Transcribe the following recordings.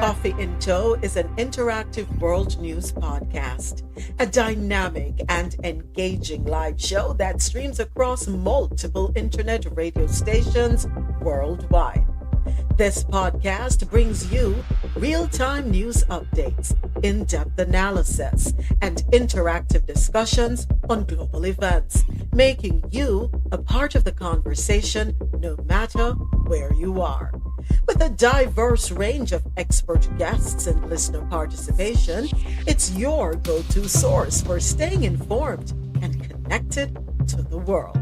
Coffee in Tow is an interactive world news podcast, a dynamic and engaging live show that streams across multiple internet radio stations worldwide. This podcast brings you real time news updates, in depth analysis, and interactive discussions on global events, making you a part of the conversation no matter where you are. With a diverse range of expert guests and listener participation, it's your go to source for staying informed and connected to the world.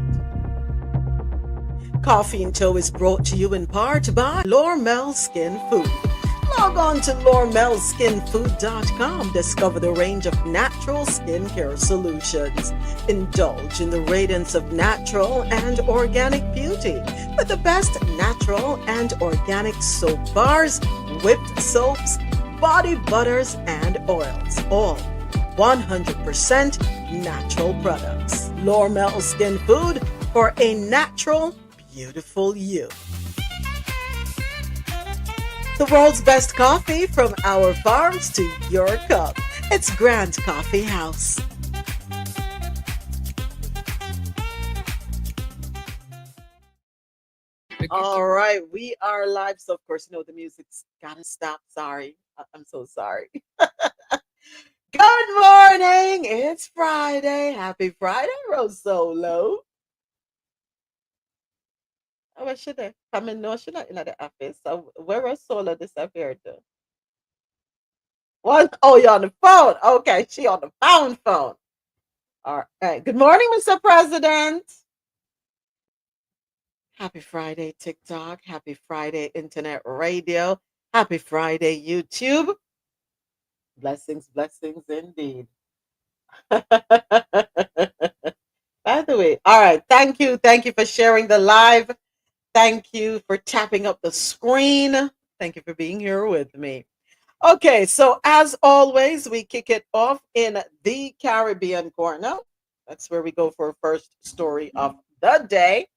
Coffee in Tow is brought to you in part by Lormel Skin Food. Log on to lormelskinfood.com. Discover the range of natural skincare solutions. Indulge in the radiance of natural and organic beauty with the best natural and organic soap bars, whipped soaps, body butters, and oils. All 100% natural products. Lormel Skin Food for a natural, beautiful you. The world's best coffee from our farms to your cup. It's Grand Coffee House. All right, we are live. So, of course, you know the music's gotta stop. Sorry. I'm so sorry. Good morning. It's Friday. Happy Friday, Rosolo. Oh, I should have come in. No, she not in the office. So where was Sola disappeared to? What? Oh, you're on the phone. Okay, she on the phone. All right. Good morning, Mr. President. Happy Friday, TikTok. Happy Friday, Internet Radio. Happy Friday, YouTube. Blessings, blessings indeed. By the way, all right. Thank you. Thank you for sharing the live. Thank you for tapping up the screen. Thank you for being here with me. Okay, so as always, we kick it off in the Caribbean corner. That's where we go for our first story of the day.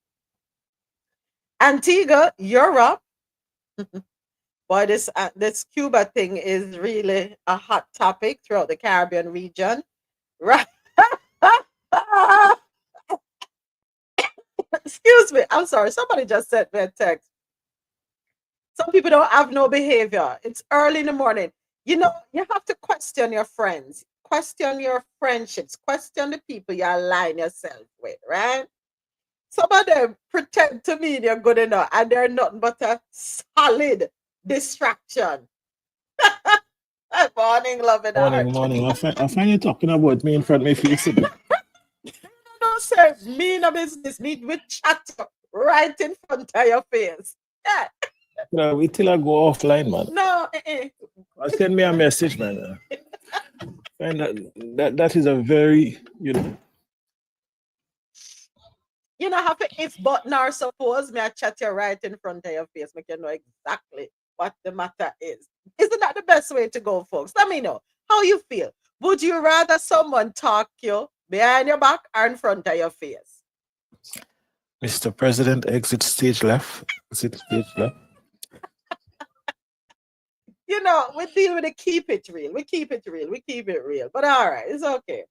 Antigua, Europe. Boy, this Cuba thing is really a hot topic throughout the Caribbean region. Right. Excuse me. I'm sorry. Somebody just sent me a text. Some people don't have no behavior. It's early in the morning. You know, you have to question your friends, question your friendships, question the people you align yourself with, right? Some of them pretend to me they're good enough and they're nothing but a solid distraction. Morning, love and Morning, heart. morning. I find you talking about me in front of my face. Don't say me no business. Me with chat right in front of your face. Yeah. Wait till I go offline, man. No. Send me a message, man. And that is a very, You know, have to if but now suppose me I chat you right in front of your face, make you know exactly what the matter is. Isn't that the best way to go, folks? Let me know how you feel. Would you rather someone talk you behind your back or in front of your face? Mr. President, exit stage left. Exit stage left. You know, we deal with it, keep it real. We keep it real. We keep it real. But all right, it's okay.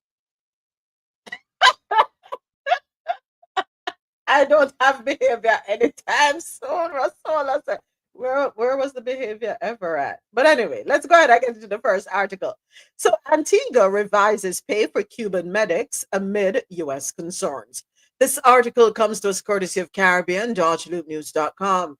I don't have behavior anytime soon. Rasola said, where was the behavior ever at? But anyway, let's go ahead and get into the first article. So Antigua revises pay for Cuban medics amid U.S. concerns. This article comes to us courtesy of Caribbean.loopnews.com.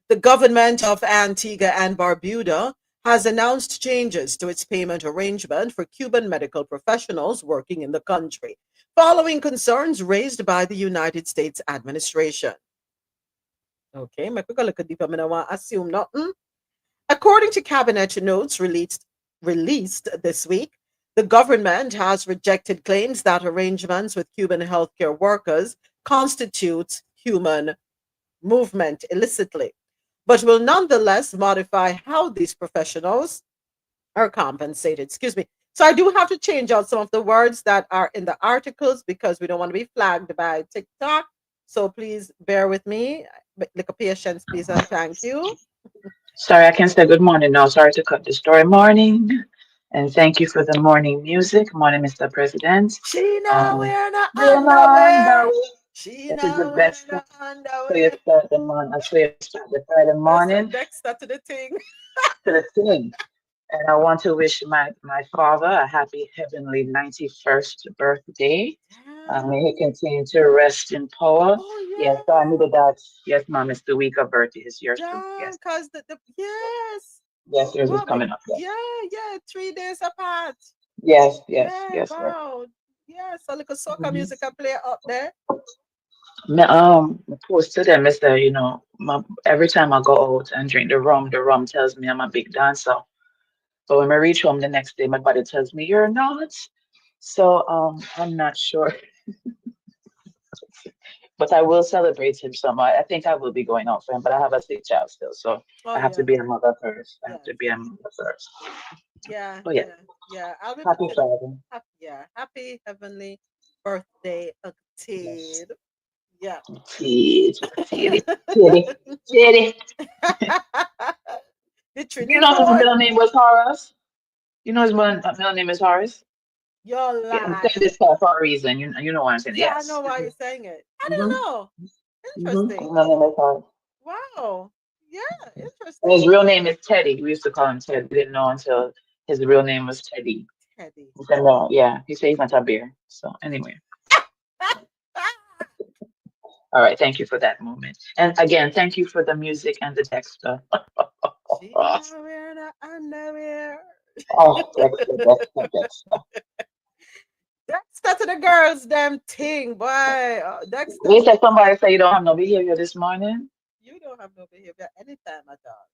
The government of Antigua and Barbuda has announced changes to its payment arrangement for Cuban medical professionals working in the country, following concerns raised by the United States administration. Okay, make a look at deeper. I don't want to assume nothing. According to cabinet notes released this week, the government has rejected claims that arrangements with Cuban healthcare workers constitutes human movement illicitly, but will nonetheless modify how these professionals are compensated. Excuse me. So I do have to change out some of the words that are in the articles because we don't want to be flagged by TikTok. So please bear with me. Like a patience, please, and thank you. Sorry, I can say good morning now. Sorry to cut the story. Morning. And thank you for the morning music. Morning, Mr. President. She not Um, wearing no we're on the underwear. way. She This is the not wearing best no so you underwear. start the morning. So you start the Friday I said morning Dexter to the thing. to the sing. And I want to wish my father a happy heavenly 91st birthday. May he Damn. continue to rest in power. Oh Yes, so I yeah. needed that. Yes, mom, it's the week of birthday. It's yours too. Damn. Yes. Cause the yes. Yes, yours is What be coming up. Yes. yeah, 3 days apart. Yes, yes, Yeah, yes, yes. wow. Yeah, so little soca Mhm. music I play up there. Post to them is that, every time I go out and drink the rum tells me I'm a big dancer. But when I reach home the next day, my body tells me you're not. So I'm not sure, but I will celebrate him some. I think I will be going out for him, but I have a sick child still, so Oh I have to yeah, be a mother first. I have to yes. be a mother first. Yeah, But yeah, yeah, yeah. I'll be happy putting Friday. yeah, happy heavenly birthday, Yes. Octave. Yeah. Titty, titty, titty, titty. The Do you Trinity know his boy, middle name was Horace? You know his middle name is Horace? you're Yeah, I'm lying. saying this for a reason. You know what I'm saying? Yeah, I Yes. know why you're saying it. I Mm-hmm. don't know. Mm-hmm. Interesting. His middle name is Horace. Wow. Yeah, And his interesting. real name is Teddy. We used to call him Ted. We didn't know until his real name was Teddy. Teddy. He said no. Yeah, he said he's not a bear. So anyway, all right. Thank you for that moment. And again, thank you for the music and the Dexter. She Oh, not wearing her underwear. Dexter, Dexter, Dexter. Dexter to the girls, damn thing, boy. Dexter, They said somebody say you don't have no behavior this morning. you don't have no behavior anytime at all.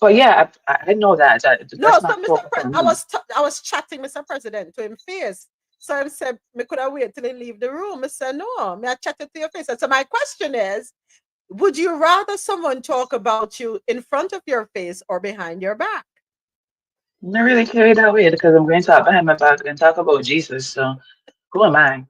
But yeah, I know that. No, Let's so not Mr. focus on I me. was I was chatting Mr. President to him face. So I said, me could I wait till he leave the room? I said, no, me I chatted to your face. So my question is, would you rather someone talk about you in front of your face or behind your back? I'm not really carried that way because I'm going to talk behind my back and talk about Jesus. So who am I?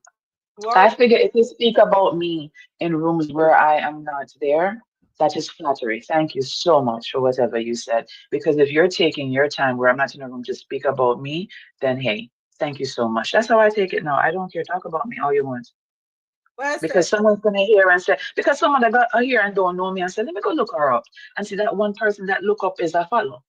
I Word? figure if you speak about me in rooms where I am not there, that is flattery. Thank you so much for whatever you said. Because if you're taking your time where I'm not in a room to speak about me, then hey, thank you so much. That's how I take it now. I don't care. Talk about me all you want. Well, I Because said, someone's gonna hear and say, because someone that got here and don't know me and say, let me go look her up and see that one person that look up is a follow,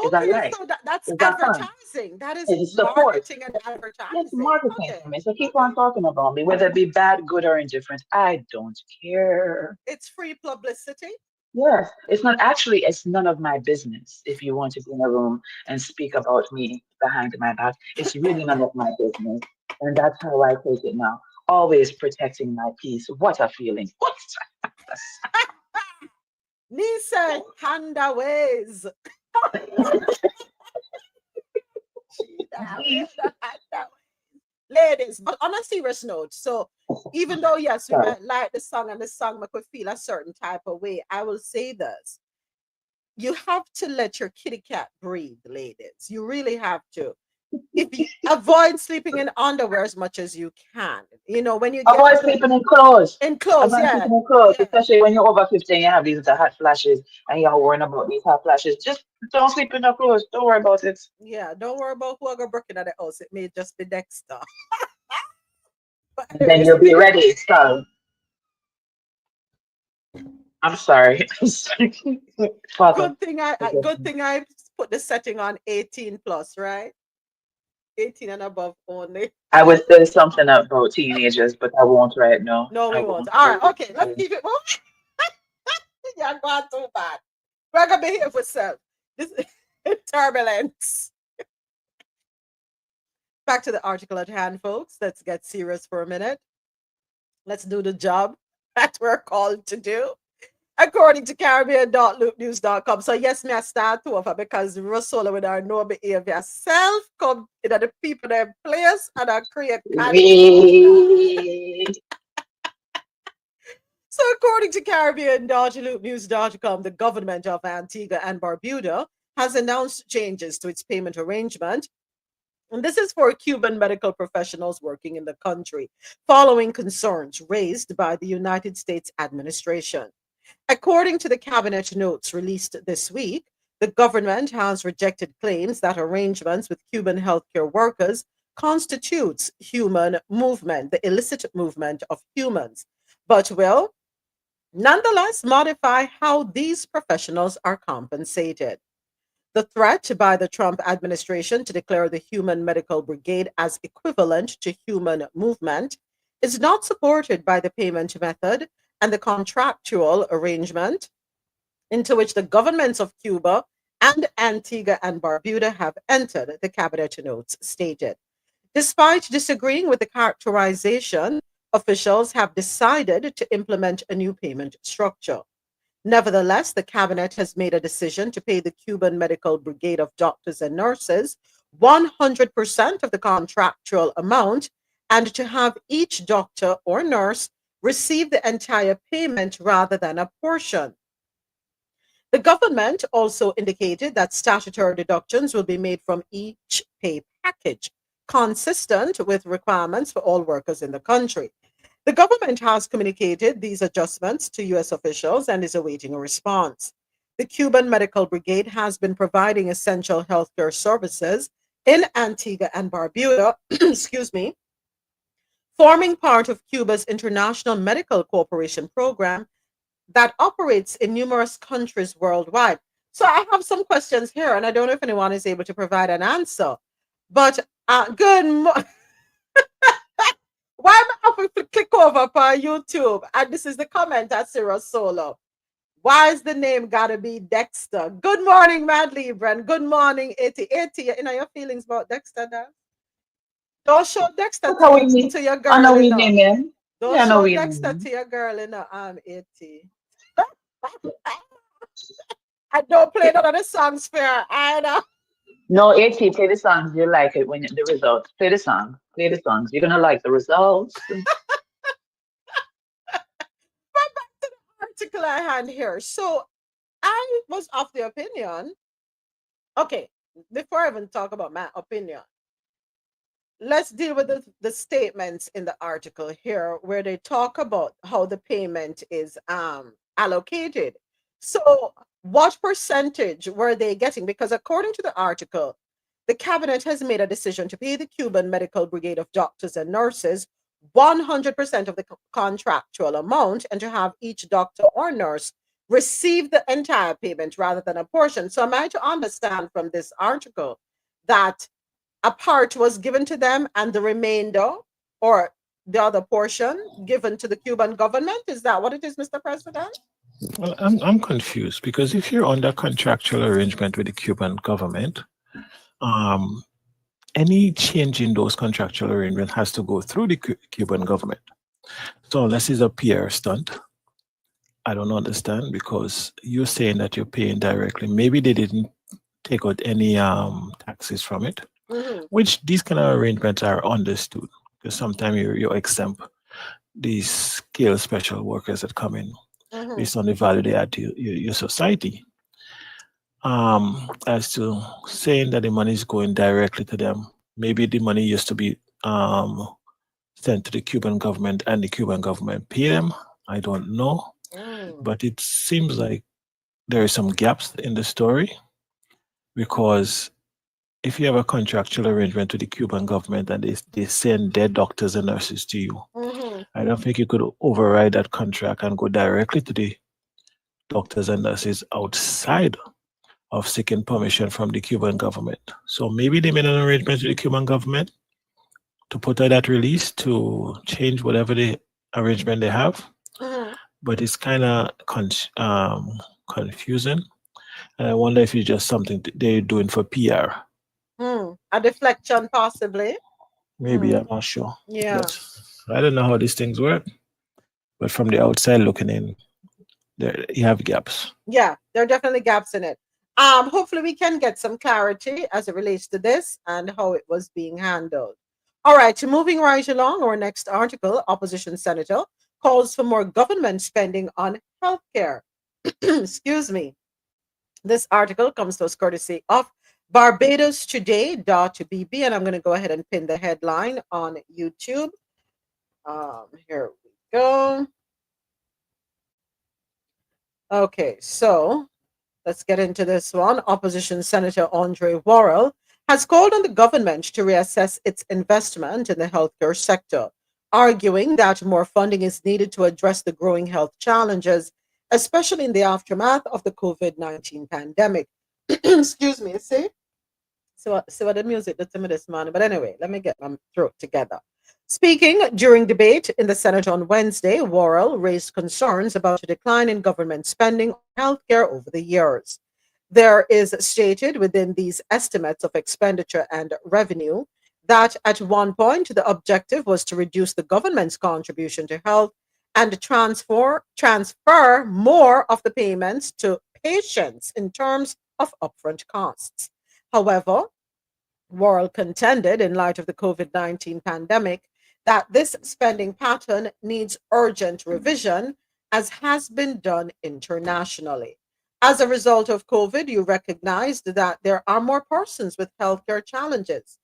is a okay, like, so that's is a fan, advertising. That is is support. marketing and Yes, advertising. marketing Okay, for me. So keep on okay. talking about me, whether it be bad, good, or indifferent. I don't care. It's free publicity. Yes, it's none of my business if you want to be in a room and speak about me behind my back. It's really none of my business. And that's how I take it now. Always protecting my peace. What a feeling. What? Nisa Handaways. She that way, that ladies. But on a serious note, so even though yes, we Sorry. might like the song and the song make we feel a certain type of way, I will say this. You have to let your kitty cat breathe, ladies. You really have to. If you avoid sleeping in underwear as much as you can, when you get Avoid home sleeping in clothes. in clothes, Avoid yeah, sleeping in clothes, yeah, especially when you're over 50 and you have these hot flashes and you're worrying about these hot flashes. Just don't sleep in the clothes. Don't worry about it. yeah. Don't worry about who are gonna break into the house. It may just be Dexter. But And then anyway, you'll be ready. So I'm sorry. Father, good thing I put the setting on 18 plus, right? 18 and above only. I would say something about teenagers, but I won't right now. No, I we won't. won't. All right, okay, let's keep it moving. You're going too bad. We're gonna behave ourselves. This is turbulence. Back to the article at hand, folks. Let's get serious for a minute. Let's do the job that we're called to do. According to Caribbean.loopnews.com. So yes, me I start over because Russell with our no behavior self come in the people that place and I create confusion. Wait. So according to Caribbean.loopnews.com, the government of Antigua and Barbuda has announced changes to its payment arrangement. And this is for Cuban medical professionals working in the country, following concerns raised by the United States administration. According to the cabinet notes released this week, The government has rejected claims that arrangements with Cuban healthcare workers constitutes human movement, the illicit movement of humans, but will nonetheless modify how these professionals are compensated. The threat by the Trump administration to declare the human medical brigade as equivalent to human movement is not supported by the payment method and the contractual arrangement into which the governments of Cuba and Antigua and Barbuda have entered, the cabinet notes stated. Despite disagreeing with the characterization, officials have decided to implement a new payment structure. Nevertheless, the cabinet has made a decision to pay the Cuban Medical Brigade of doctors and nurses 100% of the contractual amount and to have each doctor or nurse receive the entire payment rather than a portion. The government also indicated that statutory deductions will be made from each pay package, consistent with requirements for all workers in the country. The government has communicated these adjustments to U.S. officials and is awaiting a response. The Cuban Medical Brigade has been providing essential healthcare services in Antigua and Barbuda, excuse me, forming part of Cuba's International Medical Cooperation Program that operates in numerous countries worldwide. So I have some questions here, and I don't know if anyone is able to provide an answer. But why am I have to click over for YouTube? And this is the comment at Zero Solo. Why is the name gotta be Dexter? Good morning, Mad Libra, and good morning, 8080. You know your feelings about Dexter now? Don't show Dexter That's how we to name. your I girl, know you we know. name him. Don't Yeah, I know show we name Dexter him. to your girl, you know. I'm 80. I don't play none of the songs for her either. No, 80, play the songs. You like it when the results. Play the song. Play the songs. You're gonna like the results. Article I had here. So I was of the opinion. Okay, before I even talk about my opinion, let's deal with the statements in the article here where they talk about how the payment is allocated. So what percentage were they getting? Because according to the article, the cabinet has made a decision to pay the Cuban Medical Brigade of doctors and nurses 100% of the contractual amount and to have each doctor or nurse receive the entire payment rather than a portion. So am I to understand from this article that a part was given to them and the remainder or the other portion given to the Cuban government? Is that what it is, Mr. President? Well, I'm confused because if you're under contractual arrangement with the Cuban government, um, any change in those contractual arrangements has to go through the Cuban government. So unless it's a PR stunt, I don't understand because you're saying that you're paying directly. Maybe they didn't take out any taxes from it, Mm-hmm. which these kind of arrangements are understood because sometimes you're exempt these skilled special workers that come in Mm-hmm. based on the value they add to your society. As to saying that the money is going directly to them, maybe the money used to be sent to the Cuban government and the Cuban government pay them. I don't know, Mm. but it seems like there are some gaps in the story because if you have a contractual arrangement with the Cuban government and they send their doctors and nurses to you, Mm-hmm. I don't think you could override that contract and go directly to the doctors and nurses outside of seeking permission from the Cuban government. So maybe they made an arrangement with the Cuban government to put out that release to change whatever the arrangement they have, Mm-hmm. but it's kind of confusing. And I wonder if it's just something they're doing for PR. Mm. A deflection, possibly. Maybe Mm. I'm not sure. Yeah. But I don't know how these things work. But from the outside looking in, there you have gaps. Yeah, there are definitely gaps in it. Hopefully we can get some clarity as it relates to this and how it was being handled. All right, moving right along, our next article, opposition senator calls for more government spending on healthcare. Excuse me. This article comes to us courtesy of BarbadosToday.bb, and I'm going to go ahead and pin the headline on YouTube. Here we go. Okay, so Let's get into this one. Opposition Senator Andre Worrell has called on the government to reassess its investment in the healthcare sector, arguing that more funding is needed to address the growing health challenges, especially in the aftermath of the COVID-19 pandemic. Excuse me, see? So what the music did to me this morning. But anyway, let me get my throat together. Speaking during debate in the Senate on Wednesday, Worrell raised concerns about a decline in government spending on healthcare over the years. There is stated within these estimates of expenditure and revenue that at one point the objective was to reduce the government's contribution to health and transfer more of the payments to patients in terms of upfront costs. However, Worrell contended, in light of the COVID-19 pandemic, that this spending pattern needs urgent revision, as has been done internationally. As a result of COVID, you recognized that there are more persons with healthcare challenges.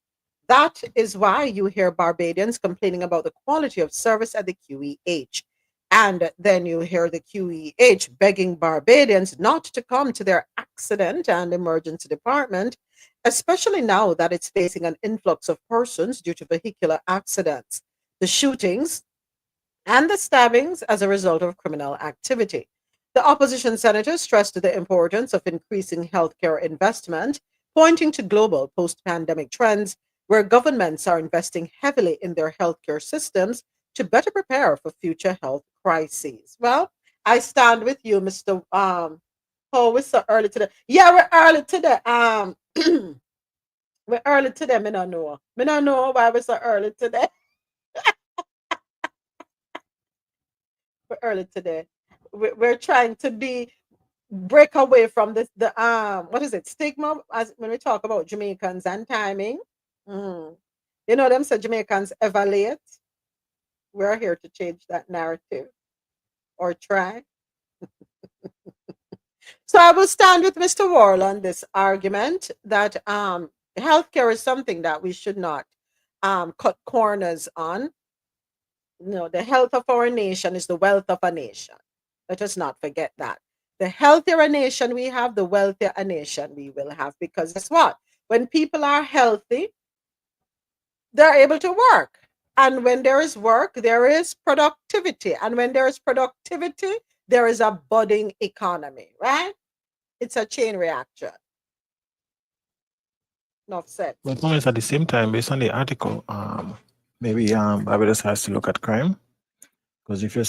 That is why you hear Barbadians complaining about the quality of service at the QEH. And then you hear the QEH begging Barbadians not to come to their accident and emergency department, especially now that it's facing an influx of persons due to vehicular accidents, the shootings, and the stabbings as a result of criminal activity. The opposition senator stressed the importance of increasing healthcare investment, pointing to global post pandemic trends where governments are investing heavily in their healthcare systems to better prepare for future health crises. Well, I stand with you, Mr. Oh, we're so early today. Yeah, we're early today. We're early today, me no know. Me no know why we're so early today. We're early today. We're trying to break away from this the what is it, stigma, as when we talk about Jamaicans and timing. Mm. You know them say Jamaicans ever late. We're here to change that narrative, or try. So I will stand with Mr. Worrell on this argument that healthcare is something that we should not cut corners on. No, the health of our nation is the wealth of a nation. Let us not forget that. The healthier a nation we have, the wealthier a nation we will have. Because guess what? When people are healthy, they're able to work. And when there is work, there is productivity. And when there is productivity, there is a budding economy, right? It's a chain reaction. Enough said. But almost at the same time, based on the article, maybe Barbados has to look at crime. Because if you're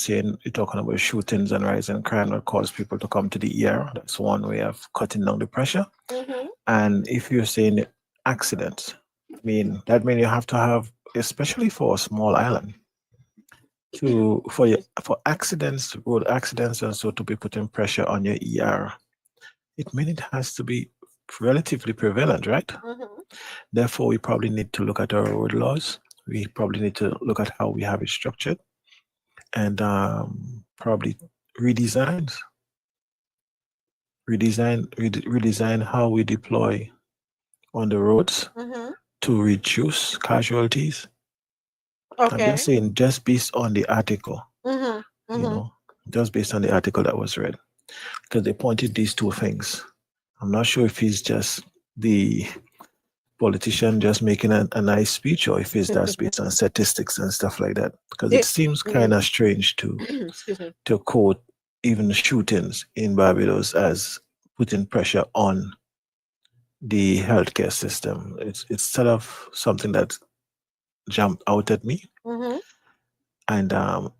talking about shootings and rising crime that cause people to come to the ER, that's one way of cutting down the pressure. Mm-hmm. And if you're saying accidents, that means you have to have, especially for a small island, for accidents, road accidents, and so to be putting pressure on your ER, it means it has to be relatively prevalent, right? Mm-hmm. Therefore, we probably need to look at our road laws. We probably need to look at how we have it structured, and probably redesign how we deploy on the roads Mm-hmm. to reduce casualties. I'm Okay. just saying, just based on the article, Mm-hmm. Mm-hmm. just based on the article that was read, because they pointed these two things. I'm not sure if he's just the politician just making a nice speech, or if it's that's based on statistics and stuff like that, because it seems kind of strange Excuse me. to quote even shootings in Barbados as putting pressure on the healthcare system. It's sort of something that jumped out at me. Mm-hmm. And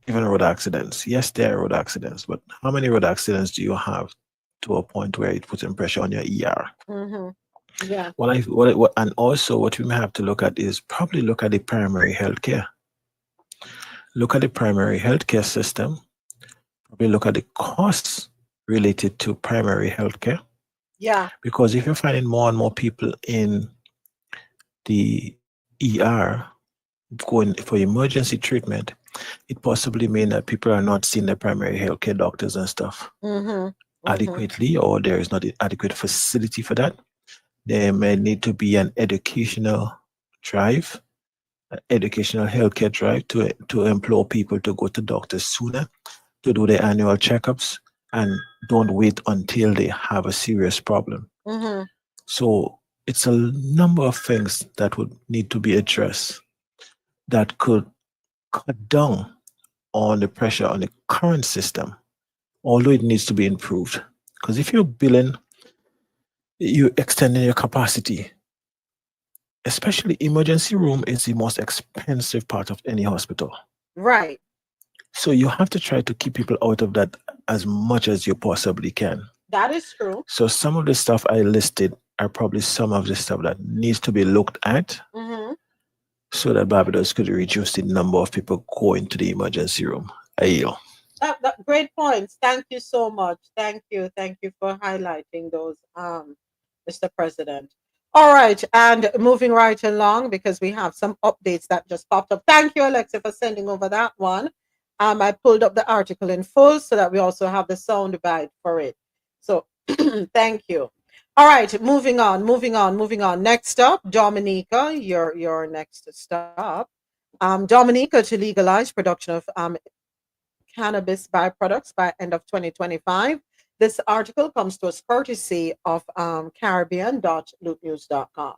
even road accidents. Yes, there are road accidents, but how many road accidents do you have to a point where it puts in pressure on your ER? Mm-hmm. Yeah. And also what we may have to look at is probably look at the primary healthcare. Look at the primary healthcare system. Probably look at the costs related to primary healthcare. Yeah. Because if you're finding more and more people in the ER going for emergency treatment, it possibly means that people are not seeing their primary healthcare doctors and stuff adequately, or there is not an adequate facility for that. There may need to be an educational drive, educational healthcare drive to implore people to go to doctors sooner, to do their annual checkups, and don't wait until they have a serious problem. Mm-hmm. So it's a number of things that would need to be addressed that could cut down on the pressure on the current system, although it needs to be improved. Because if you're billing, you're extending your capacity, especially emergency room is the most expensive part of any hospital. Right. So you have to try to keep people out of that as much as you possibly can. That is true. So some of the stuff I listed are probably some of the stuff that needs to be looked at Mm-hmm. so that Barbados could reduce the number of people going to the emergency room. I yield. That great points. Thank you so much. Thank you. Thank you for highlighting those, Mr. President. All right, and moving right along because we have some updates that just popped up. Thank you, Alexa, for sending over that one. I pulled up the article in full so that we also have the sound bite for it. So thank you. All right, moving on. Next up, Dominica, your next stop. Dominica to legalize production of cannabis byproducts by end of 2025. This article comes to us courtesy of caribbean.lootnews.com.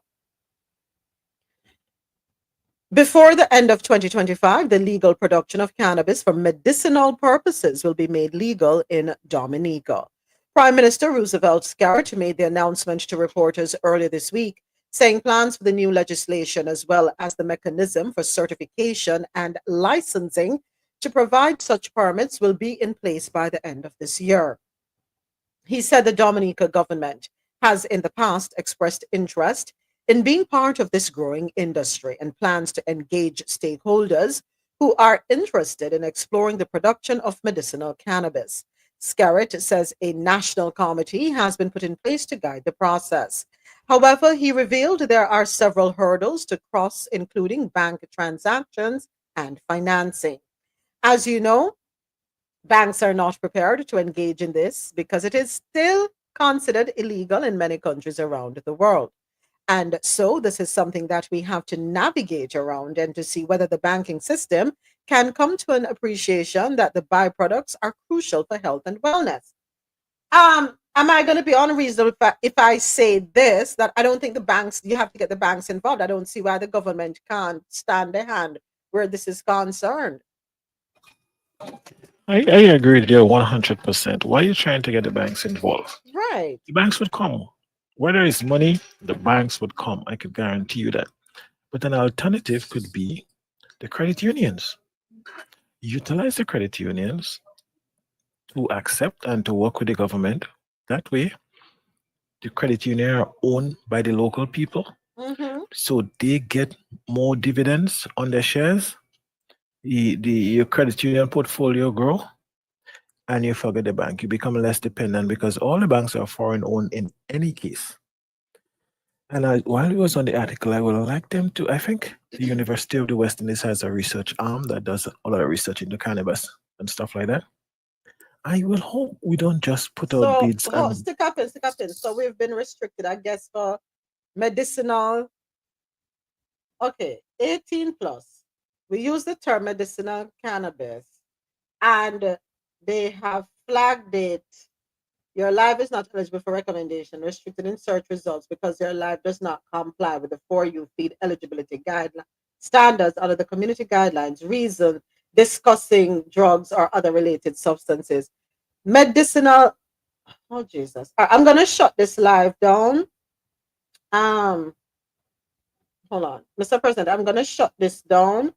Before the end of 2025, the legal production of cannabis for medicinal purposes will be made legal in Dominica. Prime Minister Roosevelt Scarrett made the announcement to reporters earlier this week, saying plans for the new legislation as well as the mechanism for certification and licensing to provide such permits will be in place by the end of this year. He said the Dominica government has in the past expressed interest in being part of this growing industry and plans to engage stakeholders who are interested in exploring the production of medicinal cannabis. Scarrett says a national committee has been put in place to guide the process. However, he revealed there are several hurdles to cross, including bank transactions and financing. As you know, banks are not prepared to engage in this because it is still considered illegal in many countries around the world. And so, this is something that we have to navigate around and to see whether the banking system can come to an appreciation that the byproducts are crucial for health and wellness. Am I going to be unreasonable if I say this that I don't think the banks, you have to get the banks involved? I don't see why the government can't stand their hand where this is concerned. I agree with you 100%. Why are you trying to get the banks involved? Right. The banks would come. Whether it's money, the banks would come. I could guarantee you that. But an alternative could be the credit unions. Utilize the credit unions to accept and to work with the government. That way, the credit union are owned by the local people, Mm-hmm. so they get more dividends on their shares. Your credit union portfolio grow, and you forget the bank. You become less dependent because all the banks are foreign owned in any case. And while it was on the article, I would like them to. I think the University of the West Indies has a research arm that does a lot of research into cannabis and stuff like that. I will hope we don't just put out So, bids and stick up in, stick up in. So, we've been restricted, I guess, for medicinal. Okay, 18 plus. We use the term medicinal cannabis, and they have flagged it. Your life is not eligible for recommendation, restricted in search results because your life does not comply with the For You feed eligibility guideline standards under the community guidelines. Reason discussing drugs or other related substances. Medicinal. Oh Jesus! I'm gonna shut this live down. Um, hold on, Mr. President. I'm gonna shut this down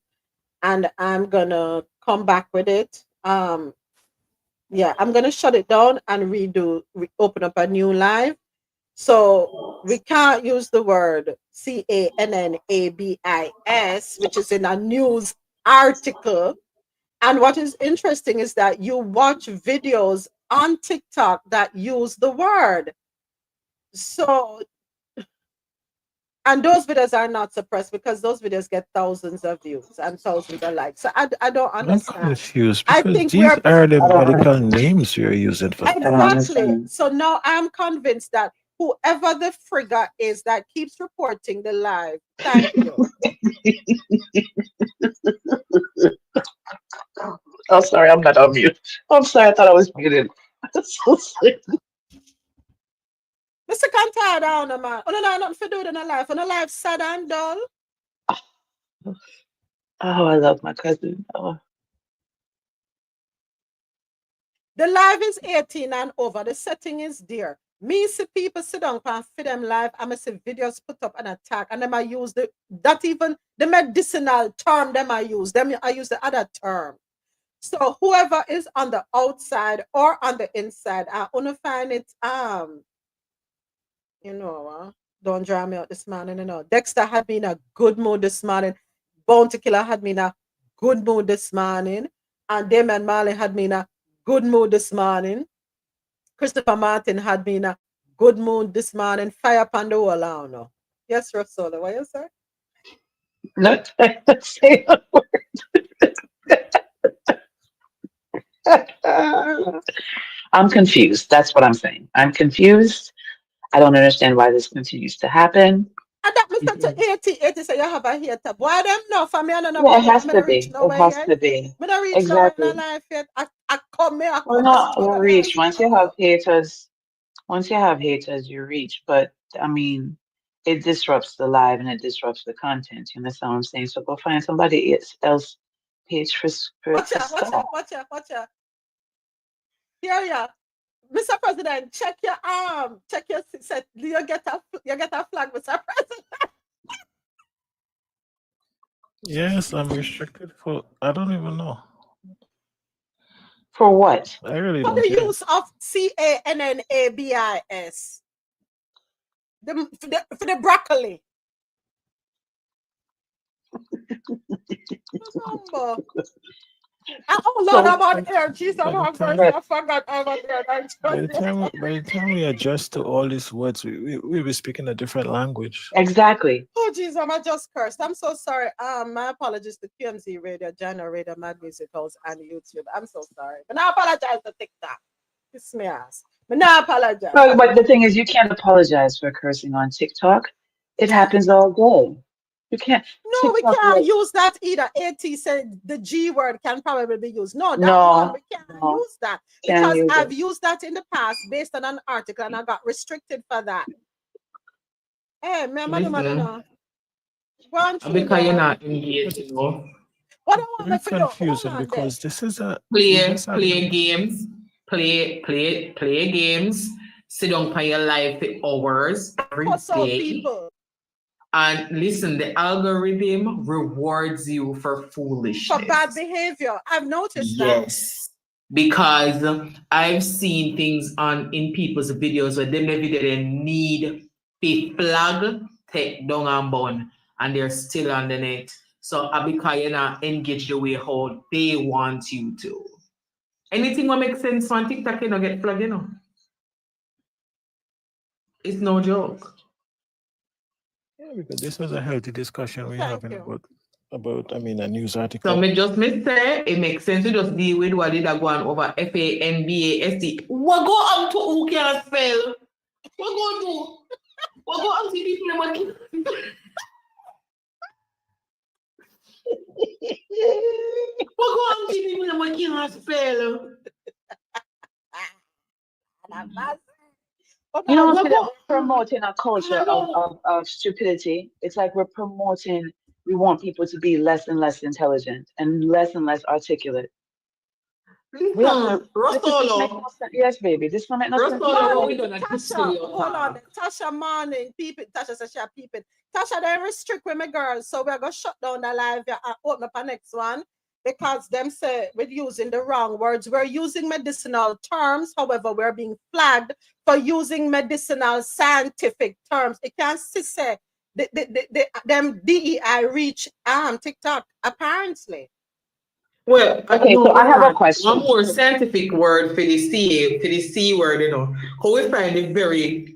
and I'm gonna come back with it. Yeah, I'm gonna shut it down and open up a new live. So we can't use the word cannabis, which is in a news article. And what is interesting is that you watch videos on TikTok that use the word. So, and those videos are not suppressed because those videos get thousands of views and thousands of likes. So I don't I'm understand. confused I because think these we're are the I don't, medical names you're using for. I don't exactly. understand. So now I'm convinced that whoever the frigga is that keeps reporting the live, thank you. Oh, sorry, I'm not on mute. I'm sorry, I thought I was muted. So sweet. Mr. Cantada down, man. Oh, no, no, nothing for do in a life. On a life sad and dull. Oh, I love my cousin. Oh, The live is 18 and over. The setting is there. Me see people sit down and for them live. I'm see videos put up and attack. And them I use that even the medicinal term them I use. Them I use the other term. So whoever is on the outside or on the inside, I wanna find it don't dry me out this morning, Dexter had me in a good mood this morning. Bounty Killer had me in a good mood this morning. And Damon Marley had me in a good mood this morning. Christopher Martin had me in a good mood this morning. Fire upon the wall, I don't know. Yes, Rosola, what you say? not trying to say a word. I'm confused. That's what I'm saying. I'm confused. I don't understand why this continues to happen. And that Mr. Mhm. to 80 say you have a hater. Why them know for me? I don't know Yeah, it about has I'm to gonna reach be. It nowhere has yet. to be. I'm gonna reach nowhere in my Exactly. life yet. I come here, I Well, come, I not struggle, me, I reach. struggle. Once you have haters, you reach. But I mean, it disrupts the live and it disrupts the content. You understand what I'm saying? So go find somebody else page Watch for out, watch out, stuff. watch out, watch out. Here ya. Mr. President, check your arm. Check your set. You get a flag, Mr. President. Yes, I'm restricted for. I don't even know. For what? I really For don't the care. use of CANNABIS. For the broccoli. Remember. Oh Lord, So about air. Jesus, By the have mercy. time, but I forgot about air. by the time we adjust to all these words, we be speaking a different language. exactly. Oh Jesus, I just cursed. I'm so sorry. My apologies to QMZ Radio, Jana Radio, Mad Musicals, and YouTube. I'm so sorry. But I apologize to TikTok. Kiss me ass. But now I apologize. But the thing is, you can't apologize for cursing on TikTok. It happens all day. You can't. No, we TikTok can't will. use that either. AT said the G word can probably be used. No, that one No, we can't no, use that can't because use I've it. used that in the past based on an article and I got restricted for that. Hey, me, madam, I don't Listen, know. Go on through because you're there. not But engaged, you know. What I want me very to do? Hold confusing on there. because this is a we Play, just had play games, play games. Sit down for your life for hours every Cuss out day. people And listen, the algorithm rewards you for for bad foolishness. behavior. I've noticed that. Yes. Because I've seen things on in people's videos where them the video they need the flag take down and bun and they're still on the net. So because you're not engaged the way how they want you to. Anything will make sense on TikTok, you know, get flagged, you know. It's no joke. yeah, because this was a healthy discussion we're Thank having you. about a news So article. me say it makes sense to just deal with what did I go on over FANBAST. What go on to who can spell? What go do? What go on to people what what go on to people what can spell? Oh, You no, don't What see that go we're promoting a culture I know. of stupidity. It's like we're promoting, we want people to be less and less intelligent and less articulate. We have to, Listen, this make no Rosolo. sense. Yes, baby, this don't make no sense to Rosolo, what you. we morning, done at this Tasha. studio Hold on. talk. Tasha morning. People. Tasha says she a people. Tasha, they restrict with my girls. So we're going to shut down the live and open up a next one because them say we're using the wrong words. We're using medicinal terms. However, we're being flagged for using medicinal scientific terms. It can't say them DEI reach TikTok apparently. Well, Okay, no, so I hold have a on. One question. more scientific word for the C word, you know. How we find a very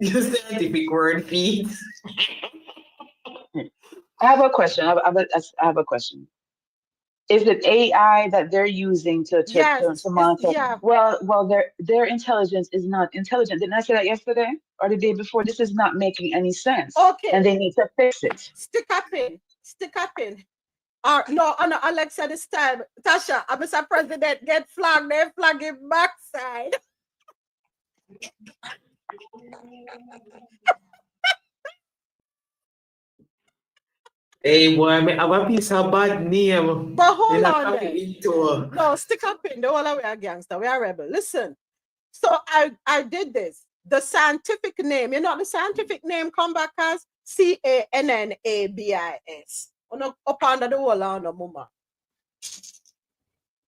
scientific word feet. I have a question. I have a question. Is it AI that they're using Yes, to it's monitor? yeah. Well, their intelligence is not intelligent. Didn't I say that yesterday or the day before? This is not making any sense, and Okay. they need to fix it. Stick up in. Stick up in. No, Alexa this time. Tasha, I'm Mr. President, get flag, they flag him backside. Hey boy, I have a piece of bad name. But hold In a on topic there. into. No, stick up in the whole we are gangster, we are rebel. Listen. So I did this. The scientific name, you know, the scientific name come back as CANNABIS. Up under the wall on the mama.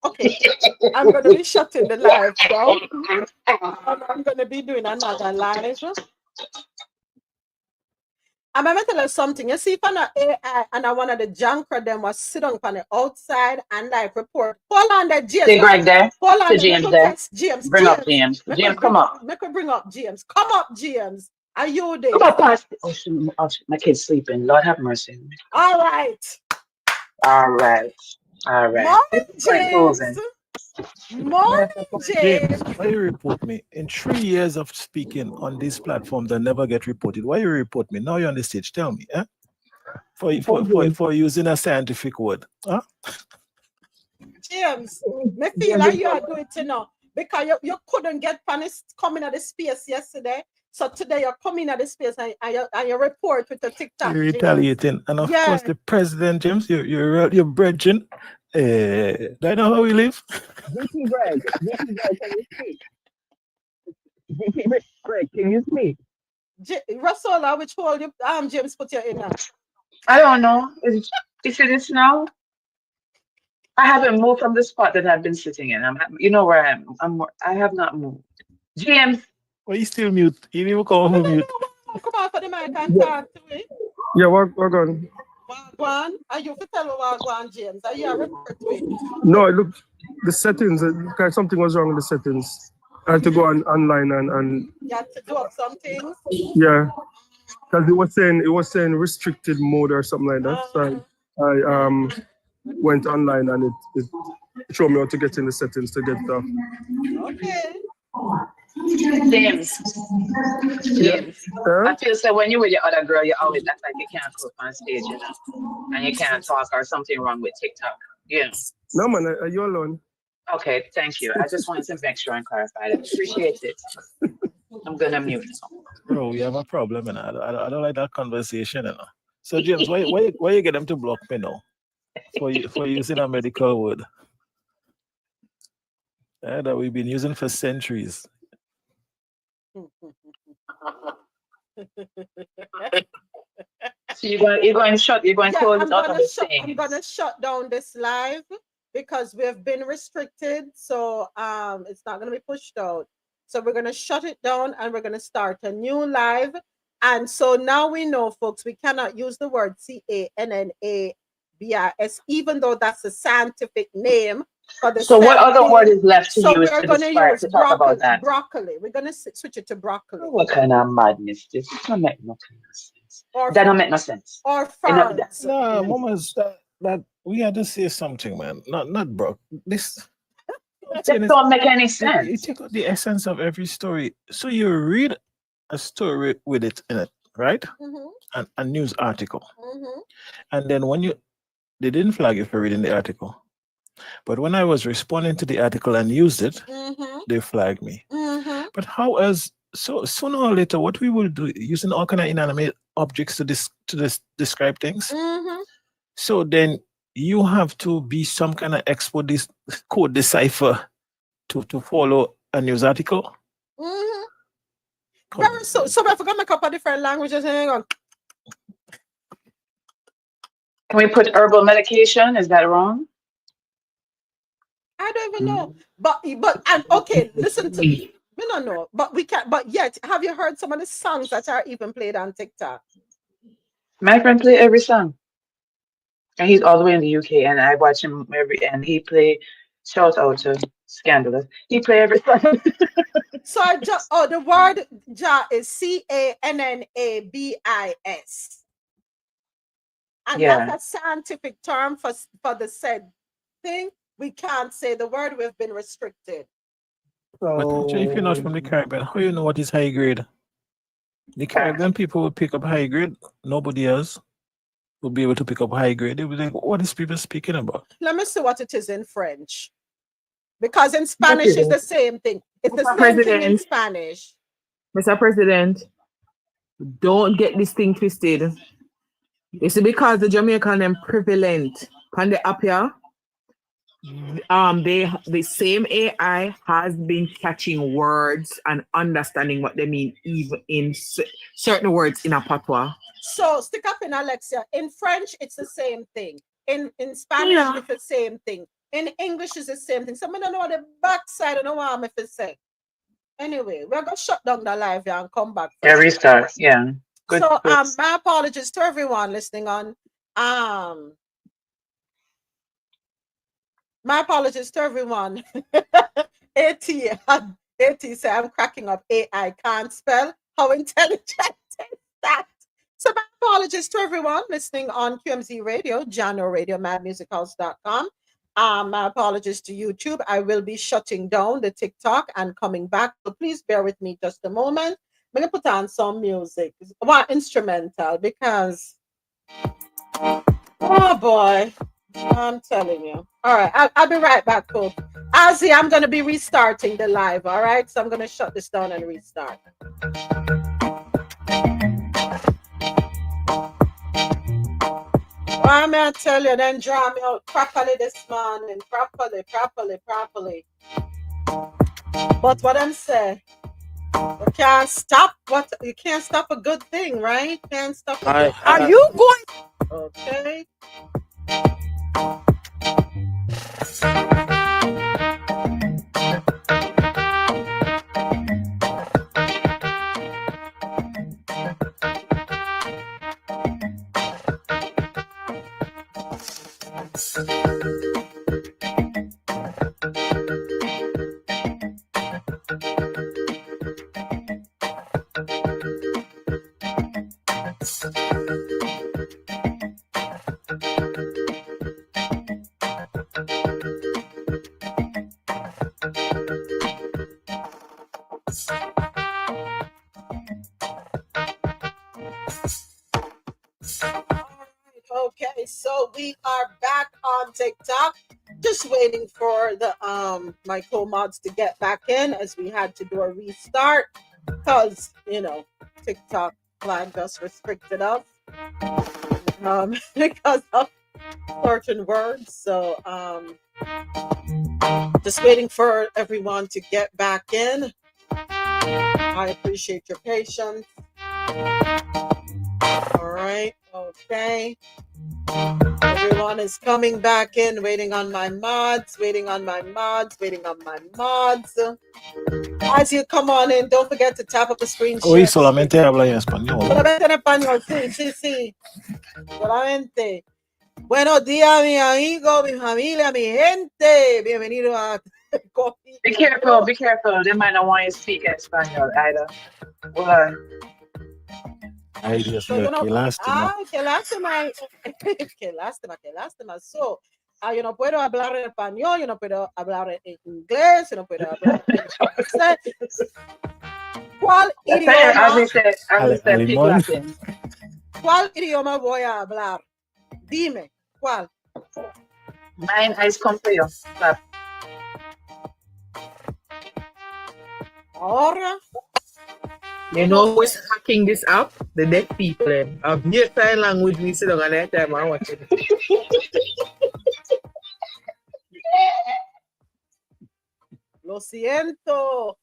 Okay, I'm going to be shutting the live down. I'm going to be doing another live. I'm going to tell you something. You see, if I'm AI and I one of the junker them was sit on the outside and like report. Hold on there, James. See Greg there? Hold on See there. James there? James. Bring up James. James, come up. Make her bring up James. Come up, James. Are you there? Come up past. Oh, my kid's sleeping. Lord have mercy. All right. All right. All right. Morning, James. Morning, James. Why you report me? In 3 years of speaking on this platform that never get reported, why you report me? Now you're on the stage. Tell me, eh? For using a scientific word. Huh? James, me feel like you are doing it now because you couldn't get coming at the space yesterday. So today you're coming at the space and you report with the TikTok. You're retaliating. And of course, the president, James, you're bridging. Do I know how we live? VP Greg, can you speak? VP Greg, can you speak? Rasola, which hole you James put you in now? I don't know. Is it this now? I haven't moved from the spot that I've been sitting in. You know where I am. I have not moved. James. Well, he's still mute. He didn't even call him mute. Come on for the mic and talk to me. Yeah, we're going. Wagwan, are you to tell me Wagwan, James? Are you a report to it? No, look, the settings, something was wrong with the settings. I had to go online and you had to do up some things? Yeah. Because it was saying restricted mode or something like that. So I went online and it showed me how to get in the settings to get stuff. Okay. James. I feel so when you with your other girl, you always act like you can't go up on stage, you know, and you can't talk or something wrong with TikTok. Yeah. No man, are you alone? Okay, thank you. I just wanted to make sure and clarify that. Appreciate it. I'm gonna mute. Bro, we have a problem, and I don't like that conversation, you know. So James, why you get them to block me now for using a medical word that we've been using for centuries? So you're going to close it out of the thing. I'm gonna shut down this live because we've been restricted, so it's not gonna be pushed out. So we're gonna shut it down and we're gonna start a new live. And so now we know, folks, we cannot use the word CANNABIS, even though that's a scientific name. So what other word is left to use we're going to use talk about that? Broccoli. We're going to switch it to broccoli. What kind of madness? This doesn't make no sense. That don't make no sense. Or ferns. No, Mama's that we had to say something, man. Not bro. This don't make any sense. You take out the essence of every story. So you read a story with it in it, right? Mm-hmm. A news article. Mm-hmm. And then they didn't flag it for reading the article. But when I was responding to the article and used it, mm-hmm. they flagged me. Mm-hmm. But how else? So sooner or later, what we will do using all kind of inanimate objects to describe things. Mm-hmm. So then you have to be some kind of expert, this code decipher to follow a news article. Mm-hmm. So if I can make up a different languages, hang on. Can we put herbal medication? Is that wrong? I don't even know. But okay, listen to me. We don't know. But we can't. But yet, have you heard some of the songs that are even played on TikTok? My friend play every song. And he's all the way in the UK, and I watch him and he play. Shout out to Scandalous. He play every song. So the word ja is CANNABIS. And that's a scientific term for the said thing. We can't say the word. We've been restricted. But if you're not from the Caribbean, how you know what is high grade? The Caribbean people will pick up high grade. Nobody else. will be able to pick up high grade. They will be like, what is people speaking about? Let me see what it is in French. Because in Spanish it's the same thing. It's the Mr. same thing in President. Spanish. Mr. President, don't get this thing twisted. It's because the Jamaican them prevalent on the app here. The same AI has been catching words and understanding what they mean, even in certain words in a patois. So stick up in Alexia. In French, it's the same thing. In Spanish, Yeah. it's the same thing. In English, it's the same thing. Someone don't know what the backside. I don't know what I'm if it's say. Anyway, we're gonna shut down the live here and come back. Yeah, restart. Yeah. Good. So good. my apologies to everyone listening on. My apologies to everyone. AT say I'm cracking up. AI can't spell. How intelligent is that? So my apologies to everyone listening on QMZ Radio, Jano Radio, madmusichouse.com. My apologies to YouTube. I will be shutting down the TikTok and coming back. So please bear with me just a moment. I'm going to put on some music, well, instrumental, because, oh boy, I'm telling you. All right, I'll be right back, folks. Ozzy, I'm going to be restarting the live, all right? So I'm going to shut this down and restart. Why may I tell you, then draw me out properly this morning, properly. But what I'm saying, you can't stop a good thing, right? Can't stop it. Are you going? Okay. Okay, so we are back on TikTok. Just waiting for the my co-mods to get back in, as we had to do a restart because TikTok flagged us, restricted us because of certain words. So just waiting for everyone to get back in. I appreciate your patience. All right, okay. Everyone is coming back in, waiting on my mods. As you come on in, don't forget to tap up the screen share. Hoy solamente habla en español. Solamente en español, sí. Solamente. Buenos días, mi amigo, mi familia, mi gente. Bienvenido a Coffee. Be careful. They might not want you to speak Espanol either. Well, Ay, Dios So, mío, qué lástima. qué lástima. Qué lástima. So, yo no puedo hablar en español, yo no puedo hablar en inglés, yo no puedo hablar en francés. ¿Cuál idioma? as we said, speak Alemán. Latin. ¿Cuál idioma voy a hablar? Dime, ¿cuál? Mine eyes come for you. Clap. Ahora. You know who's hacking this app? The deaf people. I've near sign language me sit down and that time I watch it. Lo siento.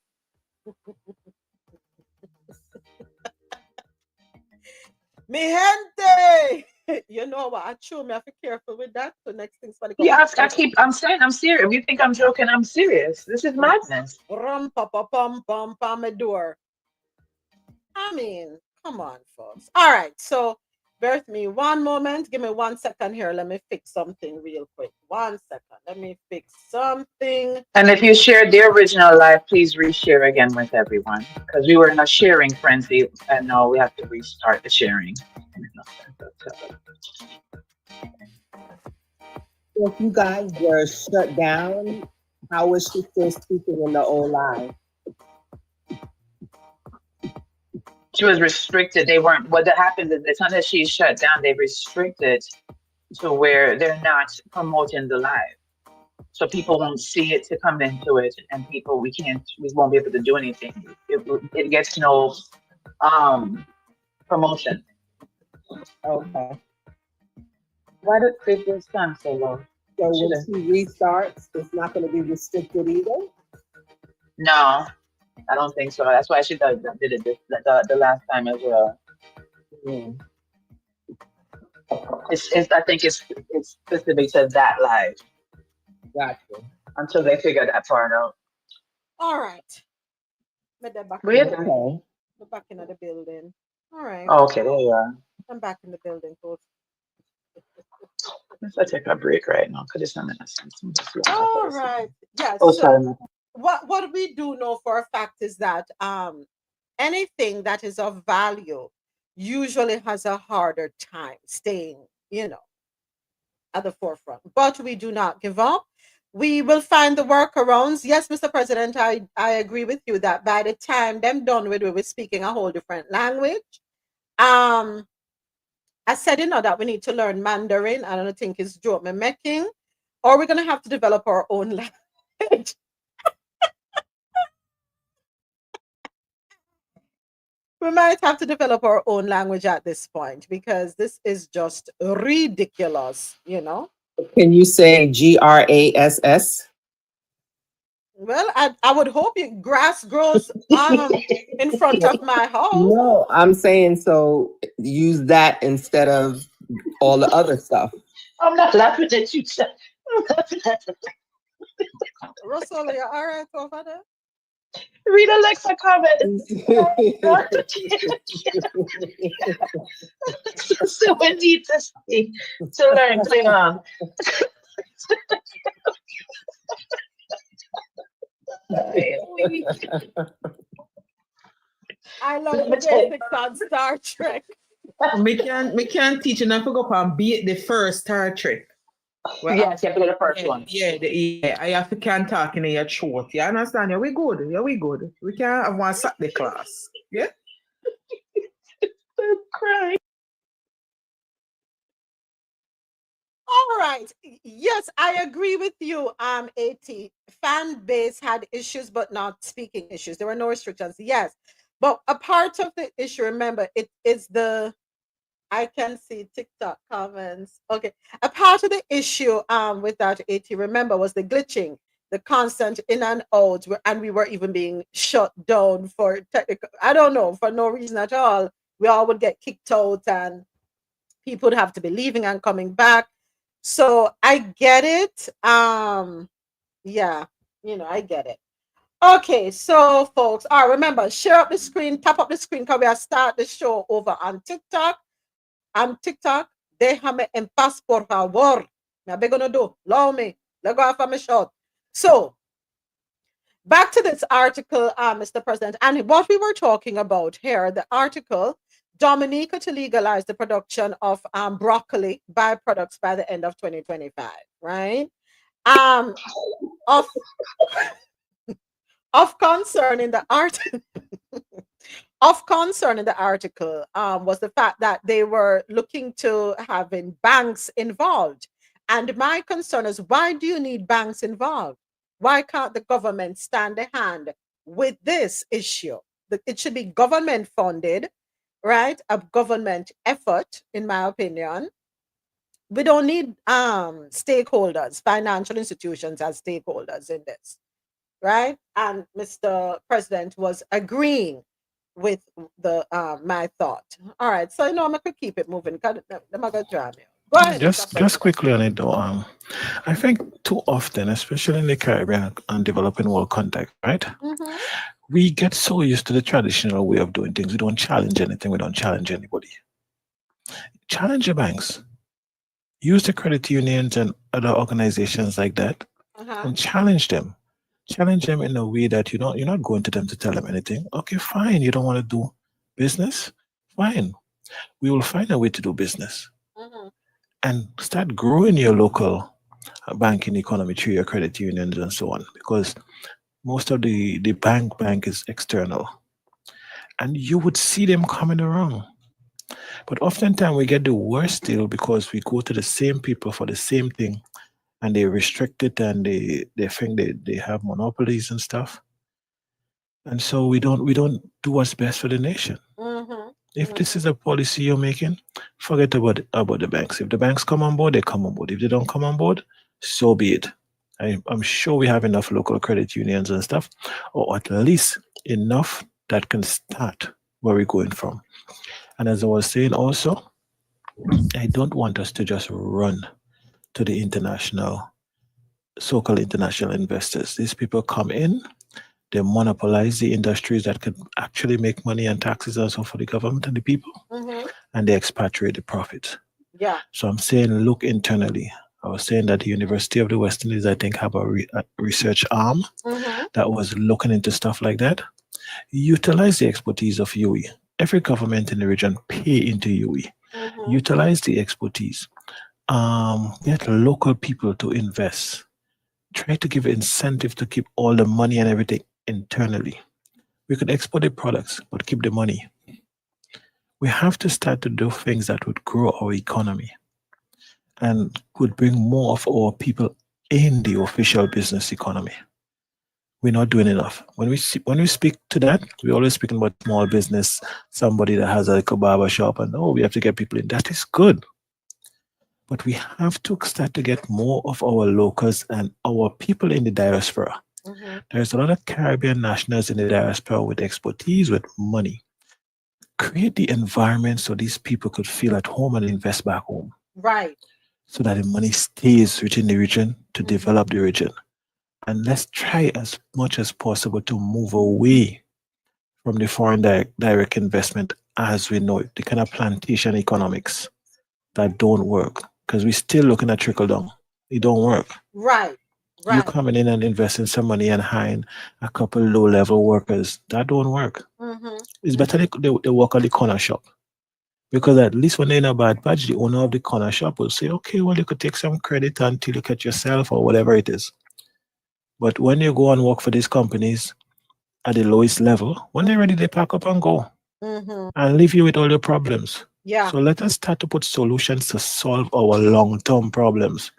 Mi gente. You know what? I have to be careful with that. So next thing's funny. Yeah, I'm saying I'm serious. If you think I'm joking, I'm serious. This is madness. Rum pa pa pum pum pa my door. I mean, come on, folks. All right, so bear with me one moment. Give me 1 second here. Let me fix something real quick. 1 second. Let me fix something. And if you shared the original live, please reshare again with everyone, because we were in a sharing frenzy, and now we have to restart the sharing. If you guys were shut down, how was she still speaking in the old live? She was restricted. They weren't. What that happens is the time that she's shut down, they restricted to where they're not promoting the live, so people won't see it to come into it, and we won't be able to do anything. It gets no promotion. Okay. Why did this time so low? So when she restarts, it's not going to be restricted either? No, I don't think so. That's why she did it the last time as well. Mm. I think it's specific to that live Gotcha. until they figure that part out. All right. But they're back, Wait. Okay. they're back in the building. All right. Oh, okay, there you are. I'm back in the building, folks. Let's take a break right now because it's not sense. All right. Yes. Oh, so sorry. what we do know for a fact is that anything that is of value usually has a harder time staying, at the forefront. But we do not give up. We will find the workarounds. Yes, Mr. President, I agree with you that by the time them done with, we were speaking a whole different language. I said, that we need to learn Mandarin. I don't think it's joke me making, or we're gonna have to develop our own language. We might have to develop our own language at this point because this is just ridiculous, Can you say GRASS? Well, I would hope grass grows in front of my house. No, I'm saying so use that instead of all the other stuff. I'm not laughing at you. I'm laughing at you. Russell, are you all right over there? Read Alexa comments. So we need to see to learn Klingon. I love the basics on Star Trek. Me can teach you not to go up and beat the first Star Trek. Well, yes, you have to go to the first one. Yeah, I have to can talk in your throat. You understand? Yeah, we good. Yeah, we good. We can have one Saturday class. Yeah. I'm crying. All right. Yes, I agree with you. AT fan base had issues, but not speaking issues. There were no restrictions. Yes, but a part of the issue. Remember, it is the. I can see TikTok comments. Okay, a part of the issue with that AT, remember, was the glitching, the constant in and out, and we were even being shut down for technical. I don't know, for no reason at all. We all would get kicked out, and people would have to be leaving and coming back. So I get it. Yeah, I get it. Okay, so folks, remember, share up the screen, tap up the screen, because we are start the show over on TikTok. TikTok, déjame en paz, por favor. Me are gonna do. Allow me. Let go of my shot. So, back to this article, Mr. President, and what we were talking about here, the article, Dominica to legalize the production of broccoli byproducts by the end of 2025, right? Of concern in the article. Of concern in the article was the fact that they were looking to having banks involved. And my concern is, why do you need banks involved? Why can't the government stand a hand with this issue? It should be government funded, right? A government effort, in my opinion. We don't need stakeholders, financial institutions as stakeholders in this, right? And Mr. President was agreeing with the my thought. All right, so I'm gonna keep it moving. Go ahead. Just quickly on it though. I think too often, especially in the Caribbean and developing world context, right? Mm-hmm. We get so used to the traditional way of doing things. We don't challenge anything. We don't challenge anybody. Challenge the banks. Use the credit unions and other organizations like that, and challenge them. Challenge them in a way that you're not going to them to tell them anything. Okay, fine. You don't want to do business? Fine. We will find a way to do business. And start growing your local banking economy through your credit unions and so on, because most of the bank is external. and you would see them coming around. But oftentimes we get the worst deal because we go to the same people for the same thing, and they restrict it, and they think they have monopolies and stuff. And so we don't do what's best for the nation. If this is a policy you're making, forget about the banks. If the banks come on board, they come on board. If they don't come on board, so be it. I'm sure we have enough local credit unions and stuff, or at least enough that can start where we're going from. And as I was saying also, I don't want us to just run to the so-called international investors. These people come in, they monopolize the industries that could actually make money and taxes also for the government and the people, and they expatriate the profits. Yeah. So I'm saying, look internally. I was saying that the University of the West Indies, I think, have a research arm that was looking into stuff like that. Utilize the expertise of UE. Every government in the region pay into UE. Utilize the expertise. Get local people to invest. Try to give incentive to keep all the money and everything internally. We could export the products, but keep the money. We have to start to do things that would grow our economy and would bring more of our people in the official business economy. We're not doing enough. When we speak to that, we're always speaking about small business, somebody that has like a barber shop, and we have to get people in. That is good. But we have to start to get more of our locals and our people in the diaspora. There's a lot of Caribbean nationals in the diaspora with expertise, with money. Create the environment so these people could feel at home and invest back home. Right. So that the money stays within the region to develop the region. And let's try as much as possible to move away from the foreign direct investment as we know it, the kind of plantation economics that don't work. Because we're still looking at trickle down. It don't work. Right. You coming in and investing some money and hiring a couple low-level workers, that don't work. It's better they work at the corner shop. Because at least when they're in a bad patch, the owner of the corner shop will say, okay, well, you could take some credit until you get yourself or whatever it is. But when you go and work for these companies at the lowest level, when they're ready, they pack up and go and leave you with all your problems. Yeah. So let us start to put solutions to solve our long-term problems,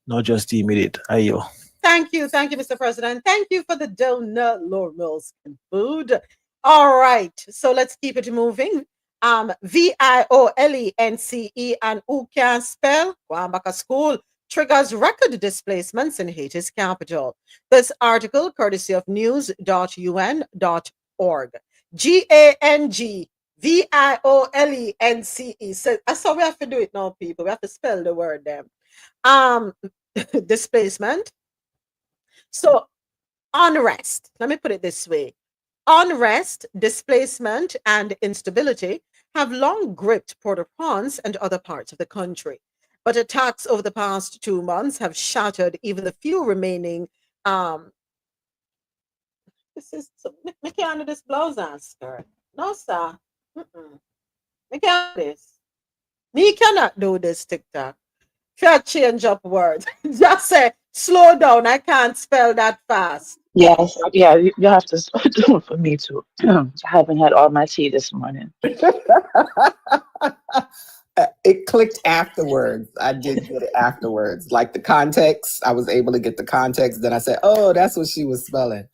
not just the immediate. Ayo. Thank you, Mr. President. Thank you for the donut, Lord Mills food. All right, so let's keep it moving. VIOLENCE and who can spell? Wambaka School triggers record displacements in Haiti's capital. This article, courtesy of news.un.org. GANGVIOLENCE. So that's how we have to do it now, people. We have to spell the word them. Displacement. So unrest, let me put it this way. Unrest, displacement, and instability have long gripped Port-au-Prince and other parts of the country. But attacks over the past 2 months have shattered even the few remaining this is me can't do this blouse and skirt. No, sir. Me can't do this. Me cannot do this TikTok. Can't change up words. Just say slow down. I can't spell that fast. Yes, yeah, you have to do it for me too. I haven't had all my tea this morning. It clicked afterwards. I did get it afterwards. Like the context, I was able to get the context. Then I said, oh, that's what she was spelling.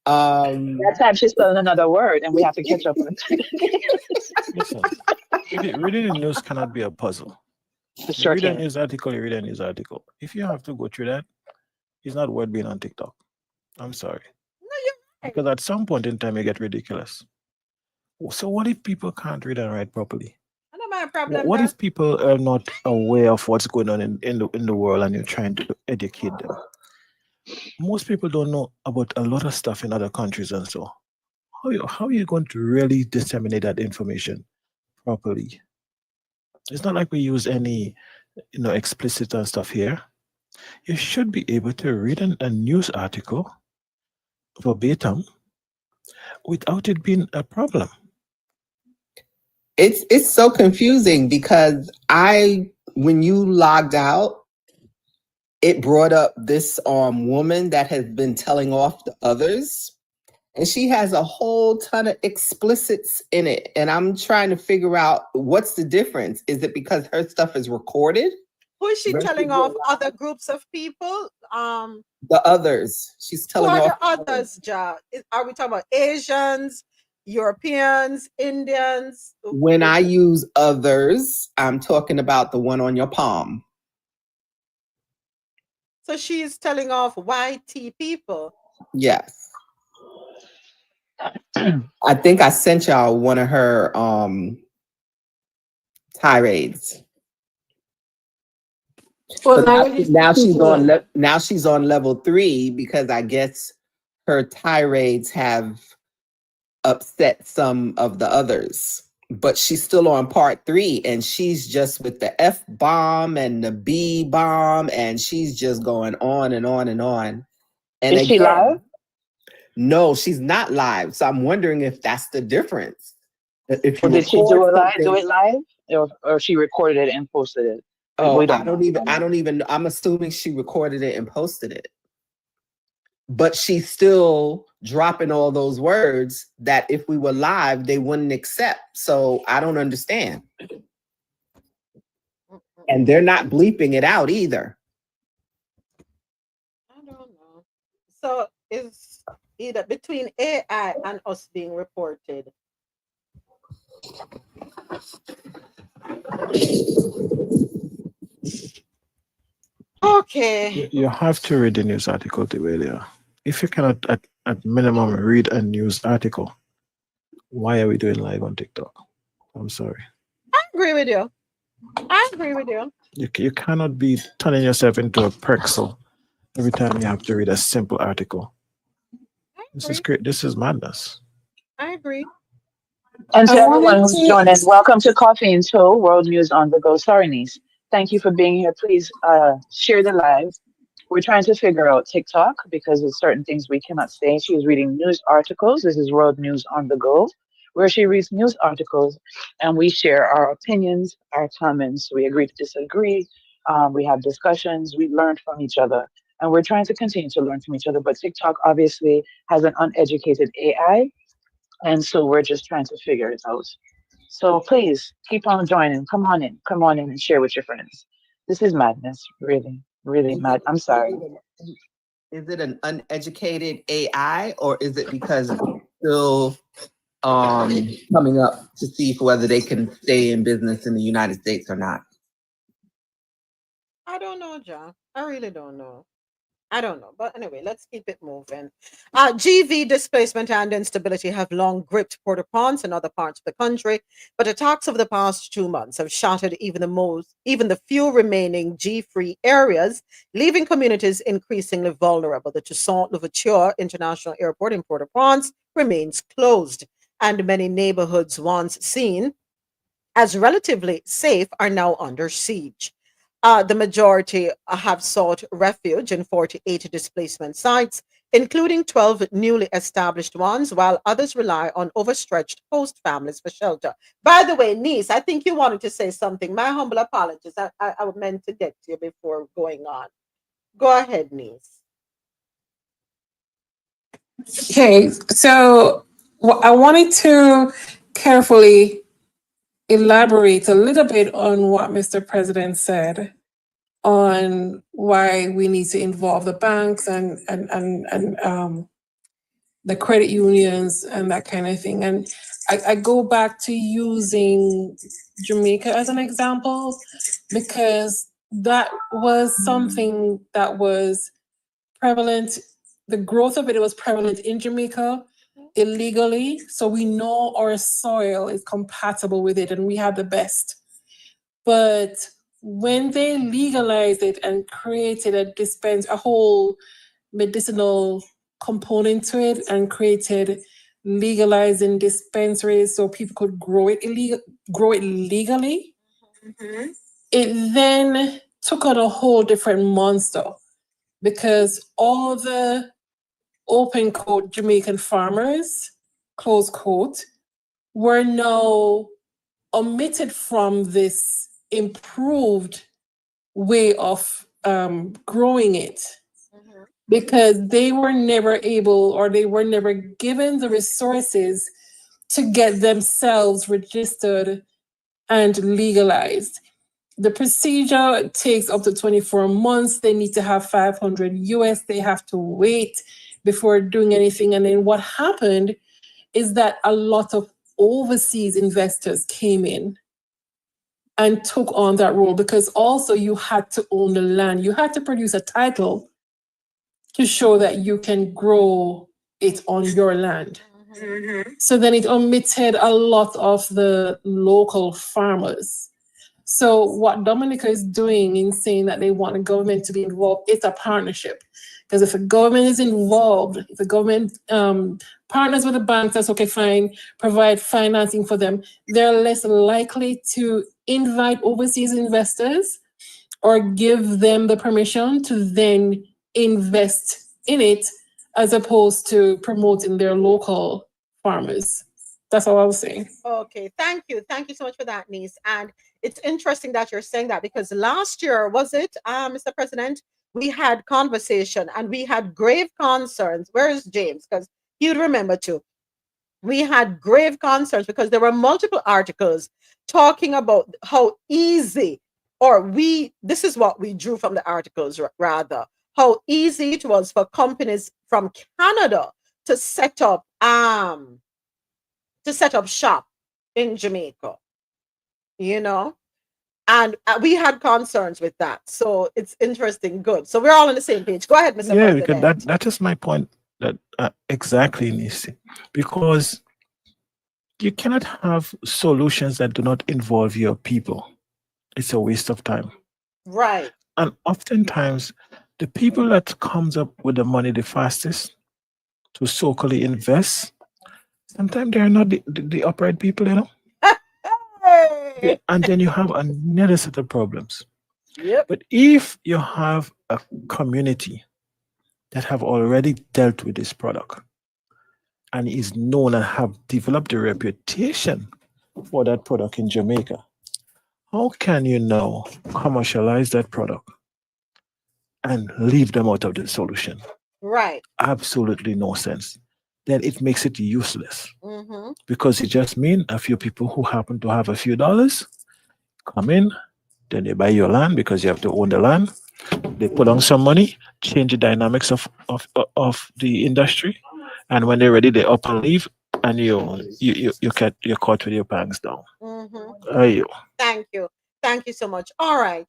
That time she's spelling another word and we have to catch up with it. Listen, reading the news cannot be a puzzle. Sure You read a can. news article, you read a news article. If you have to go through that, it's not worth being on TikTok. I'm sorry. No, you're right. Because at some point in time, you get ridiculous. So what if people can't read and write properly? I know my problem. What if people are not aware of what's going on in the world and you're trying to educate them? Most people don't know about a lot of stuff in other countries, and so how are you going to really disseminate that information properly? It's not like we use any explicit and stuff here. You should be able to read a news article verbatim without it being a problem. It's so confusing because when you logged out, it brought up this woman that has been telling off the others. And she has a whole ton of explicits in it. And I'm trying to figure out what's the difference. Is it because her stuff is recorded? Who is she Versus telling off? Other groups of people? The others. She's Who telling are off. the others, Ja? Are we talking about Asians, Europeans, Indians? When I use others, I'm talking about the one on your palm. So she's telling off YT people. Yes. I think I sent y'all one of her tirades. Well, But now she's on level 3 because I guess her tirades have upset some of the others. But she's still on part 3 and she's just with the F bomb and the B bomb and she's just going on and on and on. And Is she live? No, she's not live. So I'm wondering if that's the difference. If you Or did she do it live, or she recorded it and posted it? Oh, I don't even. I'm assuming she recorded it and posted it. But she's still dropping all those words that if we were live, they wouldn't accept. So I don't understand. And they're not bleeping it out either. I don't know. So it's either between AI and us being reported. Okay. You have to read the news article the way they are. If you cannot, at minimum, read a news article, why are we doing live on TikTok? I'm sorry. I agree with you. I agree with you. You cannot be turning yourself into a Perxel every time you have to read a simple article. This is great. This is madness. I agree. And to everyone who's joining, welcome to Coffee and Toe, World News on the Go. Sorry, niece. Thank you for being here. Please share the live. We're trying to figure out TikTok because there's certain things we cannot say. She is reading news articles. This is World News on the Go, where she reads news articles and we share our opinions, our comments. We agree to disagree. We have discussions. We learn from each other. And we're trying to continue to learn from each other. But TikTok obviously has an uneducated AI. And so we're just trying to figure it out. So please keep on joining. Come on in and share with your friends. This is madness, really, really mad. I'm sorry. Is it an uneducated AI or is it because it's still coming up to see whether they can stay in business in the United States or not? I don't know, John. I really don't know. I don't know. But anyway, let's keep it moving. GV displacement and instability have long gripped Port-au-Prince and other parts of the country, but attacks over the past 2 months have shattered even the few remaining G-free areas, leaving communities increasingly vulnerable. The Toussaint Louverture International Airport in Port-au-Prince remains closed, and many neighborhoods once seen as relatively safe are now under siege. The majority have sought refuge in 48 displacement sites, including 12 newly established ones, while others rely on overstretched host families for shelter. By the way, niece, I think you wanted to say something. My humble apologies. I meant to get to you before going on. Go ahead, niece. Okay, so I wanted to carefully elaborate a little bit on what Mr. President said on why we need to involve the banks and the credit unions and that kind of thing. And I go back to using Jamaica as an example because that was something that was prevalent. The growth of it was prevalent in Jamaica illegally. So we know our soil is compatible with it and we have the best. But when they legalized it and created a whole medicinal component to it and created legalizing dispensaries so people could grow it legally, it then took on a whole different monster because all the open quote Jamaican farmers, close quote, were now omitted from this improved way of growing it because they were never able, or they were never given the resources to get themselves registered and legalized. The procedure takes up to 24 months. They need to have 500 US. They have to wait before doing anything. And then what happened is that a lot of overseas investors came in and took on that role, because also you had to own the land. You had to produce a title to show that you can grow it on your land. So then it omitted a lot of the local farmers. So what Dominica is doing in saying that they want the government to be involved, it's a partnership. Because if the government is involved, if the government partners with the banks, that's okay, fine, provide financing for them, they're less likely to invite overseas investors or give them the permission to then invest in it, as opposed to promoting their local farmers. That's all I was saying. Okay, thank you. Thank you so much for that, niece. And it's interesting that you're saying that, because last year, was it, Mr. President, we had conversation and we had grave concerns. Where is James? Because you'd remember too. We had grave concerns because there were multiple articles talking about how easy, this is what we drew from the articles rather, how easy it was for companies from Canada to set up shop in Jamaica, you know, and we had concerns with that. So it's interesting. Good. So we're all on the same page. Go ahead, Mr. Yeah, President. because that is my point. That exactly, Nisi, because you cannot have solutions that do not involve your people. It's a waste of time. Right. And oftentimes, the people that comes up with the money the fastest to so-called invest, sometimes they are not the upright people, you know. Hey! And then you have another set of problems. Yep. But if you have a community that have already dealt with this product and is known and have developed a reputation for that product in Jamaica, how can you now commercialize that product and leave them out of the solution? Right. Absolutely no sense. Then it makes it useless, Mm-hmm. because it just means a few people who happen to have a few dollars come in, then they buy your land because you have to own the land. They put on some money, change the dynamics of the industry, and when they're ready, they up and leave, and you're caught with your pants down. Mm-hmm. Thank you. Thank you so much. All right.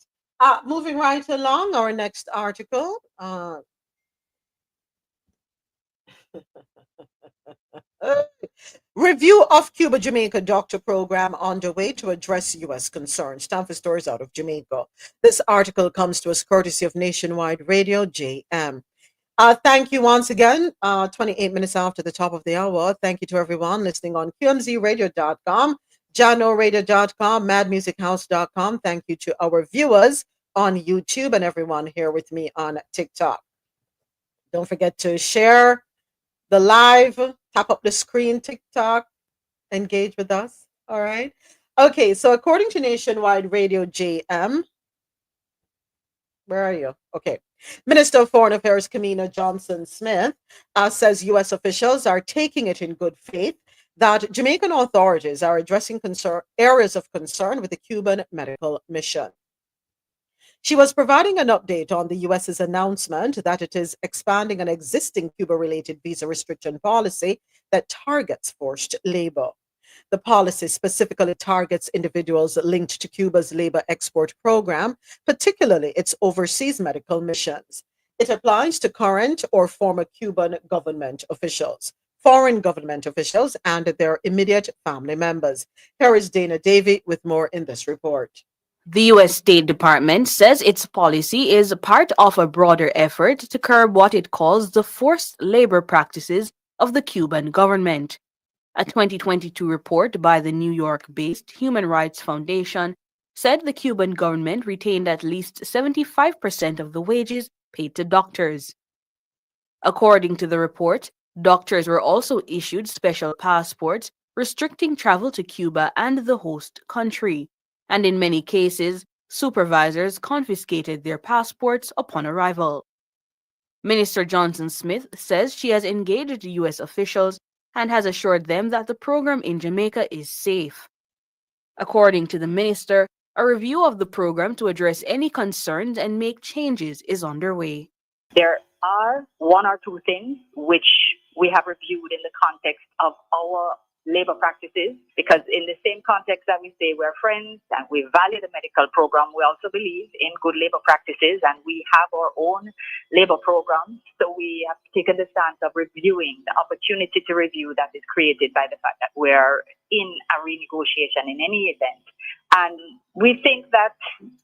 Moving right along, our next article. Review of Cuba-Jamaica doctor program underway to address U.S. concerns. Time for stories out of Jamaica. This article comes to us courtesy of Nationwide Radio, JM. Thank you once again. 28 minutes after the top of the hour. Thank you to everyone listening on QMZRadio.com, JanoRadio.com, MadMusicHouse.com. Thank you to our viewers on YouTube and everyone here with me on TikTok. Don't forget to share the live, tap up the screen, TikTok, engage with us. All right. Okay. So according to Nationwide Radio, JM, where are you? Okay. Minister of Foreign Affairs Kamina Johnson-Smith says U.S. officials are taking it in good faith that Jamaican authorities are addressing areas of concern with the Cuban medical mission. She was providing an update on the U.S.'s announcement that it is expanding an existing Cuba-related visa restriction policy that targets forced labor. The policy specifically targets individuals linked to Cuba's labor export program, particularly its overseas medical missions. It applies to current or former Cuban government officials, foreign government officials, and their immediate family members. Here is Dana Davey with more in this report. The U.S. State Department says its policy is part of a broader effort to curb what it calls the forced labor practices of the Cuban government. A 2022 report by the New York-based Human Rights Foundation said the Cuban government retained at least 75% of the wages paid to doctors. According to the report, doctors were also issued special passports restricting travel to Cuba and the host country, and in many cases, supervisors confiscated their passports upon arrival. Minister Johnson Smith says she has engaged U.S. officials and has assured them that the program in Jamaica is safe. According to the minister, a review of the program to address any concerns and make changes is underway. There are one or two things which we have reviewed in the context of our labor practices, because in the same context that we say we're friends and we value the medical program, we also believe in good labor practices, and we have our own labor program. So we have taken the stance of reviewing the opportunity to review that is created by the fact that we're in a renegotiation in any event. And we think that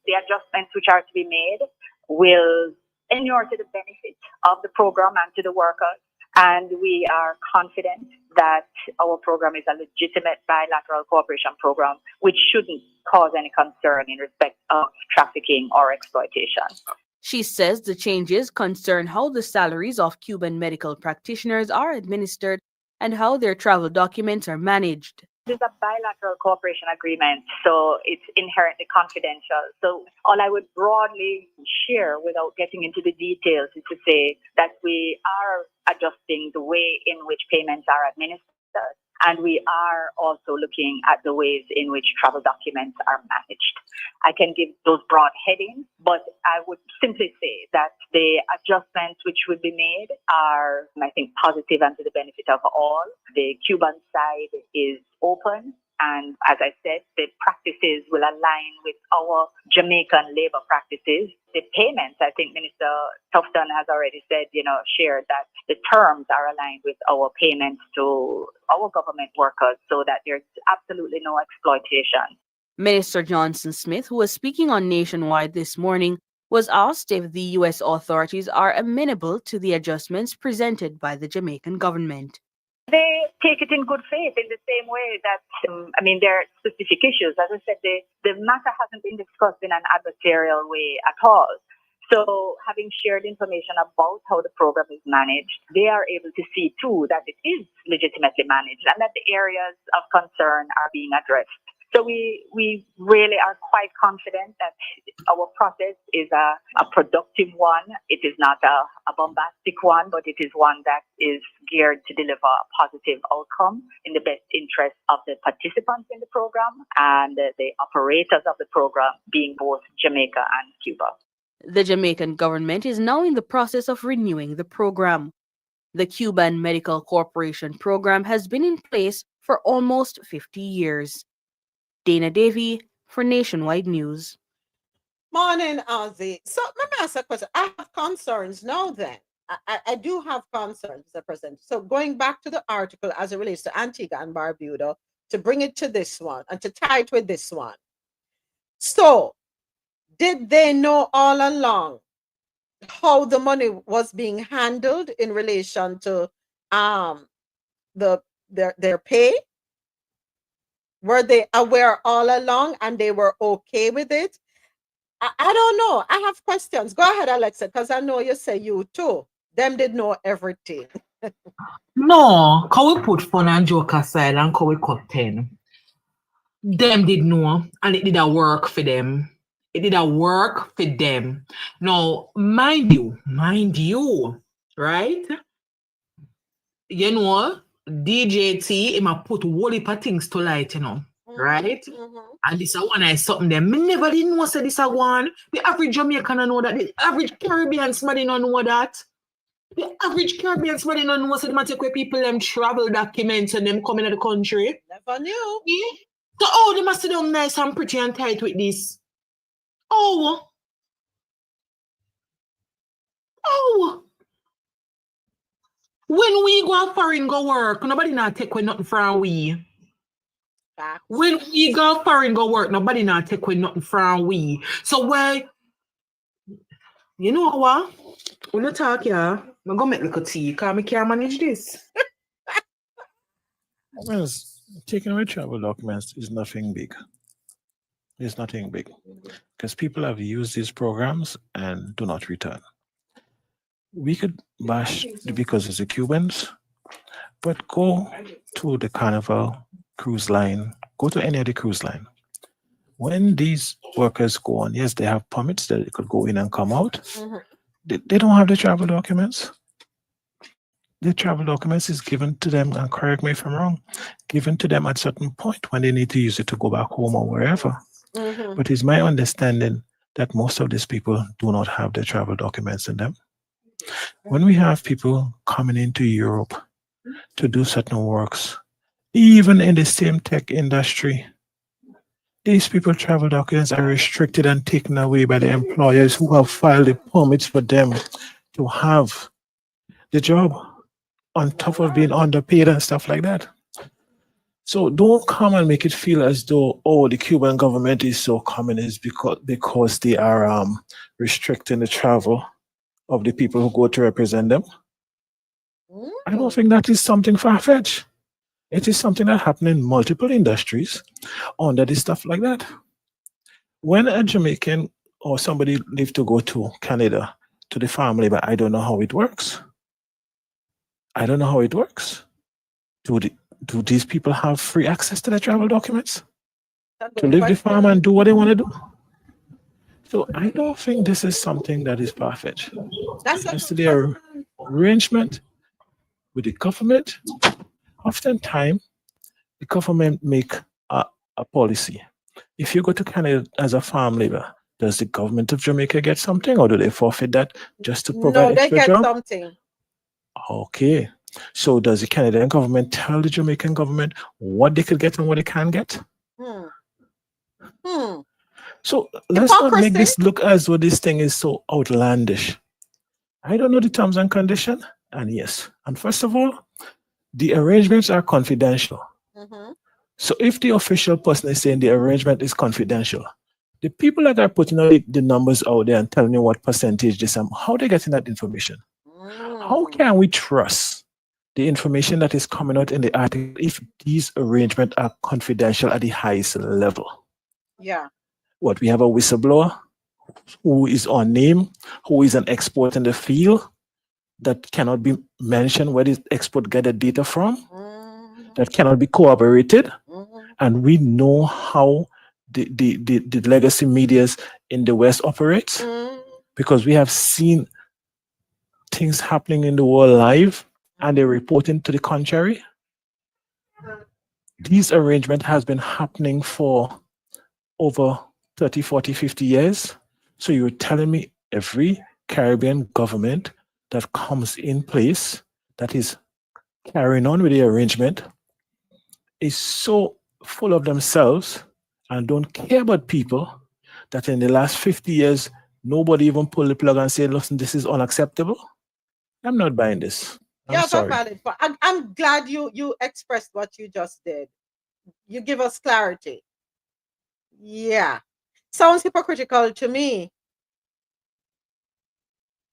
the adjustments which are to be made will inure to the benefit of the program and to the workers. And we are confident that our program is a legitimate bilateral cooperation program, which shouldn't cause any concern in respect of trafficking or exploitation. She says the changes concern how the salaries of Cuban medical practitioners are administered and how their travel documents are managed. This is a bilateral cooperation agreement, so it's inherently confidential. So all I would broadly share without getting into the details is to say that we are adjusting the way in which payments are administered, and we are also looking at the ways in which travel documents are managed. I can give those broad headings, but I would simply say that the adjustments which would be made are, I think, positive and to the benefit of all. The Cuban side is open, and as I said, the practices will align with our Jamaican labor practices. The payments, I think Minister Tufton has already said, shared that the terms are aligned with our payments to our government workers so that there's absolutely no exploitation. Minister Johnson Smith, who was speaking on Nationwide this morning, was asked if the U.S. authorities are amenable to the adjustments presented by the Jamaican government. They take it in good faith in the same way that, there are specific issues. As I said, the matter hasn't been discussed in an adversarial way at all. So having shared information about how the program is managed, they are able to see too that it is legitimately managed and that the areas of concern are being addressed. So we really are quite confident that our process is a productive one. It is not a bombastic one, but it is one that is geared to deliver a positive outcome in the best interest of the participants in the program and the operators of the program, being both Jamaica and Cuba. The Jamaican government is now in the process of renewing the program. The Cuban Medical Corporation program has been in place for almost 50 years. Dana Davy for Nationwide News. Morning, Ozzy. So let me ask a question. I have concerns now then. I do have concerns, Mr. President. So going back to the article as it relates to Antigua and Barbuda, to bring it to this one and to tie it with this one. So did they know all along how the money was being handled in relation to their pay? Were they aware all along and they were okay with it? I don't know. I have questions. Go ahead, Alexa, because I know you say you too. Them did know everything. No, can we put fun and joke aside and can we cut 10? Them did know, and it did a work for them. It did a work for them. Now, mind you, right? You know, DJT, he might put whole heap of things to light, right? Mm-hmm. And this one is something them. Me never didn't know say this a one. The average Jamaican don't know that. The average Caribbean somebody don't know that. The average Caribbean somebody don't know say they take away people them travel documents and them coming to the country. Never knew. Yeah. So they must sit down nice and pretty and tight with this. Oh. When we go foreign go work, nobody not take away nothing from we. When we go foreign go work, nobody not take away nothing from we. So why, you know what? When you talk, yeah, I'm gonna make little tea because I can't manage this. Well, taking away travel documents is nothing big. It's nothing big because people have used these programs and do not return. We could bash because it's the Cubans, but go to the Carnival cruise line, go to any of the cruise line. When these workers go on, yes, they have permits that they could go in and come out, They don't have the travel documents. The travel documents is given to them, and correct me if I'm wrong, given to them at certain point when they need to use it to go back home or wherever. Mhm. But it's my understanding that most of these people do not have their travel documents in them. When we have people coming into Europe to do certain works, even in the same tech industry, these people travel documents are restricted and taken away by the employers who have filed the permits for them to have the job, on top of being underpaid and stuff like that. So don't come and make it feel as though, oh, the Cuban government is so communist because they are restricting the travel of the people who go to represent them. I don't think that is something far-fetched. It is something that happens in multiple industries under this stuff like that. When a Jamaican or somebody leave to go to Canada to the family, but I don't know how it works. I don't know how it works. Do these people have free access to their travel documents to leave the farm and do what they want to do? So I don't think this is something that is perfect. As to the arrangement with the government, oftentimes the government make a policy. If you go to Canada as a farm labor, does the government of Jamaica get something, or do they forfeit that just to provide No, they extra get job? something. Okay. So does the Canadian government tell the Jamaican government what they could get and what they can't get? Hmm. Hmm. So let's not make this look as though this thing is so outlandish. I don't know the terms and conditions, and yes. And first of all, the arrangements are confidential. Mhm. So if the official person is saying the arrangement is confidential, the people that are putting out the numbers out there and telling you what percentage this, how are they getting that information? How can we trust the information that is coming out in the article if these arrangements are confidential at the highest level? Yeah. What, we have a whistleblower who is unnamed, who is an expert in the field that cannot be mentioned where the expert get the data from, that cannot be corroborated, and we know how the legacy medias in the West operates because we have seen things happening in the world live and they're reporting to the contrary. These arrangements has been happening for over 30, 40, 50 years. So you're telling me every Caribbean government that comes in place that is carrying on with the arrangement is so full of themselves and don't care about people that in the last 50 years, nobody even pulled the plug and said, listen, this is unacceptable. I'm not buying this. I'm sorry. Valid. But I'm glad you expressed what you just did. You give us clarity. Yeah. Sounds hypocritical to me.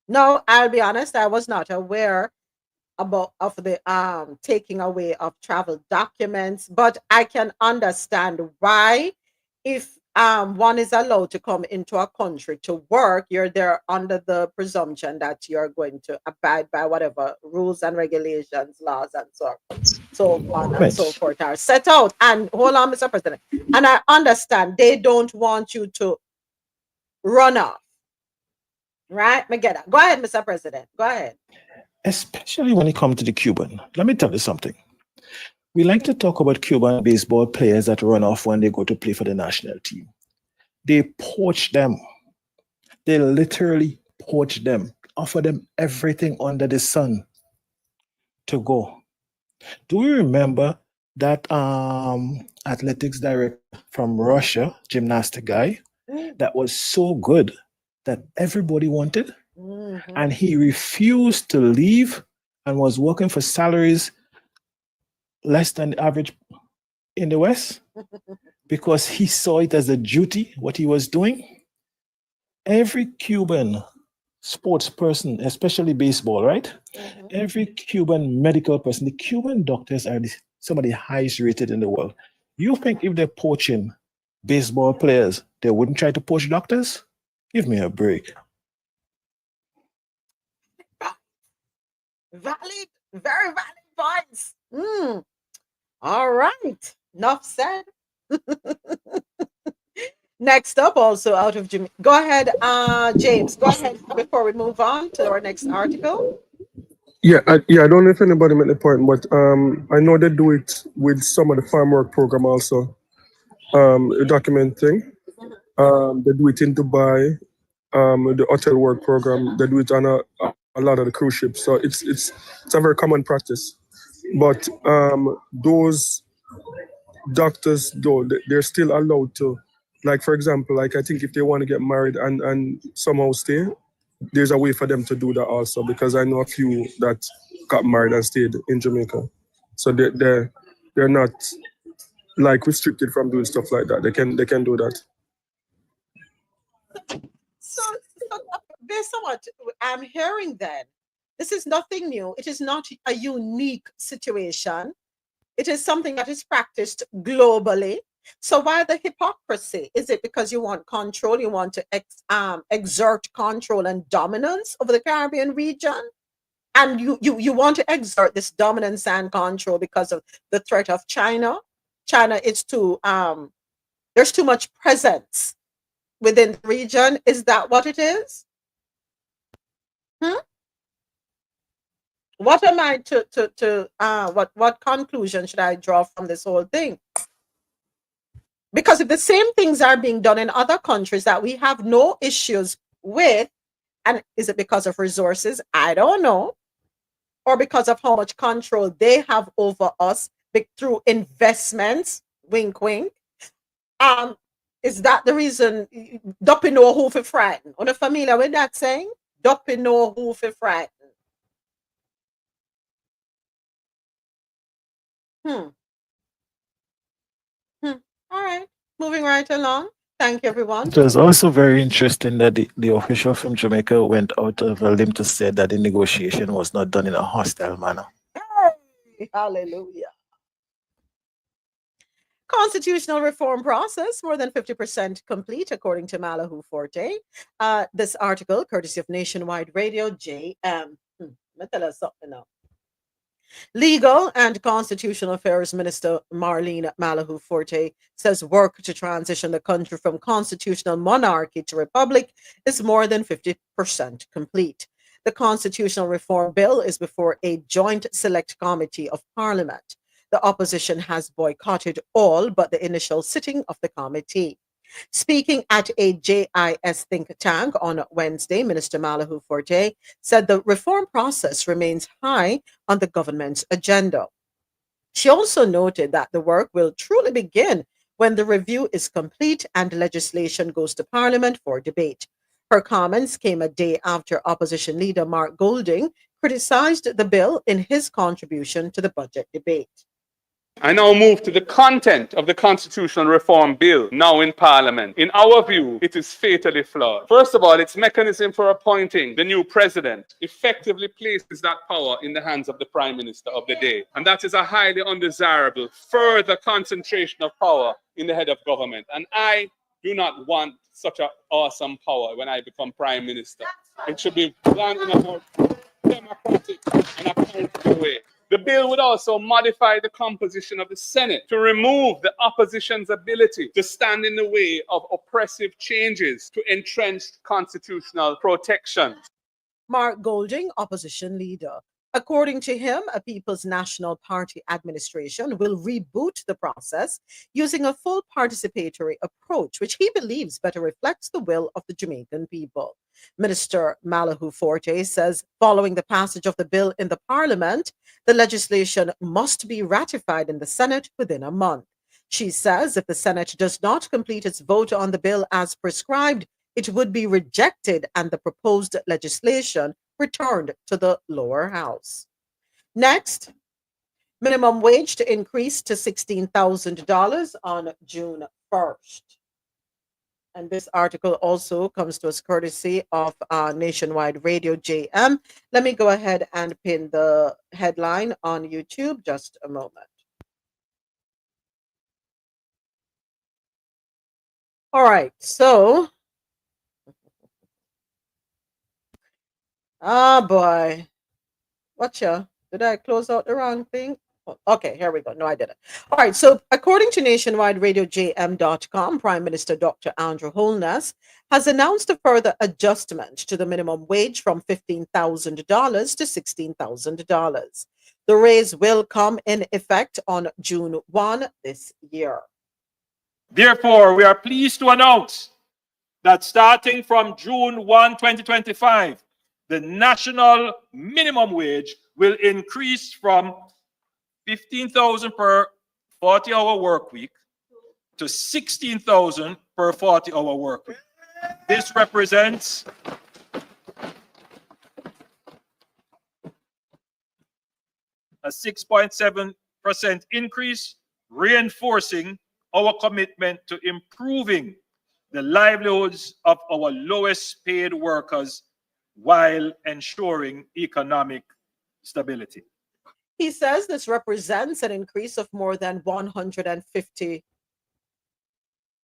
No, I'll be honest, I was not aware of the taking away of travel documents, but I can understand why. If one is allowed to come into a country to work, you're there under the presumption that you're going to abide by whatever rules and regulations, laws, and so on and so forth are set out. And hold on, Mr. President. And I understand they don't want you to run off. Right? Me get that. Go ahead, Mr. President. Go ahead. Especially when it comes to the Cuban. Let me tell you something. We like to talk about Cuban baseball players that run off when they go to play for the national team. They poach them. They literally poach them, offer them everything under the sun to go. Do you remember that athletics director from Russia, gymnastic guy, that was so good that everybody wanted? And he refused to leave and was working for salaries less than the average in the West because he saw it as a duty, what he was doing. Every Cuban sports person, especially baseball, right? Every Cuban medical person, the Cuban doctors are some of the highest rated in the world. You think if they're poaching baseball players, they wouldn't try to poach doctors? Give me a break. Valid, very valid points. All right. Enough said. Next up, also out of Jamaica. Go ahead, James. Go ahead before we move on to our next article. I don't know if anybody made the point, but I know they do it with some of the farm work program also. The document thing. They do it in Dubai. The hotel work program. They do it on a lot of the cruise ships. So it's a very common practice. But those doctors, though, they're still allowed to, like for example, like I think if they want to get married and somehow stay, there's a way for them to do that also, because I know a few that got married and stayed in Jamaica. So they're not like restricted from doing stuff like that. They can do that. So based on what I'm hearing, then this is nothing new. It is not a unique situation. It is something that is practiced globally. So why the hypocrisy? Is it because you want control? You want to exert control and dominance over the Caribbean region? And you want to exert this dominance and control because of the threat of China? China is too, there's too much presence within the region. Is that what it is? What am I what conclusion should I draw from this whole thing? Because if the same things are being done in other countries that we have no issues with, and is it because of resources? I don't know. Or because of how much control they have over us through investments, wink wink. Is that the reason? Dopping know who for frighten? Are you familiar with that saying? Dopping know who for frighten. All right. Moving right along. Thank you, everyone. It was also very interesting that the official from Jamaica went out of a limb to say that the negotiation was not done in a hostile manner. Hey, hallelujah. Constitutional reform process more than 50% complete, according to Malahu Forte. This article, courtesy of Nationwide Radio, JM. Let me tell us something now. Legal and Constitutional Affairs Minister Marlene Malahu Forte says work to transition the country from constitutional monarchy to republic is more than 50% complete. The constitutional reform bill is before a joint select committee of parliament. The opposition has boycotted all but the initial sitting of the committee. Speaking at a JIS think tank on Wednesday, Minister Malahu Forte said the reform process remains high on the government's agenda. She also noted that the work will truly begin when the review is complete and legislation goes to Parliament for debate. Her comments came a day after opposition leader Mark Golding criticized the bill in his contribution to the budget debate. I now move to the content of the constitutional reform bill now in Parliament. In our view, it is fatally flawed. First of all, its mechanism for appointing the new president effectively places that power in the hands of the Prime Minister of the day. And that is a highly undesirable further concentration of power in the head of government. And I do not want such an awesome power when I become Prime Minister. It should be done in a more democratic and accountable way. The bill would also modify the composition of the Senate to remove the opposition's ability to stand in the way of oppressive changes to entrenched constitutional protections. Mark Golding, opposition leader. According to him, a People's National Party administration will reboot the process using a full participatory approach, which he believes better reflects the will of the Jamaican people. Minister Malahu Forte says following the passage of the bill in the Parliament, the legislation must be ratified in the Senate within a month. She says if the Senate does not complete its vote on the bill as prescribed, it would be rejected and the proposed legislation returned to the lower house. Next, minimum wage to increase to $16,000 on June 1st. And this article also comes to us courtesy of Nationwide Radio JM. Let me go ahead and pin the headline on YouTube. Just a moment. All right, so. Ah, boy. Watcha. Did I close out the wrong thing? Okay, here we go. No, I didn't. All right. So, according to nationwideradiojm.com, Prime Minister Dr. Andrew Holness has announced a further adjustment to the minimum wage from $15,000 to $16,000. The raise will come in effect on June 1 this year. Therefore, we are pleased to announce that starting from June 1, 2025, the national minimum wage will increase from 15,000 per 40-hour work week to 16,000 per 40-hour work week. This represents a 6.7% increase, reinforcing our commitment to improving the livelihoods of our lowest paid workers while ensuring economic stability. He says this represents an increase of more than 150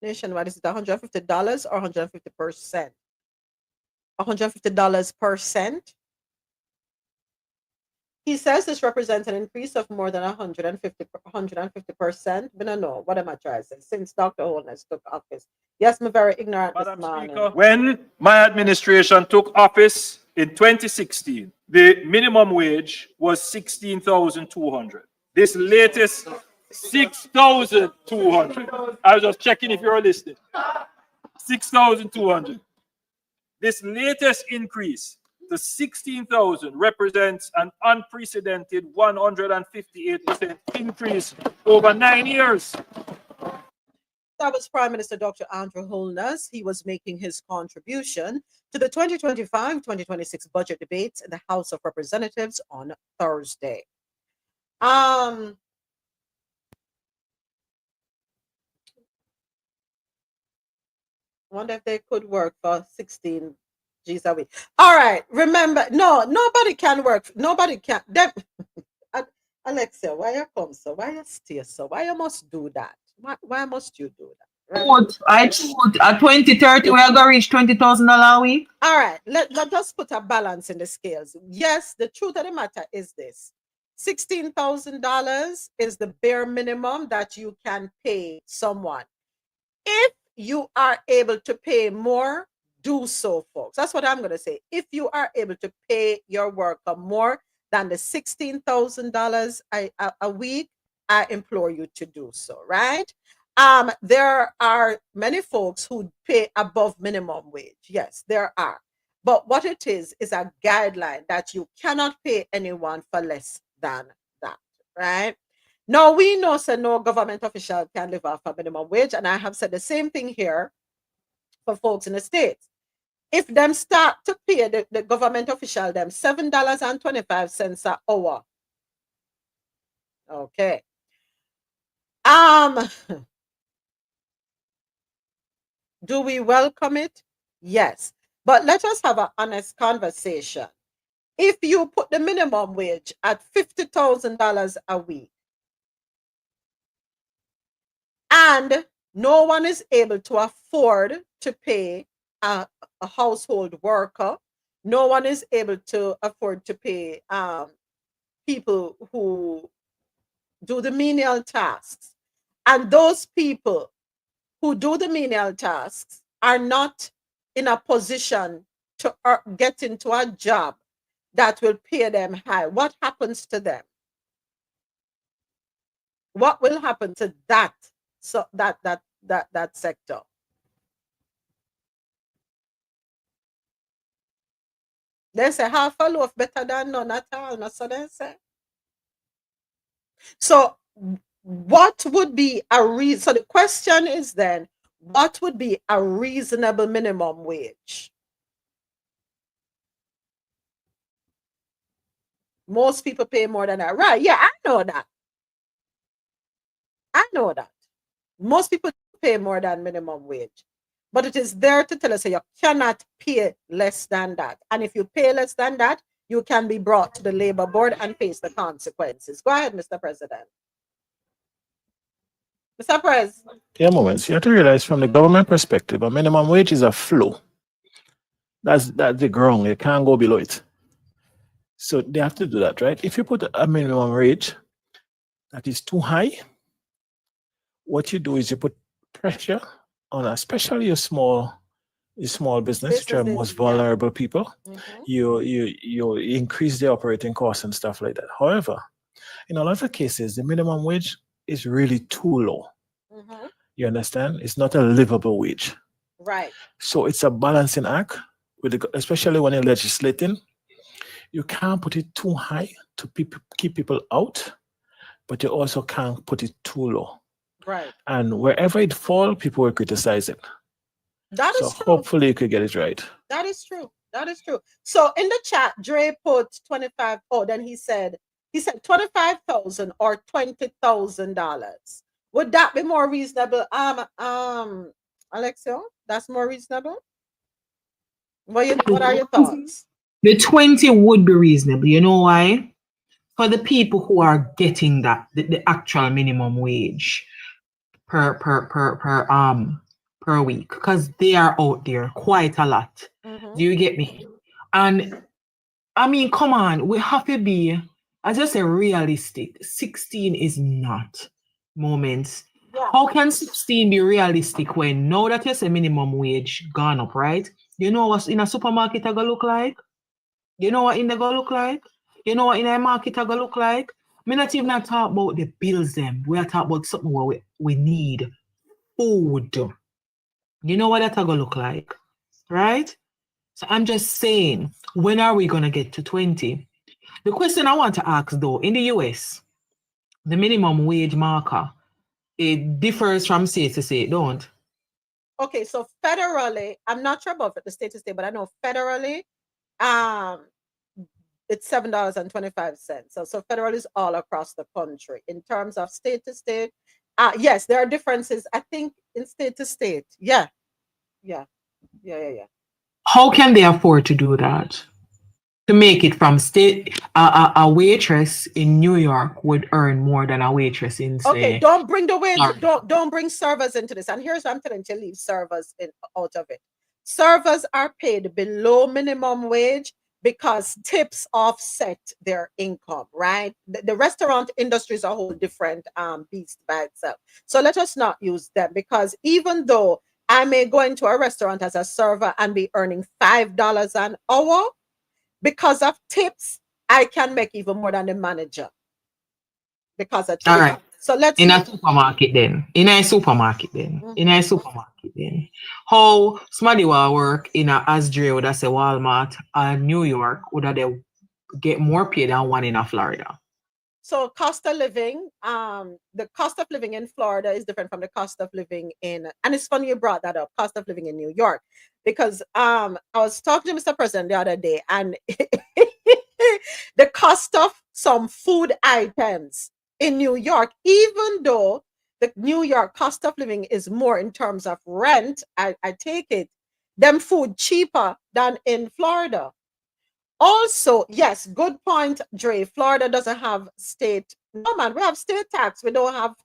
nationwide. Is it $150 or 150%? $150 per cent. He says this represents an increase of more than 150%. But no, what am I trying to say? Since Dr. Holness took office. Yes, I'm very ignorant this Madam morning. Speaker, when my administration took office in 2016, the minimum wage was 16,200. This latest 6,200. I was just checking if you're listening. 6,200. This latest increase to 16,000 represents an unprecedented 158% increase over 9 years. That was Prime Minister Dr. Andrew Holness. He was making his contribution to the 2025-2026 budget debates in the House of Representatives on Thursday. I wonder if they could work for 16 G's a week. All right. Remember, no, nobody can work. Nobody can. Alexia, why you come so? Why you stay so? Why you must do that? Why must you do that? Right? I thought at 2030 we are going to reach $20,000 a week. All right. Let us put a balance in the scales. Yes, the truth of the matter is this. $16,000 is the bare minimum that you can pay someone. If you are able to pay more, do so, folks. That's what I'm going to say. If you are able to pay your worker more than the $16,000 a week, I implore you to do so, right? There are many folks who pay above minimum wage. Yes, there are. But what it is a guideline that you cannot pay anyone for less than that, right? Now, we know that no government official can live off a minimum wage, and I have said the same thing here for folks in the States. If them start to pay the government official them $7.25 an hour, okay. Do we welcome it? Yes. But let us have an honest conversation. If you put the minimum wage at $50,000 a week, and no one is able to afford to pay a household worker, no one is able to afford to pay people who do the menial tasks, and those people who do the menial tasks are not in a position to get into a job that will pay them high, what happens to them? What will happen to that sector? They say half a loaf better than none at all. No, so they say. So what would be a reason? So the question is then, what would be a reasonable minimum wage? Most people pay more than that, right? Yeah, I know that. Most people pay more than minimum wage, but it is there to tell us that you cannot pay less than that. And if you pay less than that, you can be brought to the labor board and face the consequences. Go ahead, Mr. President. Mr. President. Yeah, moments. You have to realize from the government perspective, a minimum wage is a floor. That's the ground. You can't go below it. So they have to do that, right? If you put a minimum wage, that is too high, what you do is you put pressure on especially your small business, which are most Businesses, yeah. vulnerable people. Mhm. You increase the operating costs and stuff like that. However, in a lot of cases, the minimum wage is really too low. Mhm. You understand? It's not a livable wage. Right. So it's a balancing act, especially when you're legislating. You can't put it too high to keep people out, but you also can't put it too low. Right. And wherever it falls, people will criticize it. That So is true. hopefully you could get it right. That is true. That is true. So in the chat, Dre put 25. Oh, then he said 25,000 or $20,000. Would that be more reasonable? Alexio, that's more reasonable. What are your thoughts? The 20 would be reasonable. You know why? For the people who are getting that, the actual minimum wage per week, because they are out there quite a lot. Mhm. Do you get me? And I mean, come on, we have to be, I just say realistic. 16 is not moments. Yeah. How can 16 be realistic when now that you say minimum wage gone up, right? You know what's in a supermarket are gonna look like? You know what in the go look like? You know what in a market are gonna look like? Me not even not talk about the bills them. We are talking about something where we need food. You know what that are gonna look like? Right? So I'm just saying, when are we gonna get to 20? The question I want to ask though, in the US, the minimum wage marker, it differs from state to state, don't? Okay, so federally, I'm not sure about the state to state, but I know federally, it's $7.25. So federal is all across the country. In terms of state to state, yes, there are differences. I think in state to state. Yeah. How can they afford to do that? To make it from state, a waitress in New York would earn more than a waitress in, say. Okay, don't bring the wage. Florida. Don't bring servers into this. And here's what I'm telling you: leave servers out of it. Servers are paid below minimum wage because tips offset their income, right? The restaurant industry is a whole different beast by itself. So let us not use them, because even though I may go into a restaurant as a server and be earning $5 an hour, because of tips, I can make even more than the manager because of tips. All right. So let's In a supermarket then. How somebody will work in a Asdre or that's a Walmart or New York, would they get more pay than one in a Florida? So cost of living, the cost of living in Florida is different from the cost of living in, and it's funny you brought that up, cost of living in New York, because I was talking to Mr. President the other day, and the cost of some food items in New York, even though the New York cost of living is more in terms of rent, I take it, them food cheaper than in Florida. Also, yes, good point, Dre. Florida doesn't have state. No, man, we have state tax. We don't have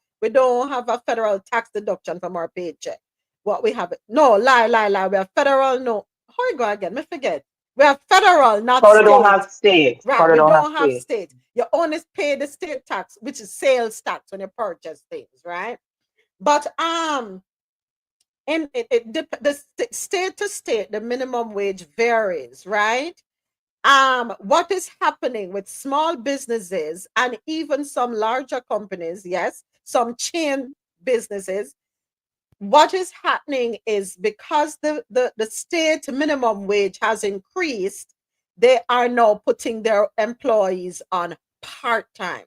a federal tax deduction from our paycheck. What we have? No, lie. We have federal. No, how you go again? Me forget. We have federal, not Florida state. don't have state. Right, Florida we don't don't have have state. You only pay the state tax, which is sales tax when you purchase things, right? But and the state to state, the minimum wage varies, right? What is happening with small businesses and even some larger companies, yes, some chain businesses, what is happening is because the state minimum wage has increased, they are now putting their employees on part-time.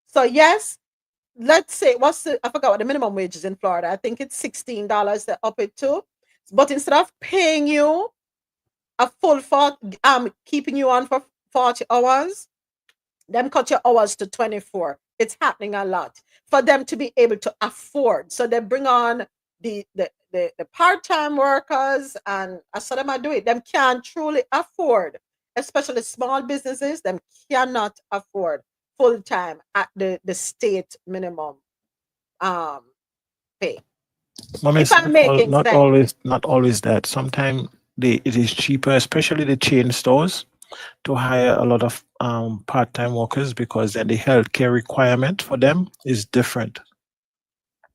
So yes, let's say I forgot what the minimum wage is in Florida. I think it's $16 they up it to. But instead of paying you a full keeping you on for 40 hours, them cut your hours to 24. It's happening a lot for them to be able to afford. So they bring on the part-time workers, and I saw them do it. Them can't truly afford, especially small businesses, them cannot afford full-time at the state minimum pay. If I'm making sense. Not always that. Sometimes it is cheaper, especially the chain stores, to hire a lot of part-time workers because then the healthcare requirement for them is different.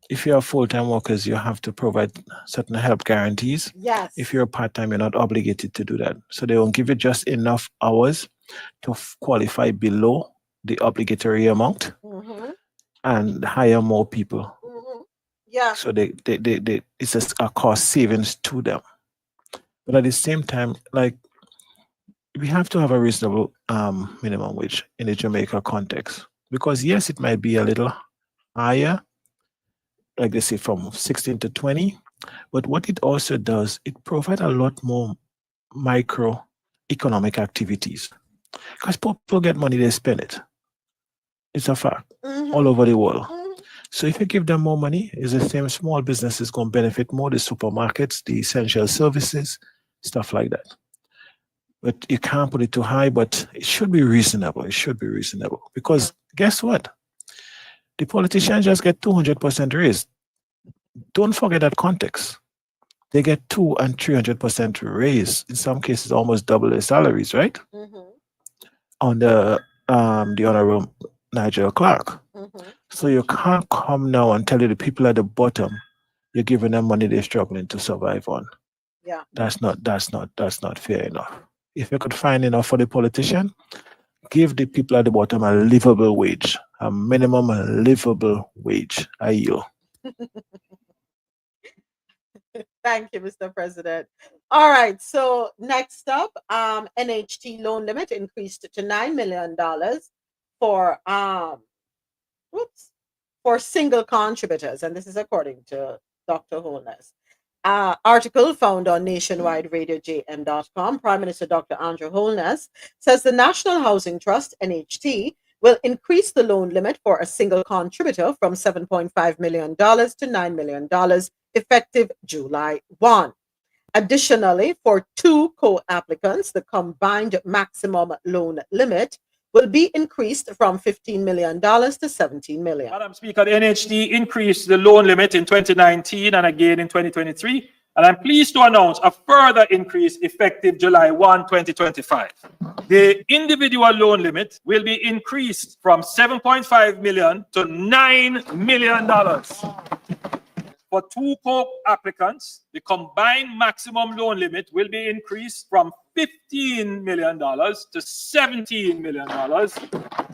If you're full-time workers, you have to provide certain health guarantees. Yes. If you're part-time, you're not obligated to do that. So they won't give you just enough hours to qualify below the obligatory amount and hire more people. Yeah. So it's a cost savings to them. But at the same time, like, we have to have a reasonable minimum wage in the Jamaica context, because yes, it might be a little higher, like they say from 16 to 20, but what it also does, it provides a lot more micro economic activities, because people get money, they spend it. It's a fact all over the world. So if you give them more money, it's the same small businesses going to benefit more, the supermarkets, the essential services, stuff like that. But you can't put it too high, but it should be reasonable. It should be reasonable, because guess what? The politicians just get 200% raise. Don't forget that context. They get 200% and 300% raise. In some cases, almost double their salaries, right? On the Honorable Nigel Clark. So you can't come now and tell you the people at the bottom, you're giving them money they're struggling to survive on. Yeah. That's not fair enough. If you could find enough for the politician, give the people at the bottom a livable wage, a minimum livable wage. I yield. Thank you, Mr. President. All right. So next up, NHT loan limit increased to $9 million for for single contributors, and this is according to Dr. Holness. Article found on nationwideradiojm.com. Prime Minister Dr. Andrew Holness says the National Housing Trust, NHT, will increase the loan limit for a single contributor from $7.5 million to $9 million effective July 1. Additionally, for two co-applicants, the combined maximum loan limit will be increased from $15 million to $17 million. Madam Speaker, the NHT increased the loan limit in 2019 and again in 2023. And I'm pleased to announce a further increase effective July 1, 2025. The individual loan limit will be increased from $7.5 million to $9 million. For two co-applicants, the combined maximum loan limit will be increased from $15 million to $17 million.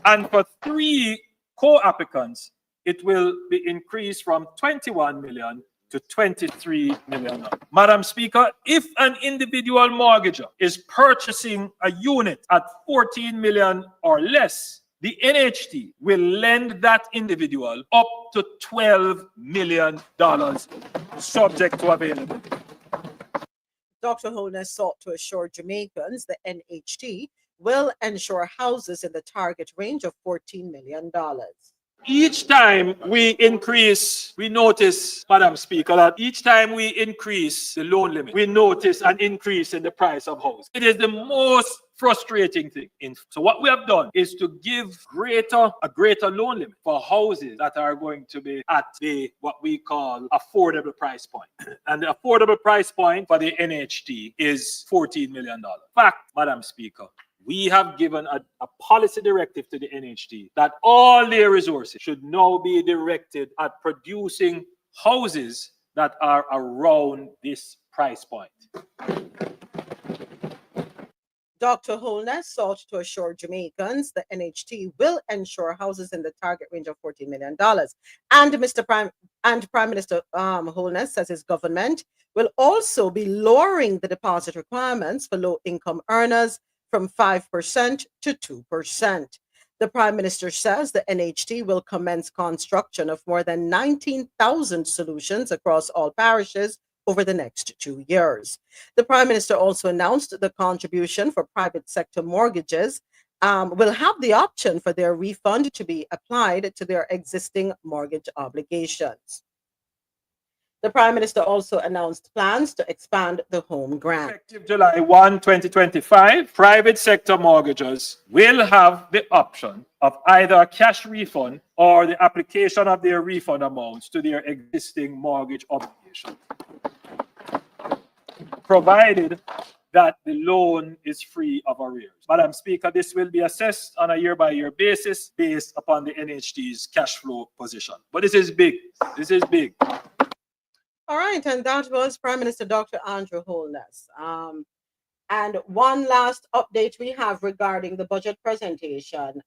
And for three co-applicants, it will be increased from $21 million to $23 million. Madam Speaker, if an individual mortgager is purchasing a unit at $14 million or less, the NHT will lend that individual up to $12 million, subject to availability. Dr. Holness sought to assure Jamaicans the NHT will ensure houses in the target range of $14 million. Each time we increase, we notice, Madam Speaker, that each time we increase the loan limit, we notice an increase in the price of house. It is the most frustrating thing. So what we have done is to give a greater loan limit for houses that are going to be at what we call affordable price point. And the affordable price point for the NHT is $14 million. In fact, Madam Speaker, we have given a policy directive to the NHT that all their resources should now be directed at producing houses that are around this price point. Dr. Holness sought to assure Jamaicans the NHT will ensure houses in the target range of $14 million. And Prime Minister Holness says his government will also be lowering the deposit requirements for low-income earners from 5% to 2%. The Prime Minister says the NHT will commence construction of more than 19,000 solutions across all parishes over the next 2 years. The Prime Minister also announced the contribution for private sector mortgages will have the option for their refund to be applied to their existing mortgage obligations. The Prime Minister also announced plans to expand the home grant. Effective July 1, 2025, private sector mortgagors will have the option of either a cash refund or the application of their refund amounts to their existing mortgage obligation, provided that the loan is free of arrears. Madam Speaker, this will be assessed on a year-by-year basis based upon the NHT's cash flow position. But this is big. This is big. All right, and that was Prime Minister Dr. Andrew Holness. And one last update we have regarding the budget presentation.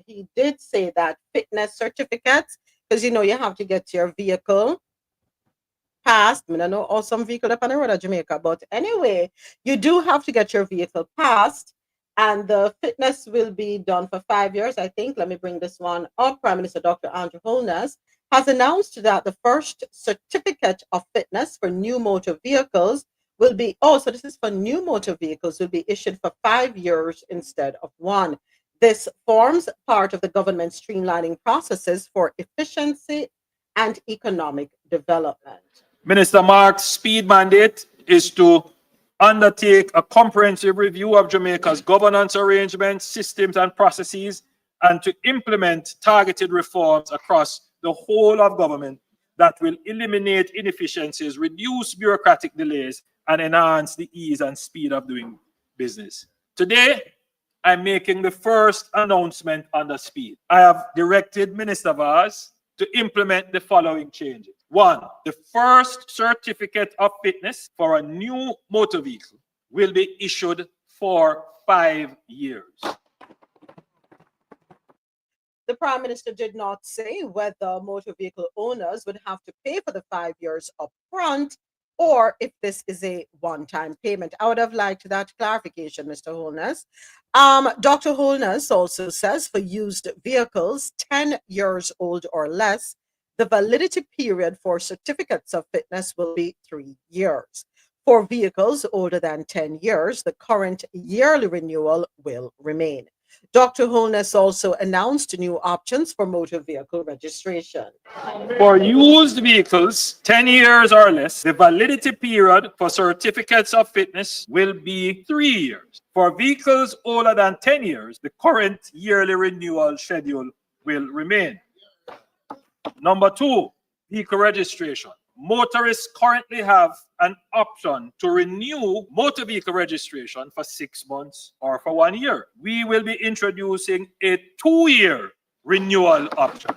He did say that fitness certificates, because you know you have to get your vehicle passed. I don't know, or some vehicle up on the road of Jamaica, but anyway, you do have to get your vehicle passed, and the fitness will be done for 5 years, I think. Let me bring this one up. Prime Minister Dr. Andrew Holness has announced that the first certificate of fitness for new motor vehicles will be, so this is for new motor vehicles, will be issued for 5 years instead of 1. This forms part of the government's streamlining processes for efficiency and economic development. Minister Mark's speed mandate is to undertake a comprehensive review of Jamaica's governance arrangements, systems, and processes, and to implement targeted reforms across the whole of government that will eliminate inefficiencies, reduce bureaucratic delays, and enhance the ease and speed of doing business. Today, I'm making the first announcement on the speed. I have directed Minister Vaz to implement the following changes. 1, the first certificate of fitness for a new motor vehicle will be issued for 5 years. The Prime Minister did not say whether motor vehicle owners would have to pay for the 5 years up front or if this is a one-time payment. I would have liked that clarification, Mr. Holness. Dr. Holness also says for used vehicles 10 years old or less, the validity period for certificates of fitness will be 3 years. For vehicles older than 10 years, the current yearly renewal will remain. Dr. Holness also announced new options for motor vehicle registration. For used vehicles, 10 years or less, the validity period for certificates of fitness will be 3 years. For vehicles older than 10 years, the current yearly renewal schedule will remain. Number 2, vehicle registration. Motorists currently have an option to renew motor vehicle registration for 6 months or for 1 year. We will be introducing a 2-year renewal option.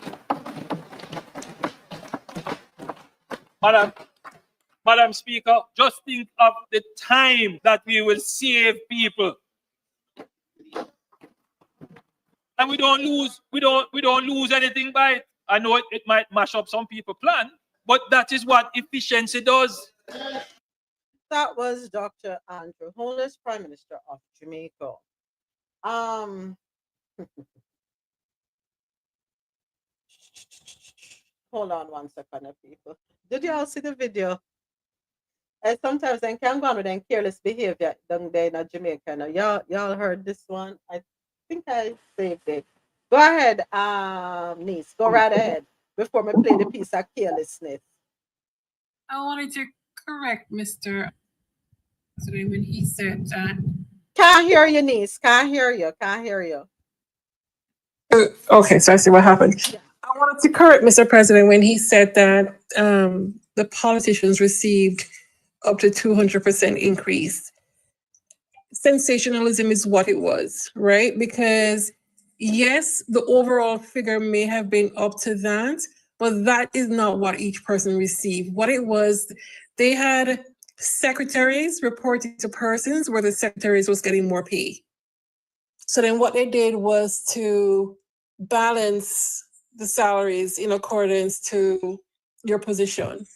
Madam Speaker, just think of the time that we will save people. And we don't lose anything by it. I know it might mash up some people's plan, but that is what efficiency does. That was Dr. Andrew Holness, Prime Minister of Jamaica. Hold on 1 second, people. Did you all see the video? And sometimes I can go on with them careless behavior down there in Jamaica. Now, y'all heard this one? I think I saved it. Go ahead, niece. Go right ahead before me play the piece of carelessness. I wanted to correct Mr. President when he said that. Can't hear you, niece. Can't hear you. Can't hear you. Okay, so I see what happened. Yeah. I wanted to correct Mr. President when he said that the politicians received up to 200% increase. Sensationalism is what it was, right? Because yes, the overall figure may have been up to that, but that is not what each person received. What it was, they had secretaries reporting to persons where the secretaries was getting more pay. So then what they did was to balance the salaries in accordance to your position.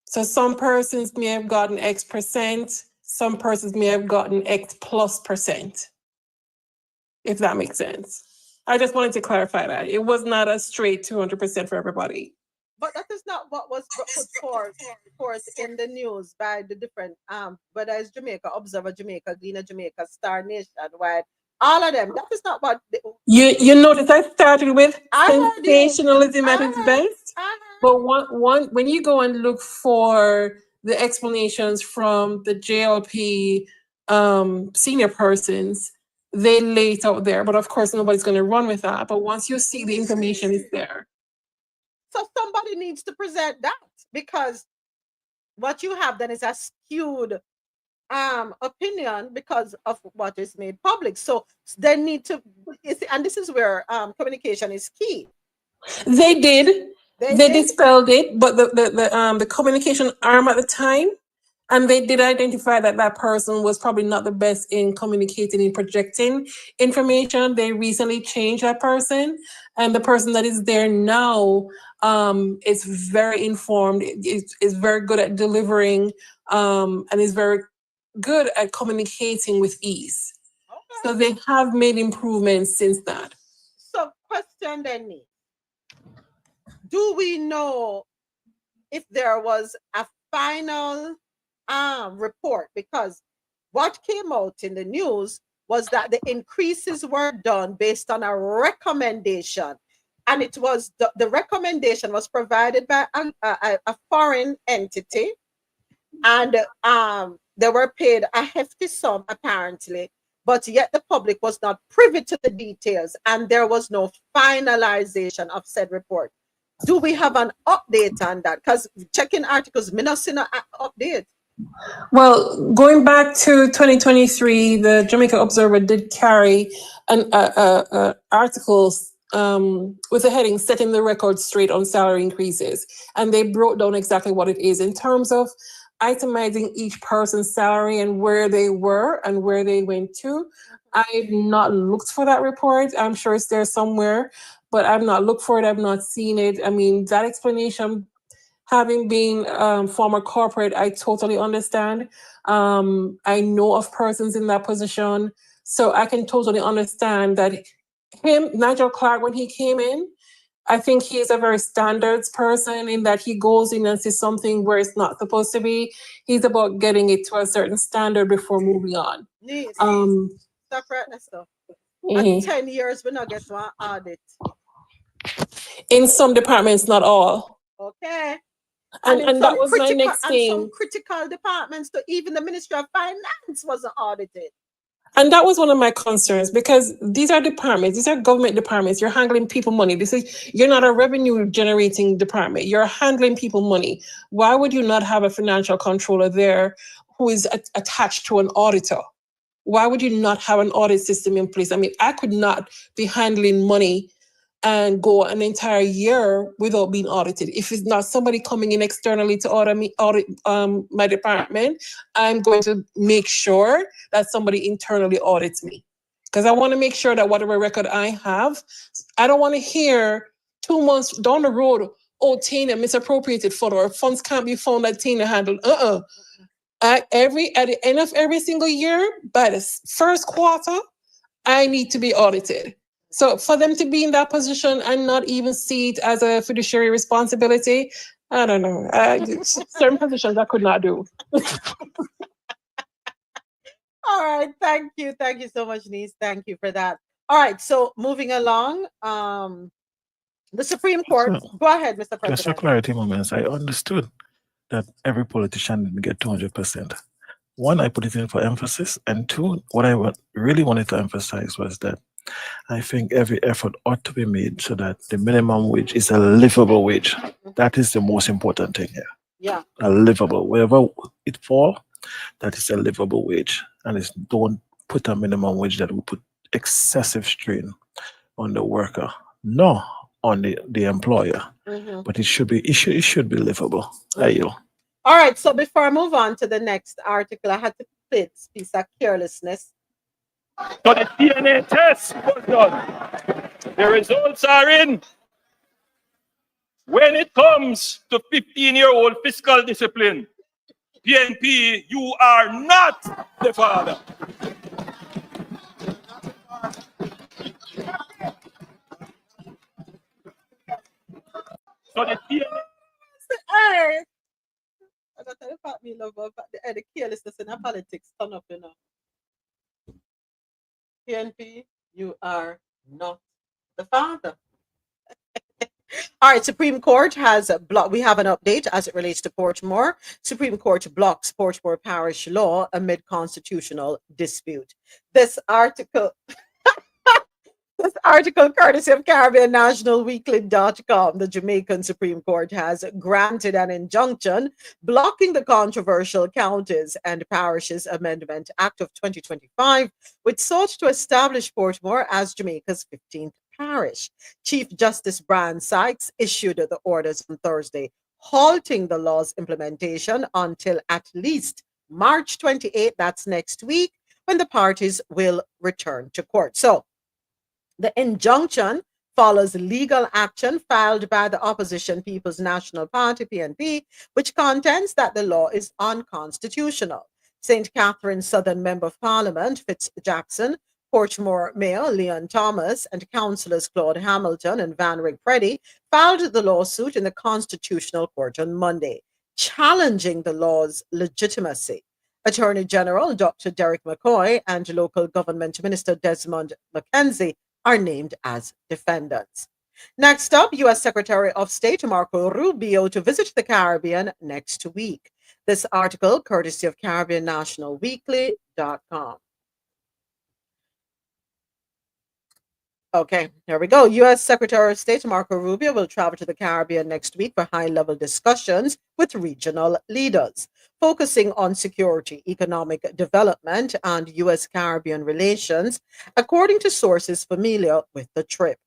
So some persons may have gotten X percent, some persons may have gotten X plus percent, if that makes sense. I just wanted to clarify that. It was not a straight 200% for everybody. But that is not what was put forth in the news by the different, whether it's Jamaica, Observer Jamaica, Gleaner Jamaica, Star Nation, Wide, all of them. That is not what... You notice I started with sensationalism at its best. But when you go and look for the explanations from the JLP senior persons, they lay it out there. But of course, nobody's going to run with that. But once you see the information is there. So somebody needs to present that, because what you have then is a skewed opinion because of what is made public. So they need to, and this is where communication is key. They did. They They did. dispelled it, but the communication arm at the time, and they did identify that that person was probably not the best in communicating and projecting information. They recently changed that person, and the person that is there now is very informed, is very good at delivering, and is very good at communicating with ease. Okay. So they have made improvements since that. So question then, Niece. Do we know if there was a final report? Because what came out in the news was that the increases were done based on a recommendation, and it was the recommendation was provided by a foreign entity, and they were paid a hefty sum apparently, but yet the public was not privy to the details, and there was no finalization of said report. Do we have an update on that? Because checking articles, me not see no update. Well, going back to 2023, the Jamaica Observer did carry an articles with a heading "Setting the Record Straight on Salary Increases," and they broke down exactly what it is in terms of itemizing each person's salary and where they were and where they went to. I've not looked for that report. I'm sure it's there somewhere, but I've not looked for it. I've not seen it. I mean, that explanation, having been former corporate, I totally understand. I know of persons in that position, so I can totally understand that Nigel Clark, when he came in, I think he is a very standards person in that he goes in and sees something where it's not supposed to be. He's about getting it to a certain standard before moving on. Niece, Um, stop right now, stuff. mhm. At 10 years, we not get one audit. In some departments, not all. Okay. And that was my next Some thing. critical departments, to even the Ministry of Finance wasn't audited. And that was one of my concerns, because these are departments, these are government departments. You're handling people money. You're not a revenue generating department. You're handling people money. Why would you not have a financial controller there who is attached to an auditor? Why would you not have an audit system in place? I mean, I could not be handling money and go an entire year without being audited. If it's not somebody coming in externally to audit my department, I'm going to make sure that somebody internally audits me, because I want to make sure that whatever record I have, I don't want to hear 2 months down the road, oh, Tina misappropriated fund, or funds can't be found that Tina handled. At the end of every single year, by the first quarter, I need to be audited. So for them to be in that position and not even see it as a fiduciary responsibility, I don't know. Certain positions I could not do. All right, thank you so much, Niece. Thank you for that. All right, so moving along, the Supreme Court. So, Go ahead, Mr. just for President. clarity moments, I understood that every politician didn't get 200%. One, I put it in for emphasis, and two, what I really wanted to emphasize was that I think every effort ought to be made so that the minimum wage is a livable wage. That is the most important thing here. Yeah. A livable, wherever it fall, that is a livable wage. And don't put a minimum wage that will put excessive strain on the worker, no, on the employer. But it should be livable. All right, so before I move on to the next article, I had to play this piece of carelessness. So the DNA test was done. The results are in. When it comes to 15-year-old fiscal discipline, PNP, you are not the father. So the DNA. Hey, I got to tell you about me, love, about the carelessness in our politics turn up, you know. PNP, you are not the father. All right, Supreme Court has we have an update as it relates to Portmore. Supreme Court blocks Portmore Parish law amid constitutional dispute. This article This article, courtesy of CaribbeanNationalWeekly.com, the Jamaican Supreme Court has granted an injunction blocking the controversial Counties and Parishes Amendment Act of 2025, which sought to establish Portmore as Jamaica's 15th parish. Chief Justice Brian Sykes issued the orders on Thursday, halting the law's implementation until at least March 28th, that's next week, when the parties will return to court. So, the injunction follows legal action filed by the opposition People's National Party, PNP, which contends that the law is unconstitutional. St. Catherine's Southern Member of Parliament, Fitz Jackson, Portmore Mayor Leon Thomas, and councillors Claude Hamilton and Van Rick Preddy filed the lawsuit in the Constitutional Court on Monday, challenging the law's legitimacy. Attorney General Dr. Derek McCoy and Local Government Minister Desmond McKenzie are named as defendants. Next up, U.S. Secretary of State Marco Rubio to visit the Caribbean next week. This article, courtesy of CaribbeanNationalWeekly.com. Okay, here we go. U.S. Secretary of State Marco Rubio will travel to the Caribbean next week for high-level discussions with regional leaders, focusing on security, economic development, and U.S. Caribbean relations, according to sources familiar with the trip.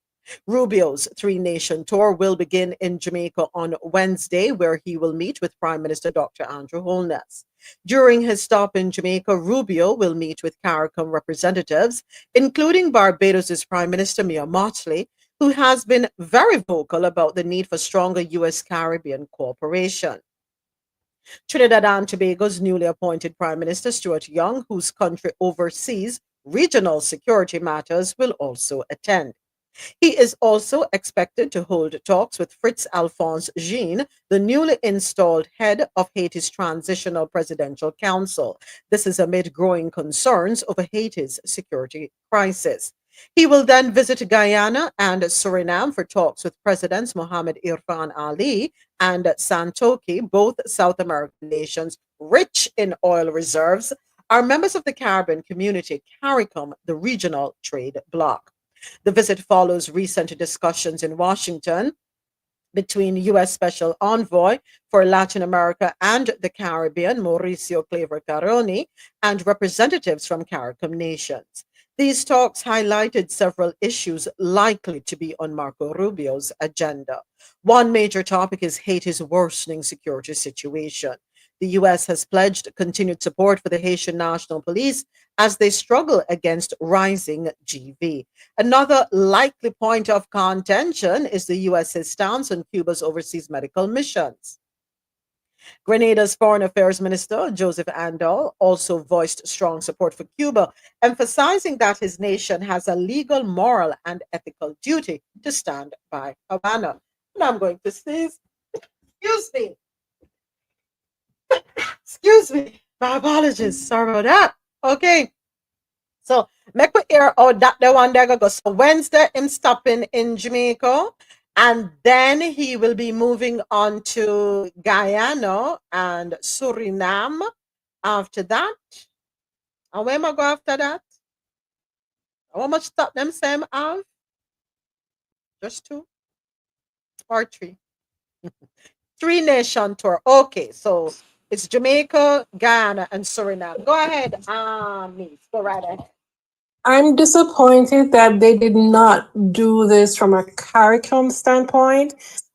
Rubio's three-nation tour will begin in Jamaica on Wednesday, where he will meet with Prime Minister Dr. Andrew Holness. During his stop in Jamaica, Rubio will meet with CARICOM representatives, including Barbados' Prime Minister Mia Mottley, who has been very vocal about the need for stronger U.S. Caribbean cooperation. Trinidad and Tobago's newly appointed Prime Minister Stuart Young, whose country oversees regional security matters, will also attend. He is also expected to hold talks with Fritz Alphonse Jean, the newly installed head of Haiti's Transitional Presidential Council. This is amid growing concerns over Haiti's security crisis. He will then visit Guyana and Suriname for talks with Presidents Mohamed Irfan Ali and Santoki, both South American nations rich in oil reserves, are members of the Caribbean Community, CARICOM, the regional trade bloc. The visit follows recent discussions in Washington between U.S. Special Envoy for Latin America and the Caribbean, Mauricio Claver Caroni, and representatives from CARICOM nations. These talks highlighted several issues likely to be on Marco Rubio's agenda. One major topic is Haiti's worsening security situation. The U.S. has pledged continued support for the Haitian National Police as they struggle against rising GV. Another likely point of contention is the U.S.'s stance on Cuba's overseas medical missions. Grenada's Foreign Affairs Minister, Joseph Andal, also voiced strong support for Cuba, emphasizing that his nation has a legal, moral, and ethical duty to stand by Havana. And I'm going to sneeze. Excuse me. Excuse me. My apologies. Sorry about that. Okay. So, make we hear out that the one there go. So, Wednesday, him stopping in Jamaica. And then he will be moving on to Guyana and Suriname after that. And where am I go after that? How much stop them same have? Just 2 or 3? 3-nation tour. Okay, so it's Jamaica, Guyana, and Suriname. Go ahead, Miss. Go right ahead. I'm disappointed that they did not do this from a CARICOM standpoint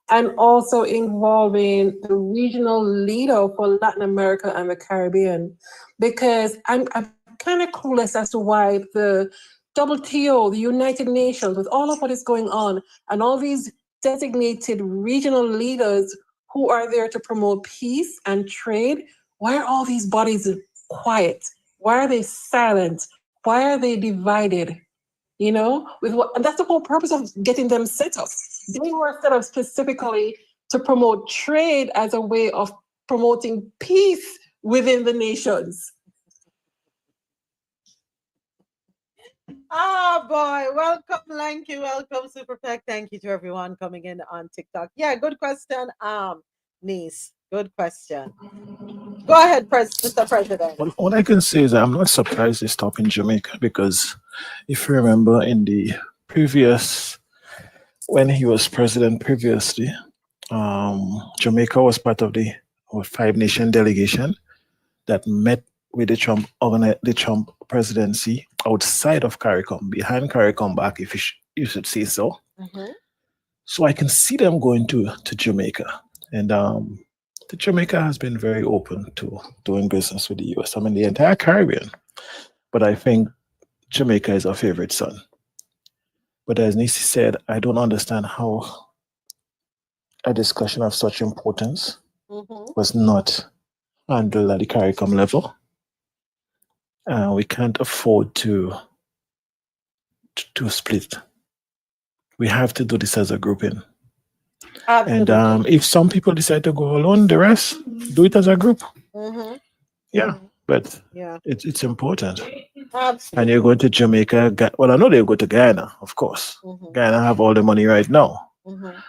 and also involving the regional leader for Latin America and the Caribbean, because I'm kind of clueless as to why the WTO, the United Nations, with all of what is going on and all these designated regional leaders who are there to promote peace and trade, why are all these bodies quiet? Why are they silent? Why are they divided? You know, and that's the whole purpose of getting them set up. They were set up specifically to promote trade as a way of promoting peace within the nations. Oh boy, welcome, Lanky, welcome, Super Pack. Thank you to everyone coming in on TikTok. Yeah, good question, niece. Good question. Go ahead, Mr. President. What I can say is I'm not surprised they stopped in Jamaica because if you remember in the previous, when he was president previously, Jamaica was part of the Five Nation delegation that met with the Trump presidency outside of CARICOM, behind CARICOM back, if you should say so. Mhm. So I can see them going to Jamaica. And the Jamaica has been very open to doing business with the US. I mean, the entire Caribbean. But I think Jamaica is our favorite son. But as Nisi said, I don't understand how a discussion of such importance Mhm. was not handled at the CARICOM level. We can't afford to split. We have to do this as a grouping. Absolutely. And if some people decide to go alone, the rest do it as a group. Mhm. Yeah, but Yeah. it's important. Absolutely. And you're going to Jamaica. Well, I know they'll go to Guyana, of course. Mhm. Guyana have all the money right now. Mhm.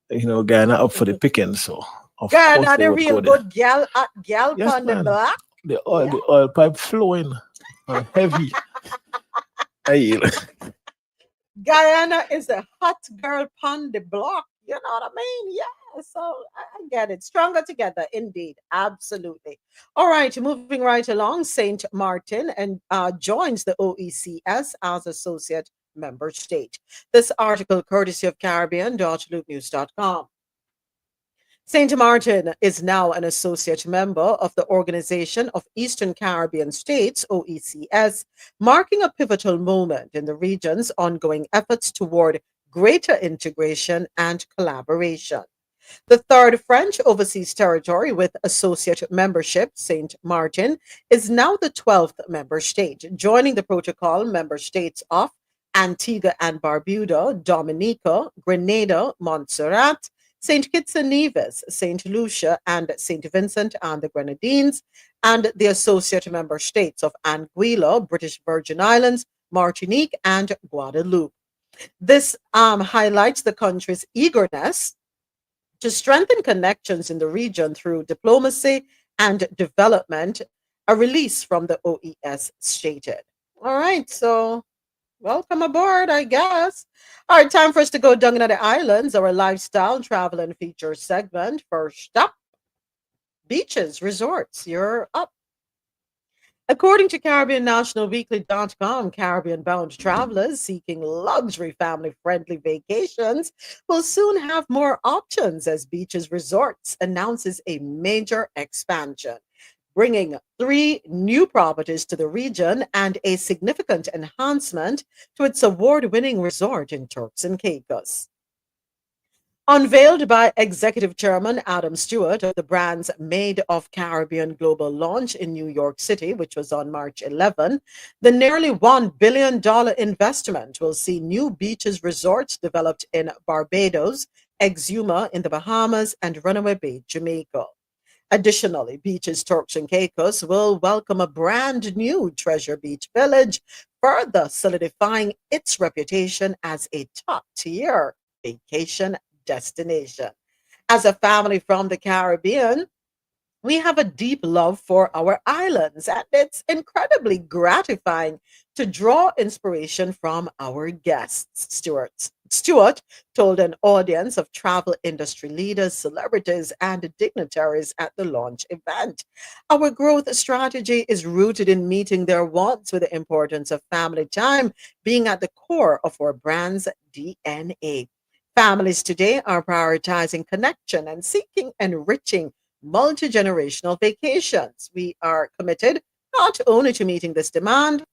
You know, Guyana up for the picking, so of course Guyana, they the would real go there. good gal, gal Yes, on the man. block. The oil pipe flowing heavy. Hey, Guyana is a hot girl on the block. You know what I mean? Yeah. So I get it. Stronger together, indeed. Absolutely. All right. Moving right along, Saint Martin and joins the OECS as associate member state. This article, courtesy of Caribbean.loopnews.com. St. Martin is now an associate member of the Organization of Eastern Caribbean States, OECS, marking a pivotal moment in the region's ongoing efforts toward greater integration and collaboration. The third French overseas territory with associate membership, St. Martin, is now the 12th member state, joining the protocol member states of Antigua and Barbuda, Dominica, Grenada, Montserrat, St. Kitts and Nevis, St. Lucia, and St. Vincent and the Grenadines, and the associate member states of Anguilla, British Virgin Islands, Martinique, and Guadeloupe. This highlights the country's eagerness to strengthen connections in the region through diplomacy and development, a release from the OES stated. All right, so welcome aboard, I guess. All right, time for us to go down into the islands, our lifestyle, travel, and feature segment. First up, beaches, resorts. You're up. According to CaribbeanNationalWeekly.com, Caribbean bound travelers seeking luxury family friendly vacations will soon have more options as Beaches Resorts announces a major expansion, bringing 3 new properties to the region and a significant enhancement to its award winning resort in Turks and Caicos. Unveiled by Executive Chairman Adam Stewart of the brand's Made of Caribbean Global launch in New York City, which was on March 11, the nearly $1 billion investment will see new beaches resorts developed in Barbados, Exuma in the Bahamas, and Runaway Bay, Jamaica. Additionally, Beaches Turks and Caicos will welcome a brand new Treasure Beach Village, further solidifying its reputation as a top tier vacation destination. As a family from the Caribbean, we have a deep love for our islands, and it's incredibly gratifying to draw inspiration from our guests. Stewart told an audience of travel industry leaders, celebrities, and dignitaries at the launch event. Our growth strategy is rooted in meeting their wants with the importance of family time being at the core of our brand's DNA. Families today are prioritizing connection and seeking enriching multi generational vacations. We are committed not only to meeting this demand,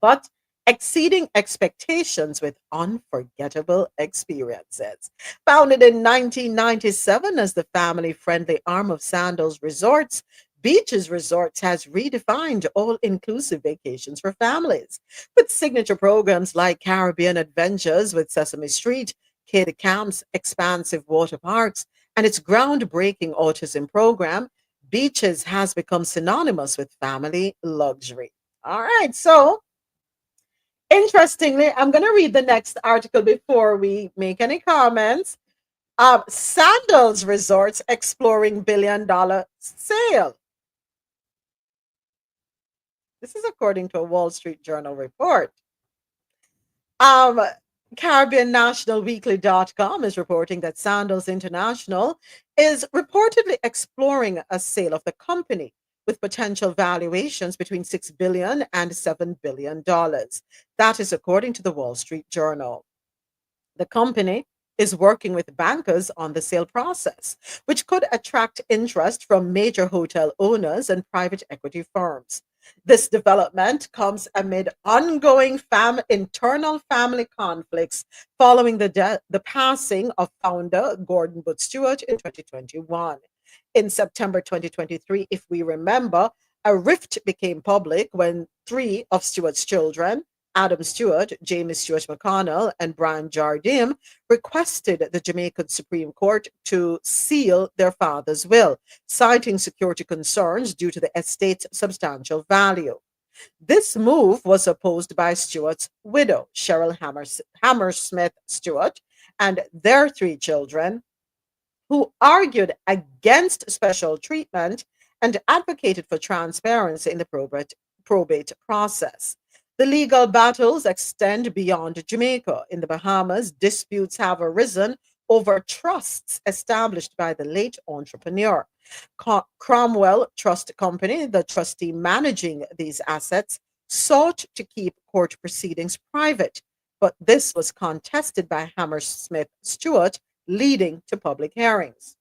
but exceeding expectations with unforgettable experiences. Founded in 1997 as the family friendly arm of Sandals Resorts, Beaches Resorts has redefined all inclusive vacations for families. With signature programs like Caribbean Adventures with Sesame Street, kid camps, expansive water parks, and its groundbreaking autism program, Beaches has become synonymous with family luxury. All right, so interestingly, I'm going to read the next article before we make any comments. Sandals Resorts exploring $1 billion sale. This is according to a Wall Street Journal report. Um, Caribbean National Weekly.com is reporting that Sandals International is reportedly exploring a sale of the company with potential valuations between $6 billion and $7 billion. That is according to the Wall Street Journal. The company is working with bankers on the sale process, which could attract interest from major hotel owners and private equity firms. This development comes amid ongoing internal family conflicts following the passing of founder Gordon Booth Stewart in 2021. In September 2023, if we remember, a rift became public when three of Stewart's children, Adam Stewart, James Stewart McConnell, and Brian Jardim, requested the Jamaican Supreme Court to seal their father's will, citing security concerns due to the estate's substantial value. This move was opposed by Stewart's widow, Cheryl Hammersmith Stewart, and their three children, who argued against special treatment and advocated for transparency in the probate process. The legal battles extend beyond Jamaica. In the Bahamas, disputes have arisen over trusts established by the late entrepreneur. Cromwell Trust Company, the trustee managing these assets, sought to keep court proceedings private, but this was contested by Hammersmith Stewart, leading to public hearings.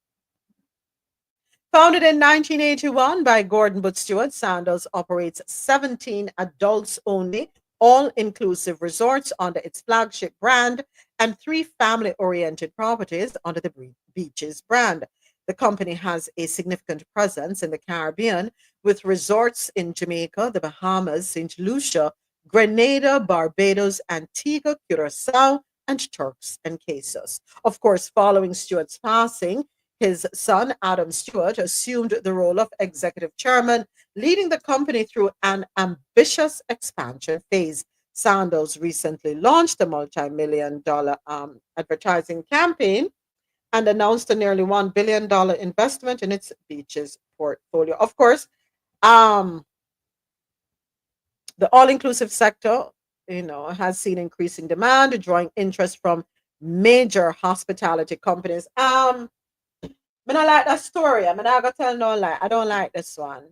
Founded in 1981 by Gordon Booth Stewart, Sandals operates 17 adults-only, all-inclusive resorts under its flagship brand and 3 family-oriented properties under the Beaches brand. The company has a significant presence in the Caribbean with resorts in Jamaica, the Bahamas, St. Lucia, Grenada, Barbados, Antigua, Curacao, and Turks and Caicos. Of course, following Stewart's passing, his son, Adam Stewart, assumed the role of executive chairman, leading the company through an ambitious expansion phase. Sandals recently launched a multi-million-dollar advertising campaign and announced a nearly $1 billion investment in its beaches portfolio. Of course, the all-inclusive sector, has seen increasing demand, drawing interest from major hospitality companies. I don't like that story. I'm not gonna tell no lie. I don't like this one.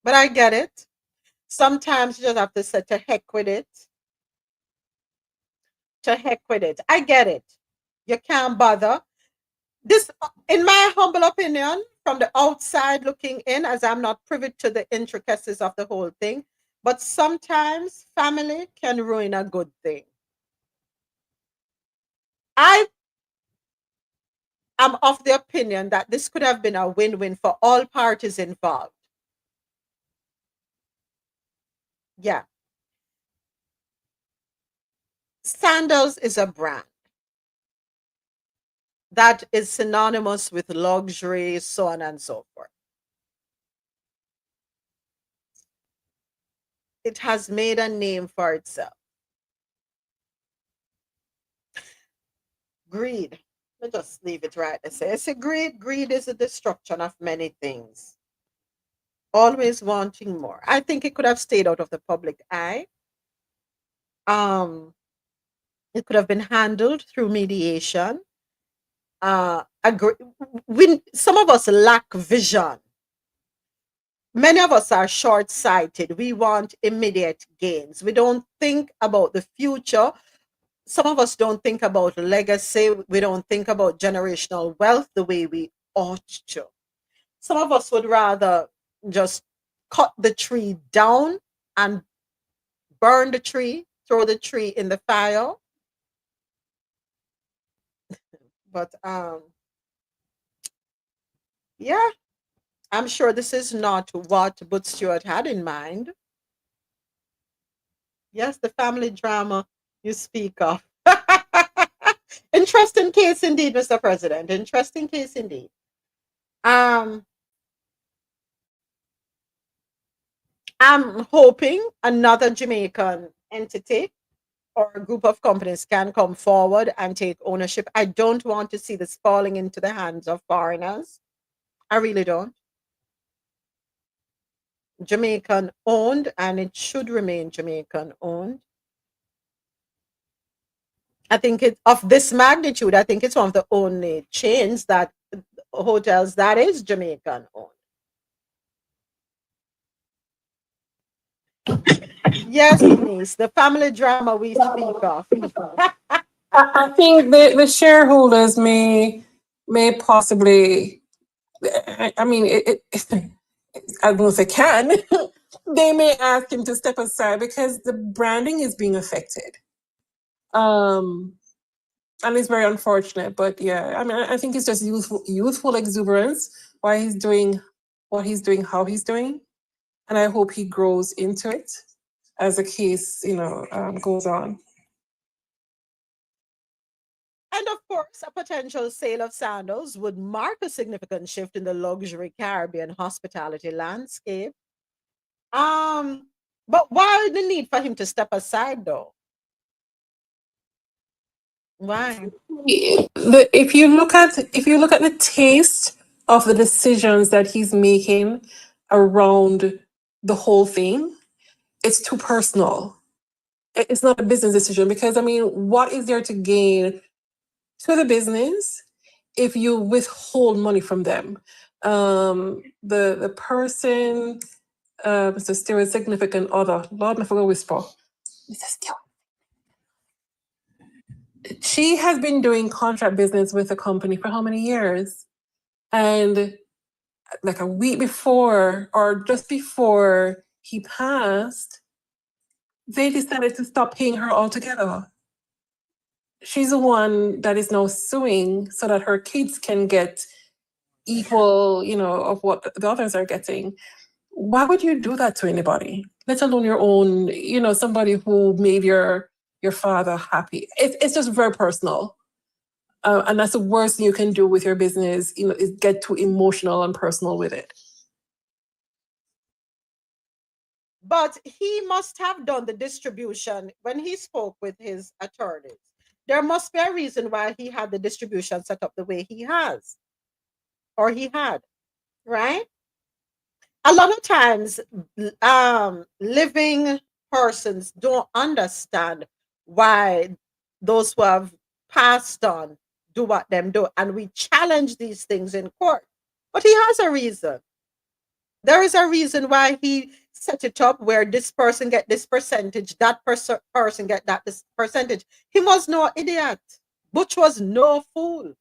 But I get it. Sometimes you just have to say to heck with it. To heck with it. I get it. You can't bother. This, in my humble opinion, from the outside looking in, as I'm not privy to the intricacies of the whole thing, but sometimes family can ruin a good thing. I am of the opinion that this could have been a win-win for all parties involved. Yeah. Sandals is a brand that is synonymous with luxury, so on and so forth. It has made a name for itself. Greed. Let us just leave it right there. I say greed is the destruction of many things. Always wanting more. I think it could have stayed out of the public eye. It could have been handled through mediation. Some of us lack vision. Many of us are short-sighted. We want immediate gains. We don't think about the future. Some of us don't think about legacy. We don't think about generational wealth the way we ought to. Some of us would rather just cut the tree down and burn the tree, throw the tree in the fire. But yeah, I'm sure this is not what Booth Stewart had in mind. Yes, the family drama you speak of. Interesting case indeed, Mr. President. Interesting case indeed. I'm hoping another Jamaican entity or a group of companies can come forward and take ownership. I don't want to see this falling into the hands of foreigners. I really don't. Jamaican owned, and it should remain Jamaican owned. I think it of this magnitude, I think it's one of the only chains that hotels that is Jamaican owned. Yes, Denise, the family drama we speak of. I think the shareholders may possibly. I mean, I don't know if they can. They may ask him to step aside because the branding is being affected. And it's very unfortunate. But yeah, I mean, I think it's just youthful exuberance. Why he's doing what he's doing, how he's doing, and I hope he grows into it as the case, goes on. And of course, a potential sale of sandals would mark a significant shift in the luxury Caribbean hospitality landscape. But why the need for him to step aside though? Why? If you look at the taste of the decisions that he's making around the whole thing, it's too personal. It's not a business decision because I mean, what is there to gain to the business if you withhold money from them? The person, Mr. Stewart's significant other, Lord, I forgot whisper. Mr. Stewart. She has been doing contract business with the company for how many years? And like a week before or just before he passed, they decided to stop paying her altogether. She's the one that is now suing so that her kids can get equal, of what the others are getting. Why would you do that to anybody? Let alone your own, somebody who made your father happy. It's just very personal. And that's the worst thing you can do with your business, is get too emotional and personal with it. But he must have done the distribution when he spoke with his attorneys. There must be a reason why he had the distribution set up the way he has, or he had, right? A lot of times, living persons don't understand why those who have passed on do what them do, and we challenge these things in court. But he has a reason. There is a reason why he set it up where this person get this percentage, that person get that this percentage. He was no idiot. Butch was no fool.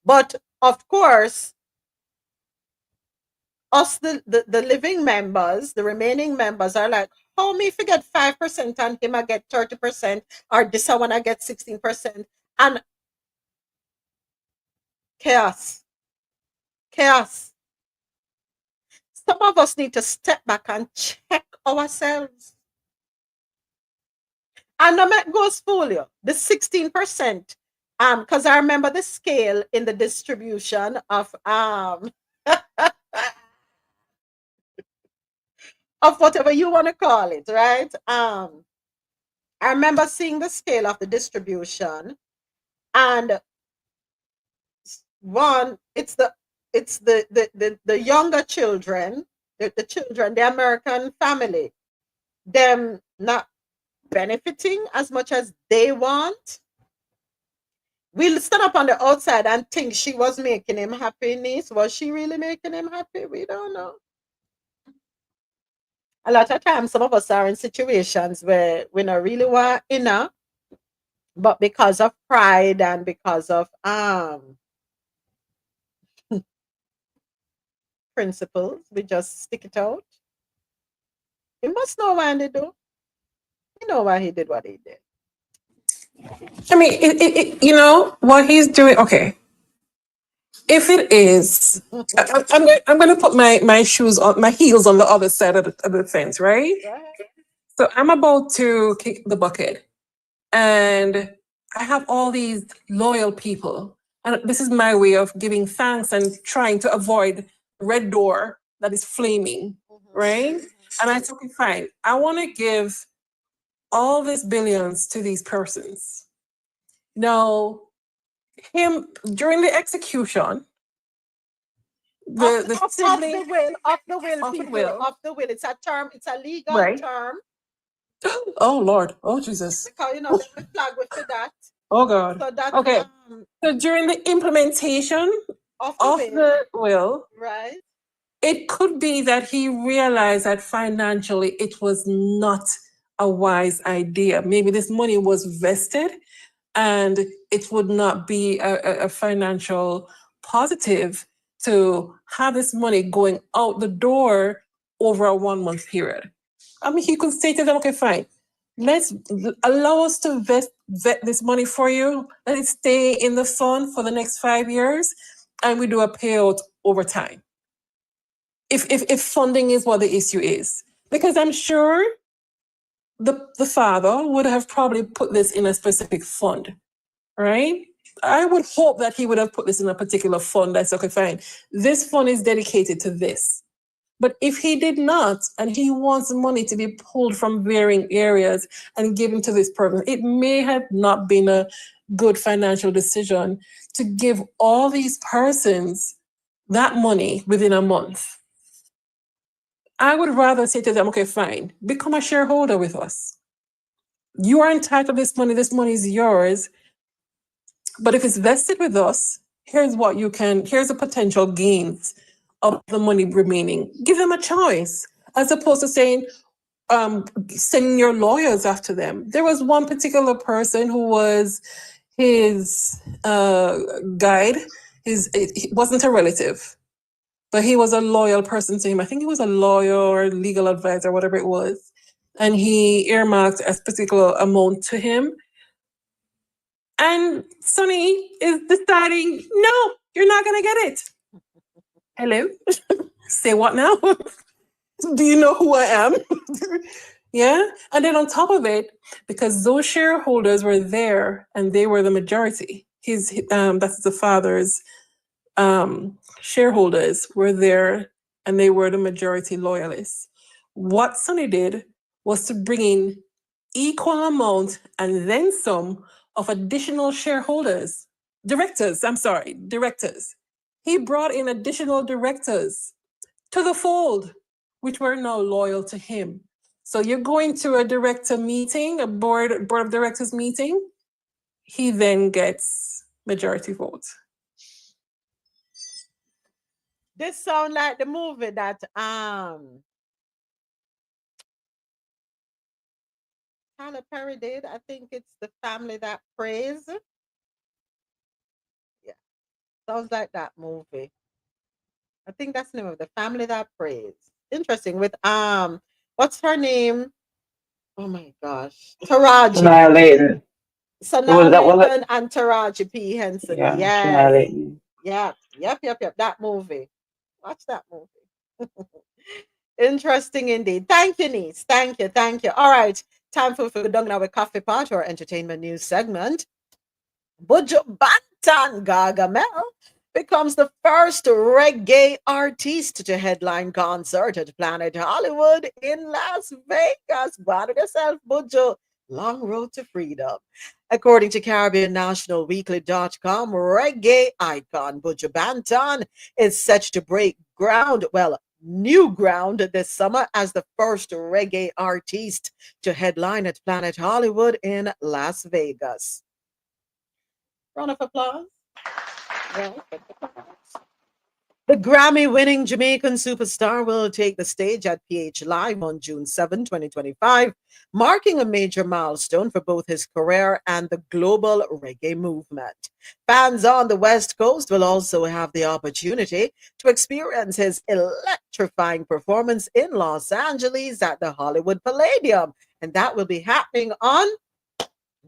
But of course, us the living members, the remaining members are like, how me forget 5% and him I get 30%, or this one I get 16%, and chaos. Chaos. Some of us need to step back and check ourselves. And no make goes fool you. The 16%. Because I remember the scale in the distribution of of whatever you want to call it, right? I remember seeing the scale of the distribution, and one, it's the younger children, the children, the American family, them not benefiting as much as they want. We'll stand up on the outside and think she was making him happy, niece. Was she really making him happy? We don't know. A lot of times, some of us are in situations where we don't really want enough, but because of pride and because of principles, we just stick it out. He must know why they do. You know why he did what he did. I mean, what he's doing. Okay, if it is, I'm going to put my shoes on, my heels on the other side of the fence, right? So I'm about to kick the bucket, and I have all these loyal people, and this is my way of giving thanks and trying to avoid red door that is flaming, right? And I said, okay, fine. I want to give all these billions to these persons. Now, him during the execution, The Of sibling the will, of the will, of the people, will. of the will. It's a term, it's a legal Right. term. Oh Lord. Oh Jesus. Because, you know, they will flag with that. Oh God. So that's Okay. So during the implementation of of the will, the will, right? it could be that he realized that financially it was not a wise idea. Maybe this money was vested and it would not be a financial positive to have this money going out the door over a 1 month period. I mean, he could say to them, okay, fine, let's allow us to vet this money for you. Let it stay in the fund for the next 5 years, and we do a payout over time. If funding is what the issue is, because I'm sure the father would have probably put this in a specific fund, right? I would hope that he would have put this in a particular fund that's okay, fine. This fund is dedicated to this. But if he did not, and he wants money to be pulled from varying areas and given to this person, it may have not been a good financial decision to give all these persons that money within a month. I would rather say to them, okay, fine, become a shareholder with us. You are entitled to this money is yours. But if it's vested with us, here's the potential gains of the money remaining. Give them a choice, as opposed to saying, sending your lawyers after them. There was one particular person who was his guide. He wasn't a relative, but he was a loyal person to him. I think he was a lawyer or legal advisor, whatever it was. And he earmarked a particular amount to him. And Sonny is deciding, no, you're not going to get it. Hello? Say what now? Do you know who I am? Yeah. And then on top of it, because those shareholders were there and they were the majority, that's the father's shareholders were there and they were the majority loyalists. What Sonny did was to bring in equal amount and then some of additional directors. He brought in additional directors to the fold, which were now loyal to him. So you're going to a director meeting, a board of directors meeting, he then gets majority votes. This sound like the movie that Tyler Perry did. I think it's The Family That Prays. Yeah. Sounds like that movie. I think that's the name of The Family That Prays. Interesting. With what's her name? Oh my gosh. Taraji. Shania Layton. Sanaa That was Lathan and Taraji P. Henson. yeah, Yes. Shania Layton. Yep. That movie. Watch that movie. Interesting indeed. Thank you, niece. Thank you. All right. Time for down now with Coffee Pot, or entertainment news segment. Buju Banton Gargamel becomes the first reggae artist to headline concert at Planet Hollywood in Las Vegas. Go to yourself, Buju. Long road to freedom. According to Caribbean National Weekly.com, reggae icon Buju Banton is set to break ground, new ground this summer as the first reggae artist to headline at Planet Hollywood in Las Vegas. Round of applause. The Grammy-winning Jamaican superstar will take the stage at PH Live on June 7, 2025, marking a major milestone for both his career and the global reggae movement. Fans on the West Coast will also have the opportunity to experience his electrifying performance in Los Angeles at the Hollywood Palladium, and that will be happening on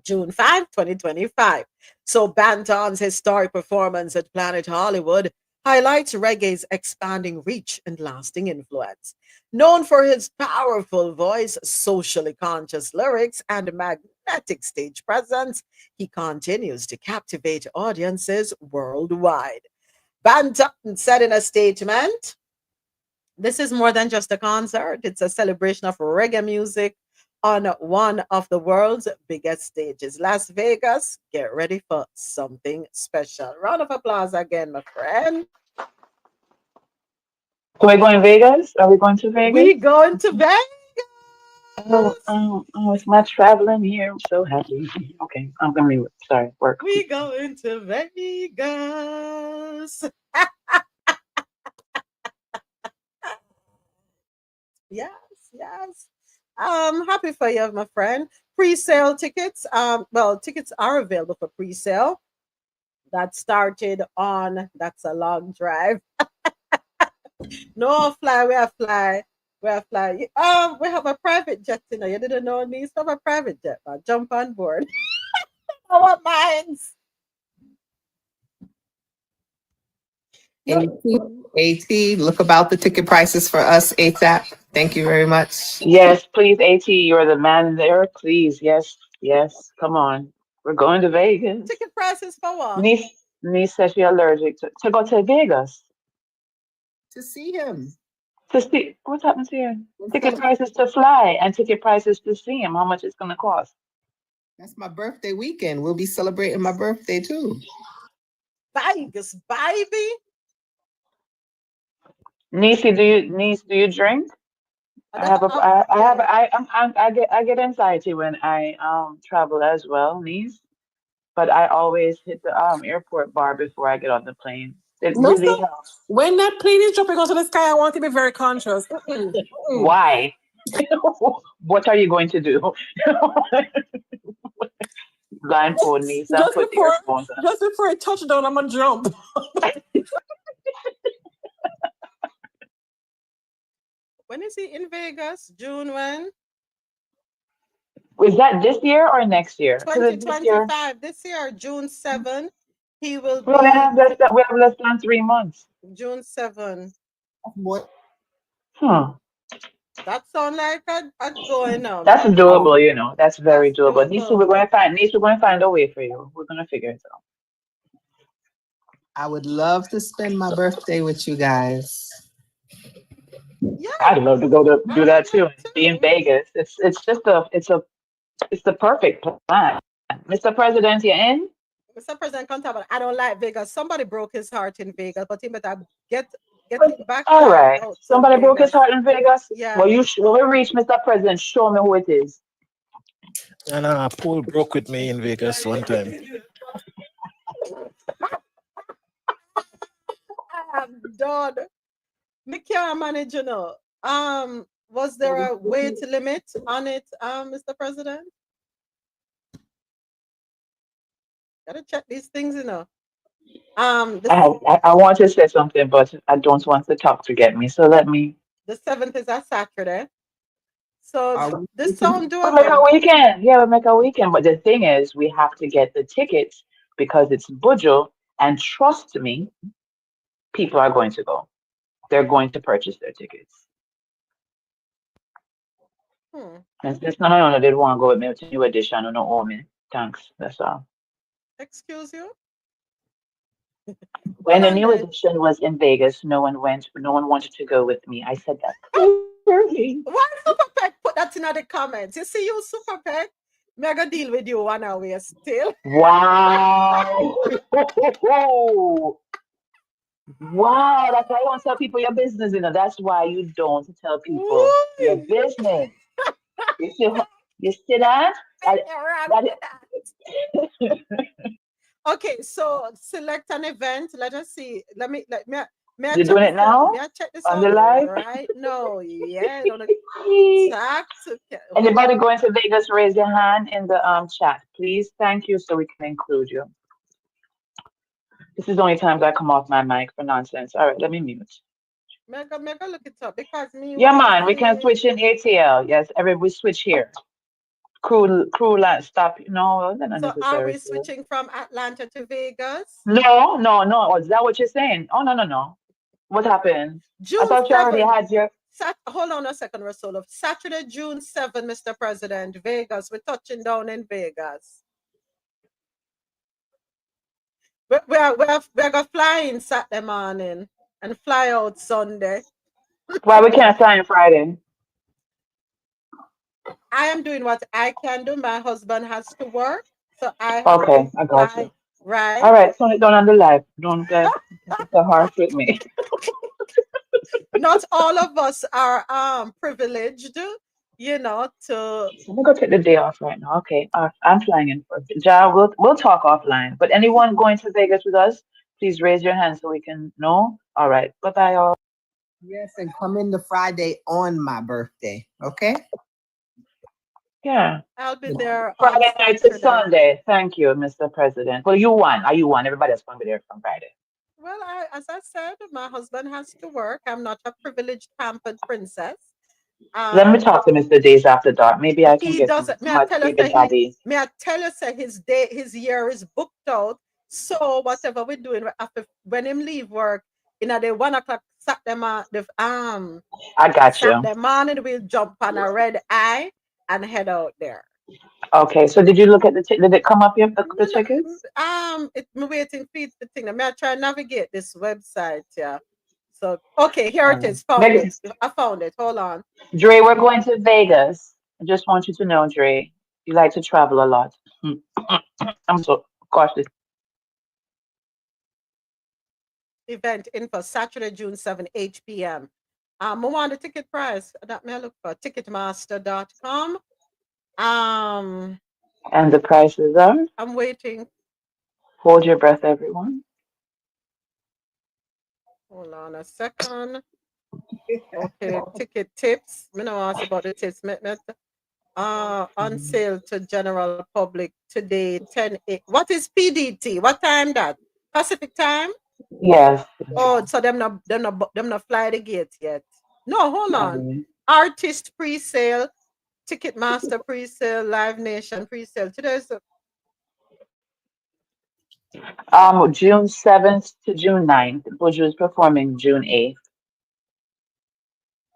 June 5, 2025. So Banton's historic performance at Planet Hollywood highlights reggae's expanding reach and lasting influence. Known for his powerful voice, socially conscious lyrics, and magnetic stage presence, he continues to captivate audiences worldwide. Banton said in a statement, "This is more than just a concert. It's a celebration of reggae music on one of the world's biggest stages. Las Vegas, get ready for something special." Round of applause again, my friend. So we're going Vegas? Are we going to Vegas? We going to Vegas. It's my traveling year. I'm so happy. Okay, I'm gonna leave it. Sorry, work. We going to Vegas. Yes, yes. Happy for you, my friend. Pre-sale tickets. Well, tickets are available for pre-sale. That started on. That's a long drive. No fly. We have fly. We have fly. We have a private jet. You know, you didn't know me. So have a private jet. Man. Jump on board. Our minds. AT, look about the ticket prices for us ASAP. Thank you very much. Yes, please, AT, you're the man there. Please, yes, yes. Come on. We're going to Vegas. Ticket prices for what? Niece says she's allergic to go to Vegas. To see him. To see what's happened to you? Ticket prices to fly and ticket prices to see him. How much it's gonna cost? That's my birthday weekend. We'll be celebrating my birthday too. Vegas, baby. Niece, do you drink? I get anxiety when I travel as well, niece. But I always hit the airport bar before I get on the plane. It No, really sir. helps. When that plane is dropping onto the sky, I want to be very conscious. Why? What are you going to do? Blindfold niece and put earphones on. Just before I touch down, I'm gonna jump. When is he in Vegas? June when? Is that this year or next year? 2025. This year, June 7. He will be. We have less than 3 months. June 7. What? That sounds like a going now. That's doable, you know. That's very doable. Nisha, we're going to find a way for you. We're going to figure it out. I would love to spend my birthday with you guys. Yeah, I'd love to do that too. Be in Vegas. It's the perfect plan. Mr. President, you in? Mr. President, I don't like Vegas. Somebody broke his heart in Vegas, but he better get it back. All right. Somebody broke his heart in Vegas? Yeah. Well, when we reach Mr. President, show me who it is. And Paul broke with me in Vegas one time. I'm done. Me can't manage, you know. Was there a weight limit on it, Mr. President? Gotta check these things, you know. I want to say something, but I don't want the talk to get me. So let me. The 7th is a Saturday. So this sound We'll make a weekend. Yeah, we'll make a weekend. But the thing is, we have to get the tickets because it's Bujo. And trust me, people are going to go. They're going to purchase their tickets. And since none of them did want to go with me to New Edition, no owe me. Thanks. That's all. Excuse you? When the New Edition was in Vegas, no one wanted to go with me. I said that. Why Super Peck put that in the comments? You see, you Super Peck, me gonna deal with you 1 hour still. Wow. Wow, that's why you don't tell people your business, you know. That's why you don't tell people your business. You see that? Okay, so select an event. Let us see. You're doing it now? May I check this on out the live? right? No, yeah. Anybody going to Vegas, raise your hand in the chat, please. Thank you, so we can include you. This is the only time I come off my mic for nonsense. All right, let me mute. Mega look it up because me. Yeah, man, we can switch in ATL. Yes, we switch here. Crew line stop. No, they're not So necessary. are we switching from Atlanta to Vegas? No. Is that what you're saying? Oh, no. What happened? June I thought you already 7th. had your. Hold on a second, Rasul. Saturday, June 7th, Mr. President, Vegas. We're touching down in Vegas. We're going to fly in Saturday morning and fly out Sunday. Why we can't fly on Friday? I am doing what I can do. My husband has to work, so I have Okay, to I got fly, you. right? All right, turn it down on the live. Don't get so harsh with me. not all of us are privileged, you know, to Let me go take the day off right now. Okay, I'm flying in for Ja. We'll talk offline. But anyone going to Vegas with us, please raise your hand so we can know. All right. Bye bye, all. Yes, and come in the Friday on my birthday. Okay. Yeah. I'll be there on Friday night to Saturday. Sunday. Thank you, Mr. President. Well, you won. You won. Everybody else going to be there from Friday. Well, as I said, my husband has to work. I'm not a privileged, pampered princess. Let me Um, talk to Mr. Days after dark. Maybe I can he get some doesn't. May I smart tell you, baby say he? daddy. May I tell you, say his year is booked out. So whatever we're doing after when him leave work, the 1 o'clock I got you. Saturday morning, we'll jump on a red eye and head out there. Okay, so did you look at did it come up yet, the No, no, tickets? I'm waiting for it to think. May I try and navigate this website? Yeah. So okay, here it is. Found Meg- it. I found it. Hold on. Dre, we're going to Vegas. I just want you to know, Dre, you like to travel a lot. I'm so cautious. Event info Saturday, June 7, 8 p.m. I want the ticket price. That may I look for ticketmaster.com. And the prices are? I'm waiting. Hold your breath, everyone. Hold on a second. Okay, ticket tips. Me no ask about the tips. On sale to general public today, 10 8. What is PDT? What time that? Pacific time? Yes. Oh, so them not fly the gate yet. No, hold on. Artist pre-sale, Ticketmaster pre-sale, Live Nation pre-sale. Today's June 7th to June 9th. Buju is performing June 8th.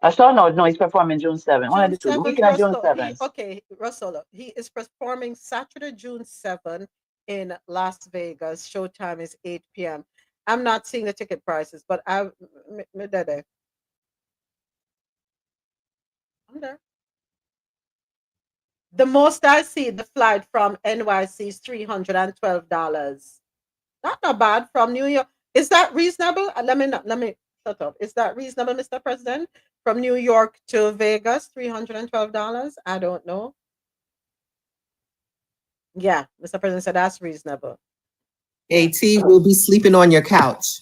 I saw no, he's performing June 7th. One of June the two. The 7th, weekend of June Russell. 7th. Russell. He is performing Saturday, June 7th in Las Vegas. Showtime is 8 p.m. I'm not seeing the ticket prices, but me there. I'm there. The most I see the flight from NYC is $312. Not bad from New York. Is that reasonable? Let me shut up. Is that reasonable, Mr. President? From New York to Vegas, $312? I don't know. Yeah, Mr. President said that's reasonable. AT will be sleeping on your couch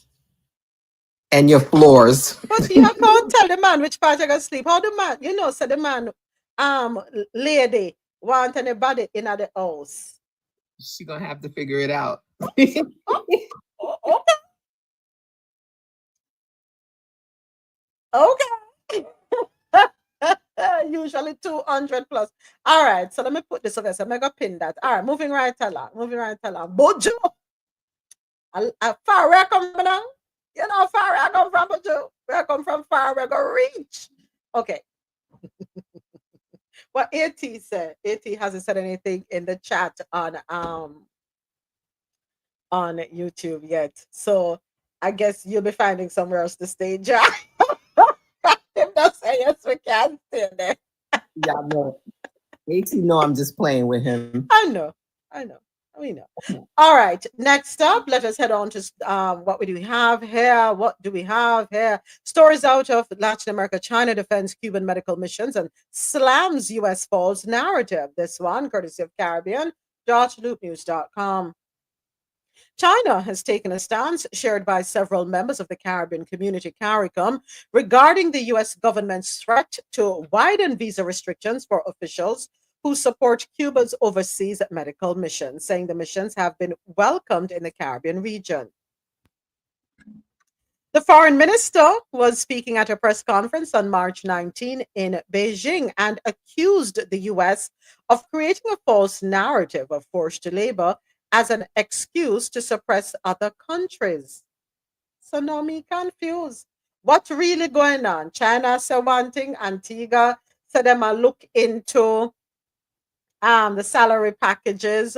and your floors. But you can't tell the man which part you're gonna sleep. How the man, so the man, lady want anybody in the house. She gonna have to figure it out. Okay. Okay. Usually 200 plus. All right, so let me put this over. So I'm gonna pin that. All right, moving right along. Bojo. Far where I come from now? You know, far where I come from, Bojo. Where I come from, far where I go reach. Okay. What AT said. AT hasn't said anything in the chat on YouTube yet. So I guess you'll be finding somewhere else to stay, Jack. If not say yes, we can stay there. Y'all know. AT know I'm just playing with him. I know. We know. All right. Next up, let us head on to what do we have here? What do we have here? Stories out of Latin America. China defends Cuban medical missions and slams U.S. false narrative. This one, courtesy of Caribbean.loopnews.com. China has taken a stance shared by several members of the Caribbean community CARICOM regarding the U.S. government's threat to widen visa restrictions for officials who support Cuba's overseas medical missions, saying the missions have been welcomed in the Caribbean region. The foreign minister was speaking at a press conference on March 19 in Beijing and accused the U.S. of creating a false narrative of forced labor as an excuse to suppress other countries. So now me confused. What's really going on? China say one thing, Antigua said them a look into the salary packages.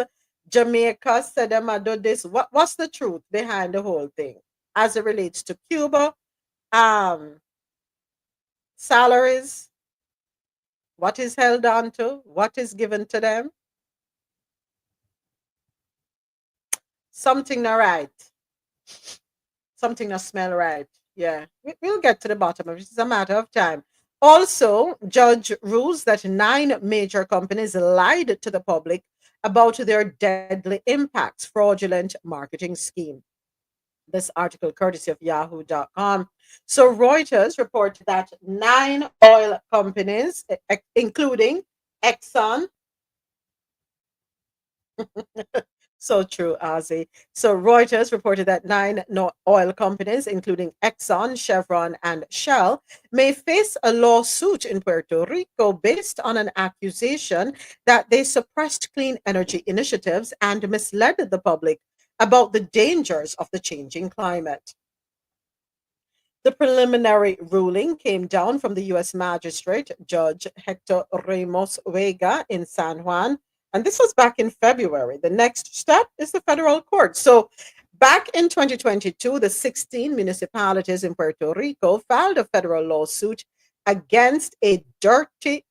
Jamaica said them a do this. What's the truth behind the whole thing as it relates to Cuba? Salaries, what is held on to, what is given to them? Something not right. Something not smell right. Yeah, we'll get to the bottom of it. It's a matter of time. Also, judge rules that 9 major companies lied to the public about their deadly impacts fraudulent marketing scheme. This article courtesy of yahoo.com. So Reuters reported that 9 oil companies, including Exxon, so true, Ozzy. So Reuters reported that 9 oil companies, including Exxon, Chevron, and Shell, may face a lawsuit in Puerto Rico based on an accusation that they suppressed clean energy initiatives and misled the public about the dangers of the changing climate. The preliminary ruling came down from the U.S. Magistrate Judge Hector Ramos Vega in San Juan, and this was back in February. The next step is the federal court. So, back in 2022, the 16 municipalities in Puerto Rico filed a federal lawsuit against a dozen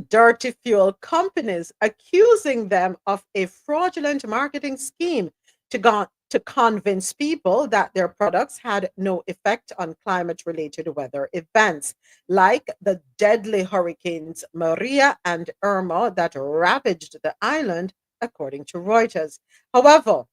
dirty fuel companies, accusing them of a fraudulent marketing scheme to convince people that their products had no effect on climate related weather events, like the deadly hurricanes Maria and Irma that ravaged the island, according to Reuters. However,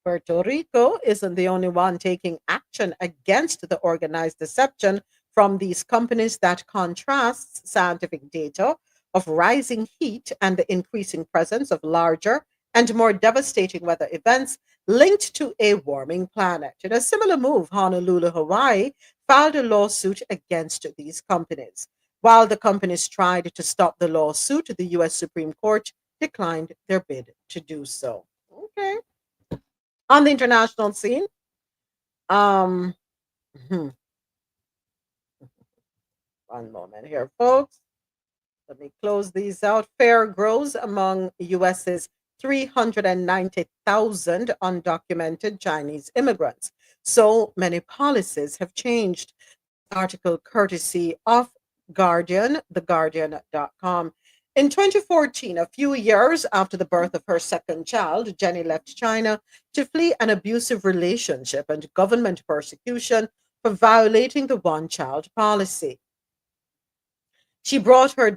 Puerto Rico isn't the only one taking action against the organized deception from these companies that contrasts scientific data of rising heat and the increasing presence of larger and more devastating weather events linked to a warming planet. In a similar move, Honolulu, Hawaii filed a lawsuit against these companies. While the companies tried to stop the lawsuit, the U.S. Supreme Court declined their bid to do so. Okay. On the international scene, um, hmm, one moment here, folks. Let me close these out. Fear grows among US's 390,000 undocumented Chinese immigrants. So many policies have changed. Article courtesy of Guardian, theguardian.com. In 2014, a few years after the birth of her second child, Jenny left China to flee an abusive relationship and government persecution for violating the one child policy. She brought her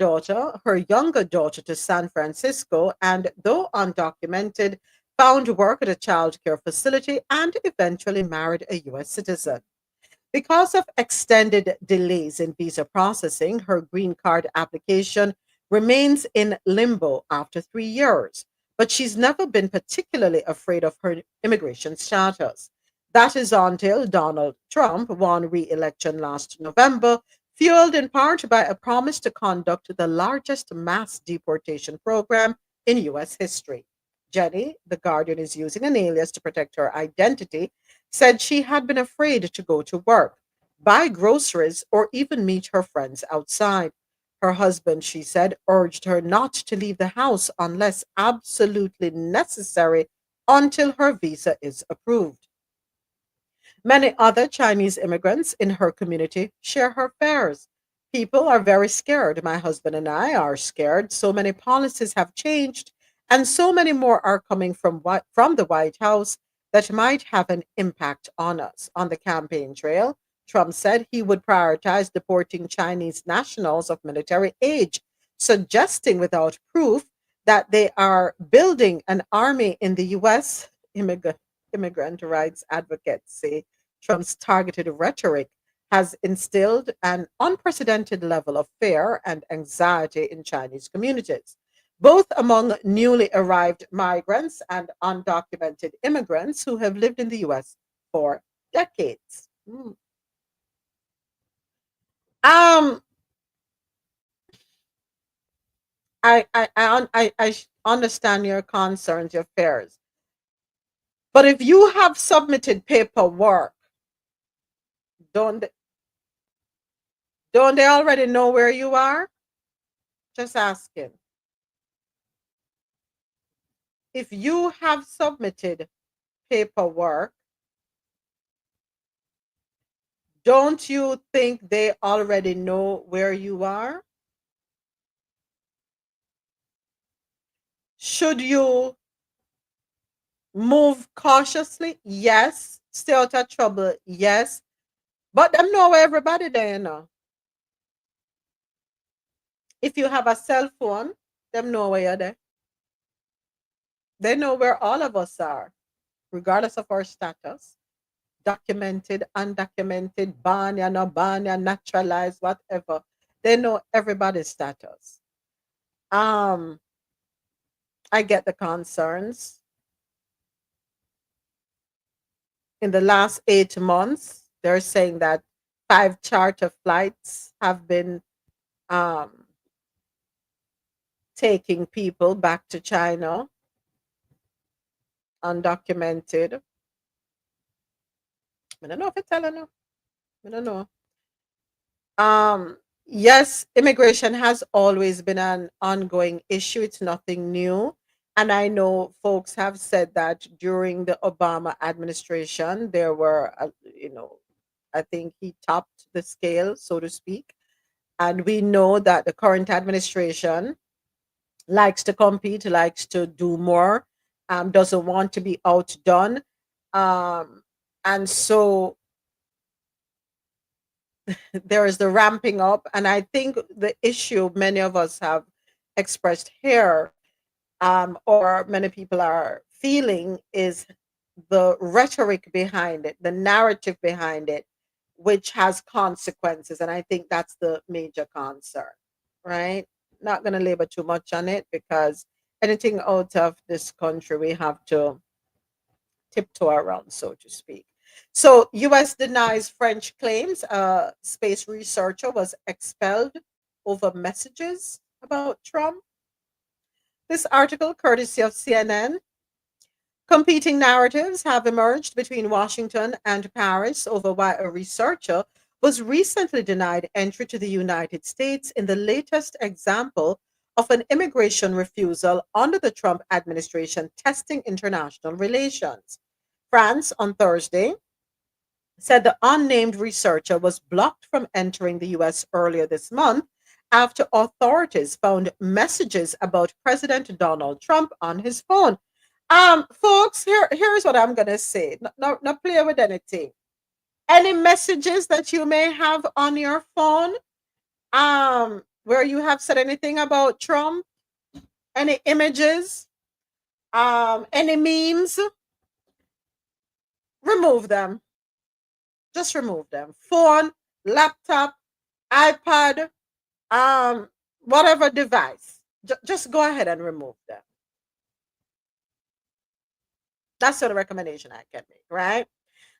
younger daughter, to San Francisco and, though undocumented, found work at a child care facility and eventually married a U.S. citizen. Because of extended delays in visa processing, her green card application remains in limbo after 3 years. But she's never been particularly afraid of her immigration status. That is until Donald Trump won re election last November, fueled in part by a promise to conduct the largest mass deportation program in U.S. history. Jenny, the Guardian is using an alias to protect her identity, said she had been afraid to go to work, buy groceries, or even meet her friends outside. Her husband, she said, urged her not to leave the house unless absolutely necessary until her visa is approved. Many other Chinese immigrants in her community share her fears. People are very scared. My husband and I are scared. So many policies have changed, and so many more are coming from the White House that might have an impact on us. On the campaign trail, Trump said he would prioritize deporting Chinese nationals of military age, suggesting without proof that they are building an army in the U.S. Immigrant rights advocates say Trump's targeted rhetoric has instilled an unprecedented level of fear and anxiety in Chinese communities, both among newly arrived migrants and undocumented immigrants who have lived in the US for decades. Um, I understand your concerns, your fears. But if you have submitted paperwork, don't don't they already know where you are? Just asking. If you have submitted paperwork, don't you think they already know where you are? Should you Move cautiously, yes. Stay out of trouble, yes. But them know where everybody there, you know. If you have a cell phone, them know where you're there. They know where all of us are, regardless of our status. Documented, undocumented, born, naturalized, whatever. They know everybody's status. Um, I get the concerns. In the last 8 months, they're saying that 5 charter flights have been um, taking people back to China, undocumented. I don't know if it's telling you. I don't know. Yes, immigration has always been an ongoing issue. It's nothing new. And I know folks have said that during the Obama administration, there were, I think he topped the scale, so to speak. And we know that the current administration likes to compete, likes to do more, doesn't want to be outdone. And so there is the ramping up. And I think the issue many of us have expressed here, or many people are feeling, is the rhetoric behind it, the narrative behind it, which has consequences. And I think that's the major concern, right? Not going to labor too much on it because anything out of this country, we have to tiptoe around, so to speak. So, US denies French claims a space researcher was expelled over messages about Trump. This article, courtesy of CNN. Competing narratives have emerged between Washington and Paris over why a researcher was recently denied entry to the United States in the latest example of an immigration refusal under the Trump administration testing international relations. France on Thursday said the unnamed researcher was blocked from entering the US earlier this month after authorities found messages about President Donald Trump on his phone. Folks, here's what I'm gonna say. Not play with anything. Any messages that you may have on your phone, where you have said anything about Trump, any images, any memes, remove them. Just remove them. Phone, laptop, iPad, um, whatever device. Just go ahead and remove them. That's the recommendation I can make, right?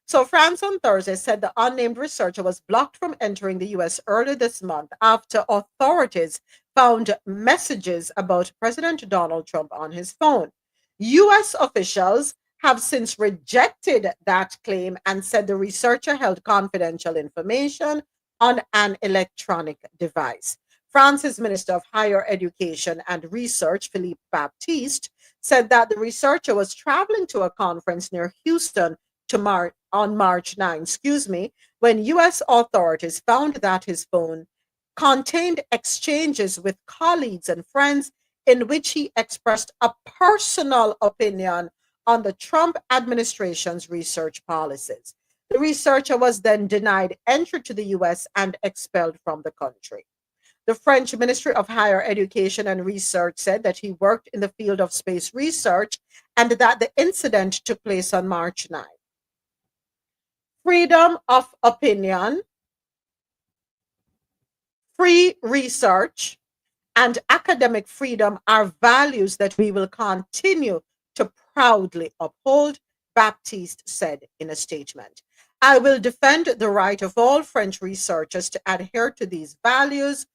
So, France on Thursday said the unnamed researcher was blocked from entering the US earlier this month after authorities found messages about President Donald Trump on his phone. US officials have since rejected that claim and said the researcher held confidential information on an electronic device. France's Minister of Higher Education and Research, Philippe Baptiste, said that the researcher was traveling to a conference near Houston on March 9, when US authorities found that his phone contained exchanges with colleagues and friends in which he expressed a personal opinion on the Trump administration's research policies. The researcher was then denied entry to the US and expelled from the country. The French Ministry of Higher Education and Research said that he worked in the field of space research and that the incident took place on March 9. Freedom of opinion, free research, and academic freedom are values that we will continue to proudly uphold, Baptiste said in a statement. I will defend the right of all French researchers to adhere to these values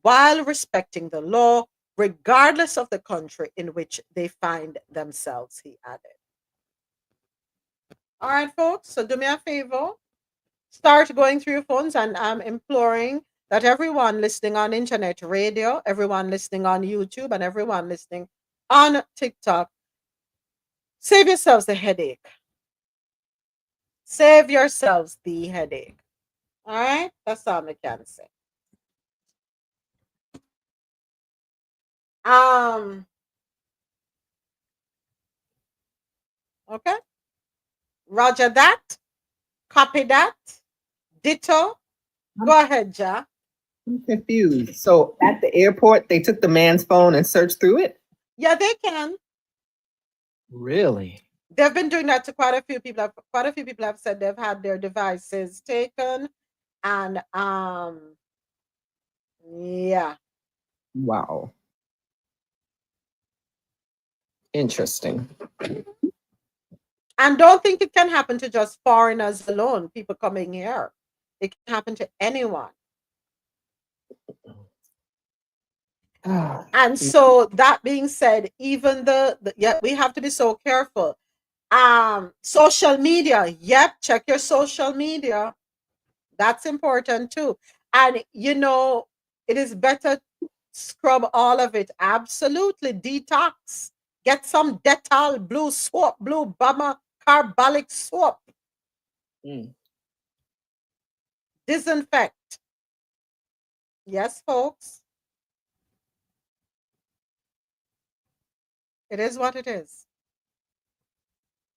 while respecting the law, regardless of the country in which they find themselves, he added. All right, folks, so do me a favor. Start going through your phones, and I'm imploring that everyone listening on internet radio, everyone listening on YouTube, and everyone listening on TikTok, save yourselves the headache. Save yourselves the headache. All right? That's all I can say. All Okay? Roger that. Copy that. Ditto. Go ahead, Ja. I'm confused. So at the airport, they took the man's phone and searched through it? Yeah, they can. Really? They've been doing that to quite a few people. Quite a few people have said they've had their devices taken, and yeah. Wow. Interesting. And don't think it can happen to just foreigners alone, people coming here. It can happen to anyone. And so that being said, even yeah, we have to be so careful. Social media, yep, check your social media. That's important too. And it is better scrub all of it. Absolutely. Detox. Get some Dettol, blue soap, blue bomber, carbolic soap. Disinfect. Yes, folks. It is what it is.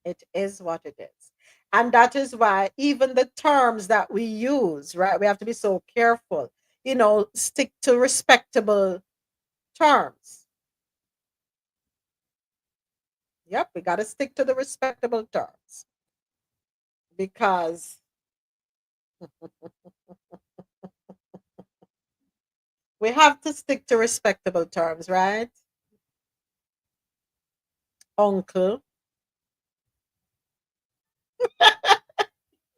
It is what it is. And that is why even the terms that we use, right? We have to be so careful. Stick to respectable terms. Yep, we got to stick to the respectable terms. Because we have to stick to respectable terms, right? Uncle.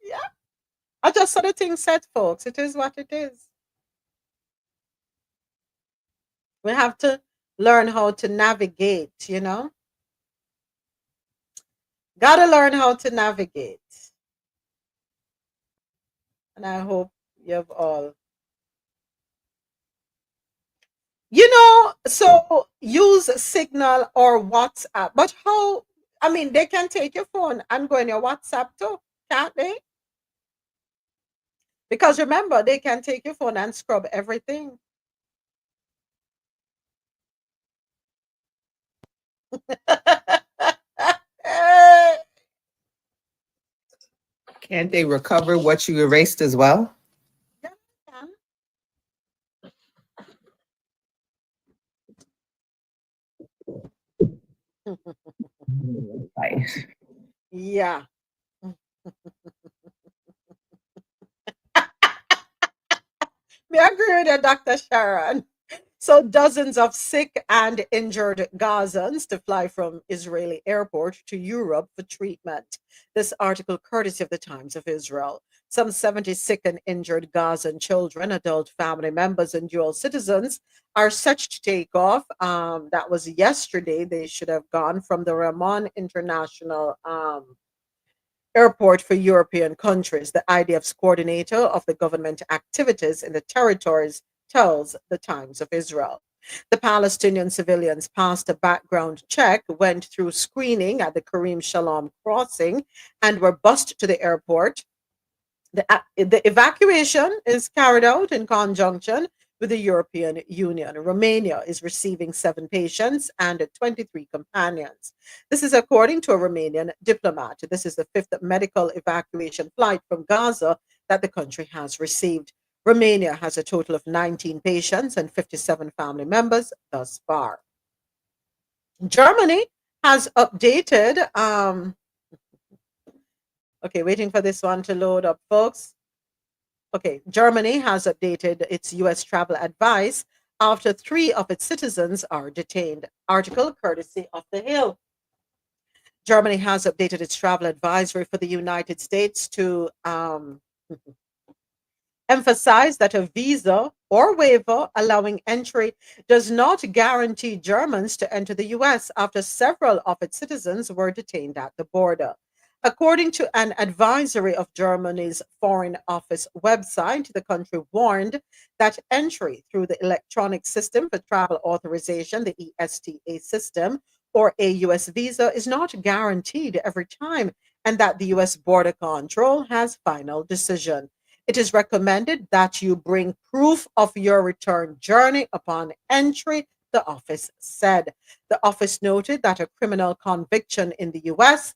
Yeah. I just saw the thing said, folks. It is what it is. We have to learn how to navigate, Gotta learn how to navigate. And I hope you've all. So use Signal or WhatsApp. But how? I mean, they can take your phone and go in your WhatsApp too, can't they? Because remember, they can take your phone and scrub everything. Can't they recover what you erased as well? Yeah, they can. Right. Yeah. We agree with you, Dr. Sharon. So dozens of sick and injured Gazans to fly from Israeli airport to Europe for treatment. This article courtesy of the Times of Israel. Some 70 sick and injured Gazan children, adult family members, and dual citizens are set to take off. That was yesterday. They should have gone from the Ramon International Airport for European countries. The IDF's coordinator of the government activities in the territories tells the Times of Israel. The Palestinian civilians passed a background check, went through screening at the Karim Shalom crossing, and were bused to the airport. The evacuation is carried out in conjunction with the European Union. Romania is receiving 7 patients and 23 companions. This is according to a Romanian diplomat. This is the 5th medical evacuation flight from Gaza that the country has received. Romania has a total of 19 patients and 57 family members thus far. Germany has updated. Okay, waiting for this one to load up, folks. Okay, Germany has updated its U.S. travel advice after 3 of its citizens are detained. Article courtesy of The Hill. Germany has updated its travel advisory for the United States to emphasize that a visa or waiver allowing entry does not guarantee Germans to enter the U.S. after several of its citizens were detained at the border. According to an advisory of Germany's Foreign Office website, the country warned that entry through the electronic system for travel authorization, the ESTA system, or a U.S. visa is not guaranteed every time, and that the U.S. Border Control has final decision. It is recommended that you bring proof of your return journey upon entry, the office said. The office noted that a criminal conviction in the U.S.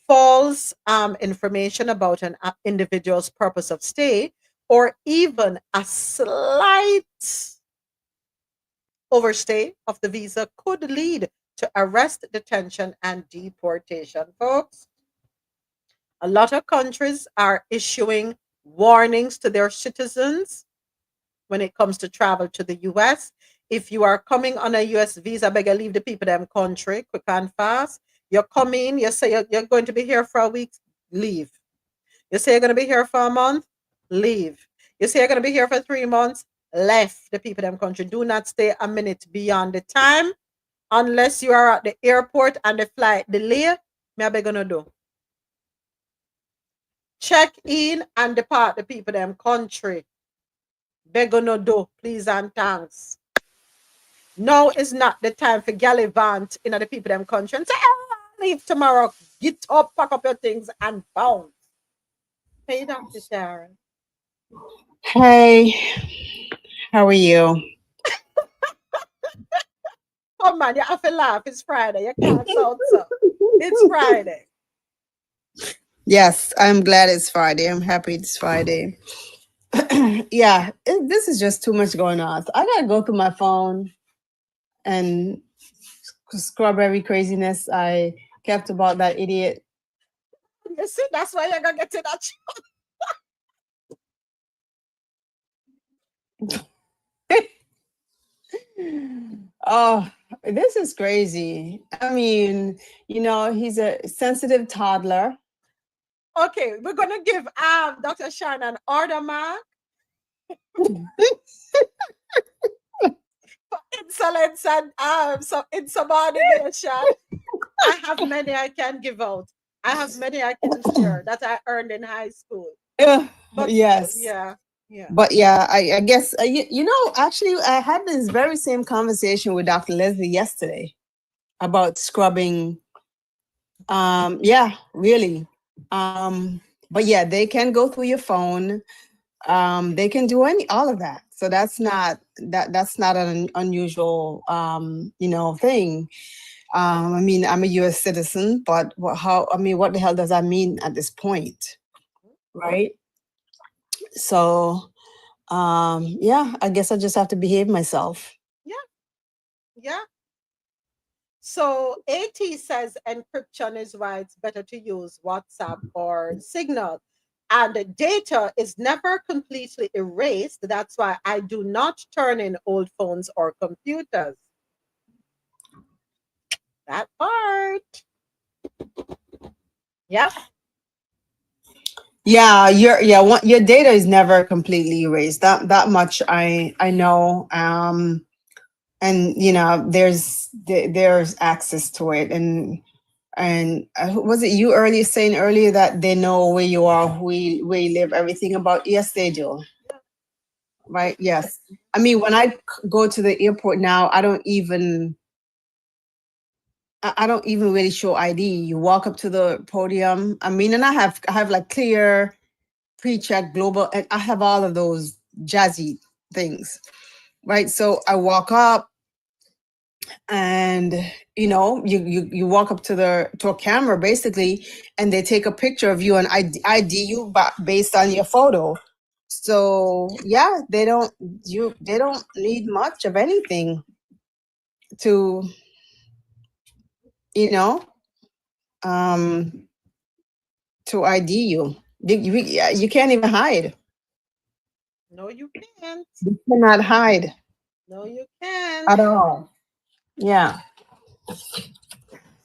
false information about an individual's purpose of stay, or even a slight overstay of the visa could lead to arrest, detention, and deportation, folks. A lot of countries are issuing warnings to their citizens when it comes to travel to the US. If you are coming on a US visa, beg you leave the people them country quick and fast. You're coming, you say you're going to be here for a week, leave. You say you're going to be here for a month, leave. You say you're going to be here for 3 months, left the people them country. Do not stay a minute beyond the time unless you are at the airport and the flight delay. Me I beg gonna do. Check in and depart the people them country. Beg gonna do, please and thanks. Now is not the time for gallivant in the people them country and say, oh, leave tomorrow. Get up, pack up your things and bounce. Hey, Dr. Sharon. Hey, how are you? Come on, you have to laugh. It's Friday. You can't sound so. It's Friday. Yes, I'm glad it's Friday. I'm happy it's Friday. Yeah, this is just too much going on. So I gotta go through my phone and scrub every craziness I kept about that idiot. You see, that's why you're gonna get to that Oh, this is crazy. I mean, you know, he's a sensitive toddler. Okay, we're gonna give Dr. Sharon an order mark for insolence and some insubordination. I have many I can give out. I have many I can share that I earned in high school. But Yes. yeah. But yeah, I guess, you know, actually, I had this very same conversation with Dr. Leslie yesterday about scrubbing. Yeah, really. But yeah, they can go through your phone. They can do all of that. So that's not an unusual, you know, thing. I mean, I'm a U.S. citizen, but what the hell does that mean at this point, right? So, yeah, I guess I just have to behave myself. Yeah. So AT says encryption is why it's better to use WhatsApp or Signal. And the data is never completely erased. That's why I do not turn in old phones or computers. That part. Yeah. Yeah, your data is never completely erased. That much I know. And you know, there's access to it. And was it you saying earlier that they know where you are, where you live, everything about? Yes, they do. Right? Yes. I mean, when I go to the airport now, I don't even really show ID. You walk up to the podium. I mean, and I have like clear, pre-check, global, and I have all of those jazzy things, right? So I walk up, and you know, you walk up to a camera basically, and they take a picture of you and ID you based on your photo. So yeah, they don't need much of anything to, you know, to ID you. You can't even hide. No, you can't. You cannot hide No, you can't. at all. Yeah.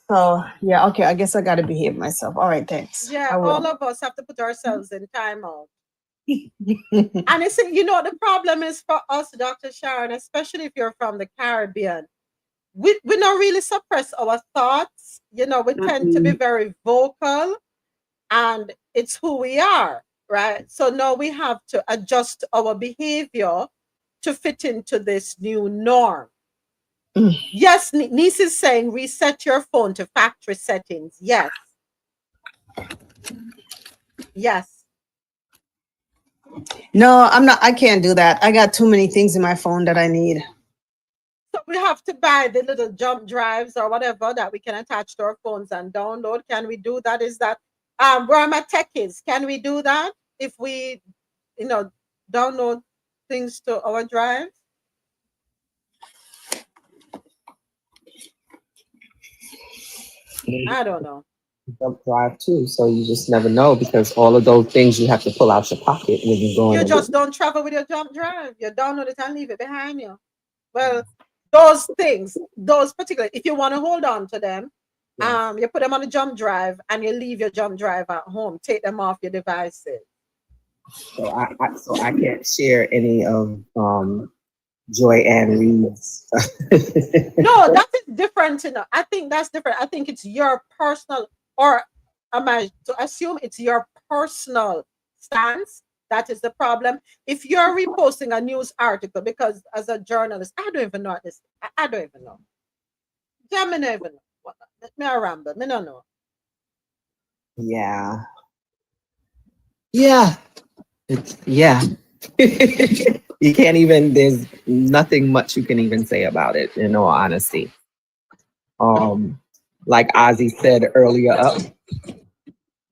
So yeah, okay. I guess I got to behave myself. All right, thanks. Yeah, all of us have to put ourselves in timeout. And it's, you know, the problem is for us, Dr. Sharon, especially if you're from the Caribbean, we don't really suppress our thoughts. You know, we tend to be very vocal, and it's who we are, right? So now we have to adjust our behavior to fit into this new norm. Yes, Niece is saying reset your phone to factory settings. Yes. Yes. No, I'm not. I can't do that. I got too many things in my phone that I need. So we have to buy the little jump drives or whatever that we can attach to our phones and download. Can we do that? Is that where my tech is? Can we do that if we, download things to our drives? I don't know. Jump drive too, so you just never know because all of those things you have to pull out your pocket when you're going. You just don't travel with your jump drive. You download it and leave it behind you. Well, those things, those particular, if you want to hold on to them, you put them on a jump drive and you leave your jump drive at home. Take them off your devices. So I can't share any of Joy Ann Reid's. No, that is different. I think that's different. I think it's your personal, or am I to assume it's your personal stance? That is the problem. If you're reposting a news article, because as a journalist, I don't even know this. I don't even know. Yeah, me don't even know. Me a ramble. Me don't know. Yeah. Yeah. You can't even, there's nothing much you can even say about it, in all honesty. Like Ozzy said earlier up,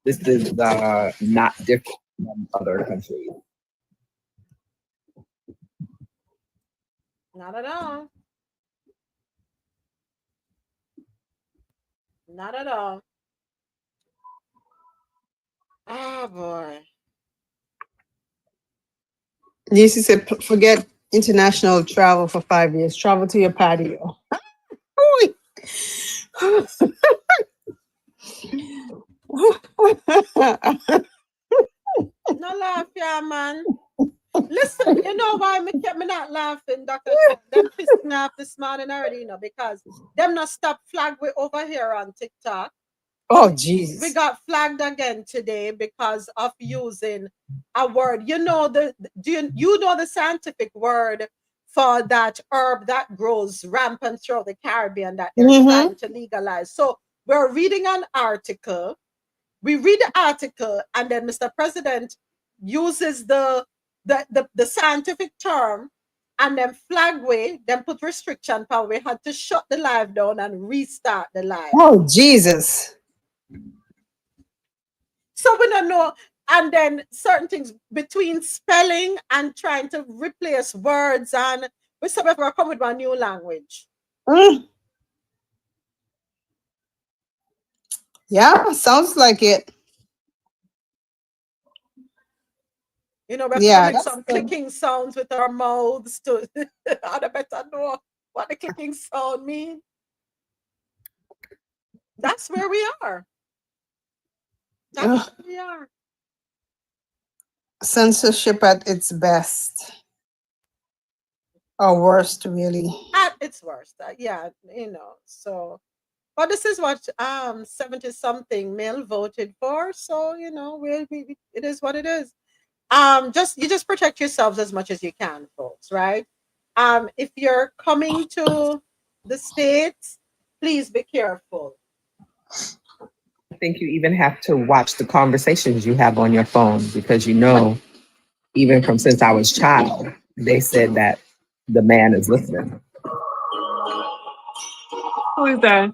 this is not different from other countries. Not at all. Not at all. Oh boy. This is forget international travel for 5 years. Travel to your patio. No laugh, yeah, man. Listen, you know why me kept me not laughing, Dr. Them pissed me off this morning already, because them not stop flag way over here on TikTok. Oh, Jesus. We got flagged again today because of using a word. You know the scientific word for that herb that grows rampant throughout the Caribbean that they're trying to legalize. So we're reading an article. We read the article, and then Mr. President uses the scientific term, and then flag way, then put restriction power. We had to shut the live down and restart the live. Oh, Jesus. So we don't know. And then certain things between spelling and trying to replace words, and we somehow come with a new language. Yeah, sounds like it. We have to make some clicking sounds with our mouths to I better know what the clicking sound means. That's where we are. That's where we are. Censorship at its best. Or worst, really. At its worst. So but this is what 70-something male voted for. So, it is what it is. You just protect yourselves as much as you can, folks, right? If you're coming to the States, please be careful. I think you even have to watch the conversations you have on your phone because even from since I was child, they said that the man is listening. Who is that?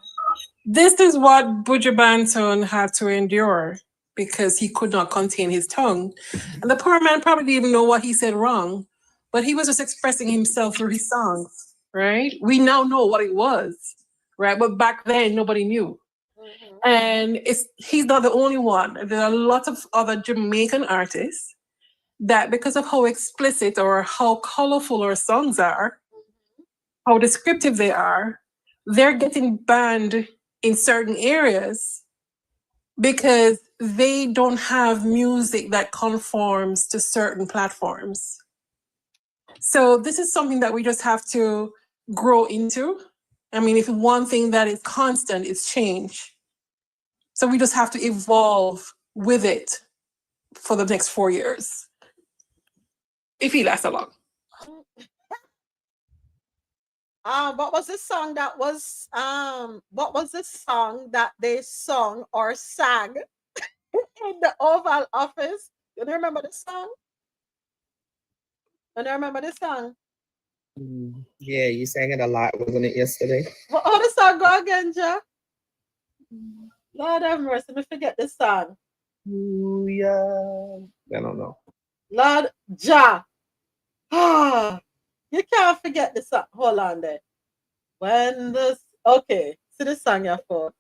This is what Buju Banton had to endure because he could not contain his tongue. And the poor man probably didn't even know what he said wrong, but he was just expressing himself through his songs, right? We now know what it was, right? But back then, nobody knew. And he's not the only one. There are a lot of other Jamaican artists that, because of how explicit or how colorful our songs are, how descriptive they are, they're getting banned in certain areas because they don't have music that conforms to certain platforms. So this is something that we just have to grow into. I mean, if one thing that is constant is change. So we just have to evolve with it for the next 4 years. If he lasts that long. What was the song that they sung or sang in the Oval Office? Do you remember the song? Yeah, you sang it a lot, wasn't it, yesterday? Well, how the song go again, Ja? Lord have mercy, me forget the song. Hallelujah. I don't know. Lord Ja. Ah, you can't forget the song. Hold on there. When the okay, see the song you for.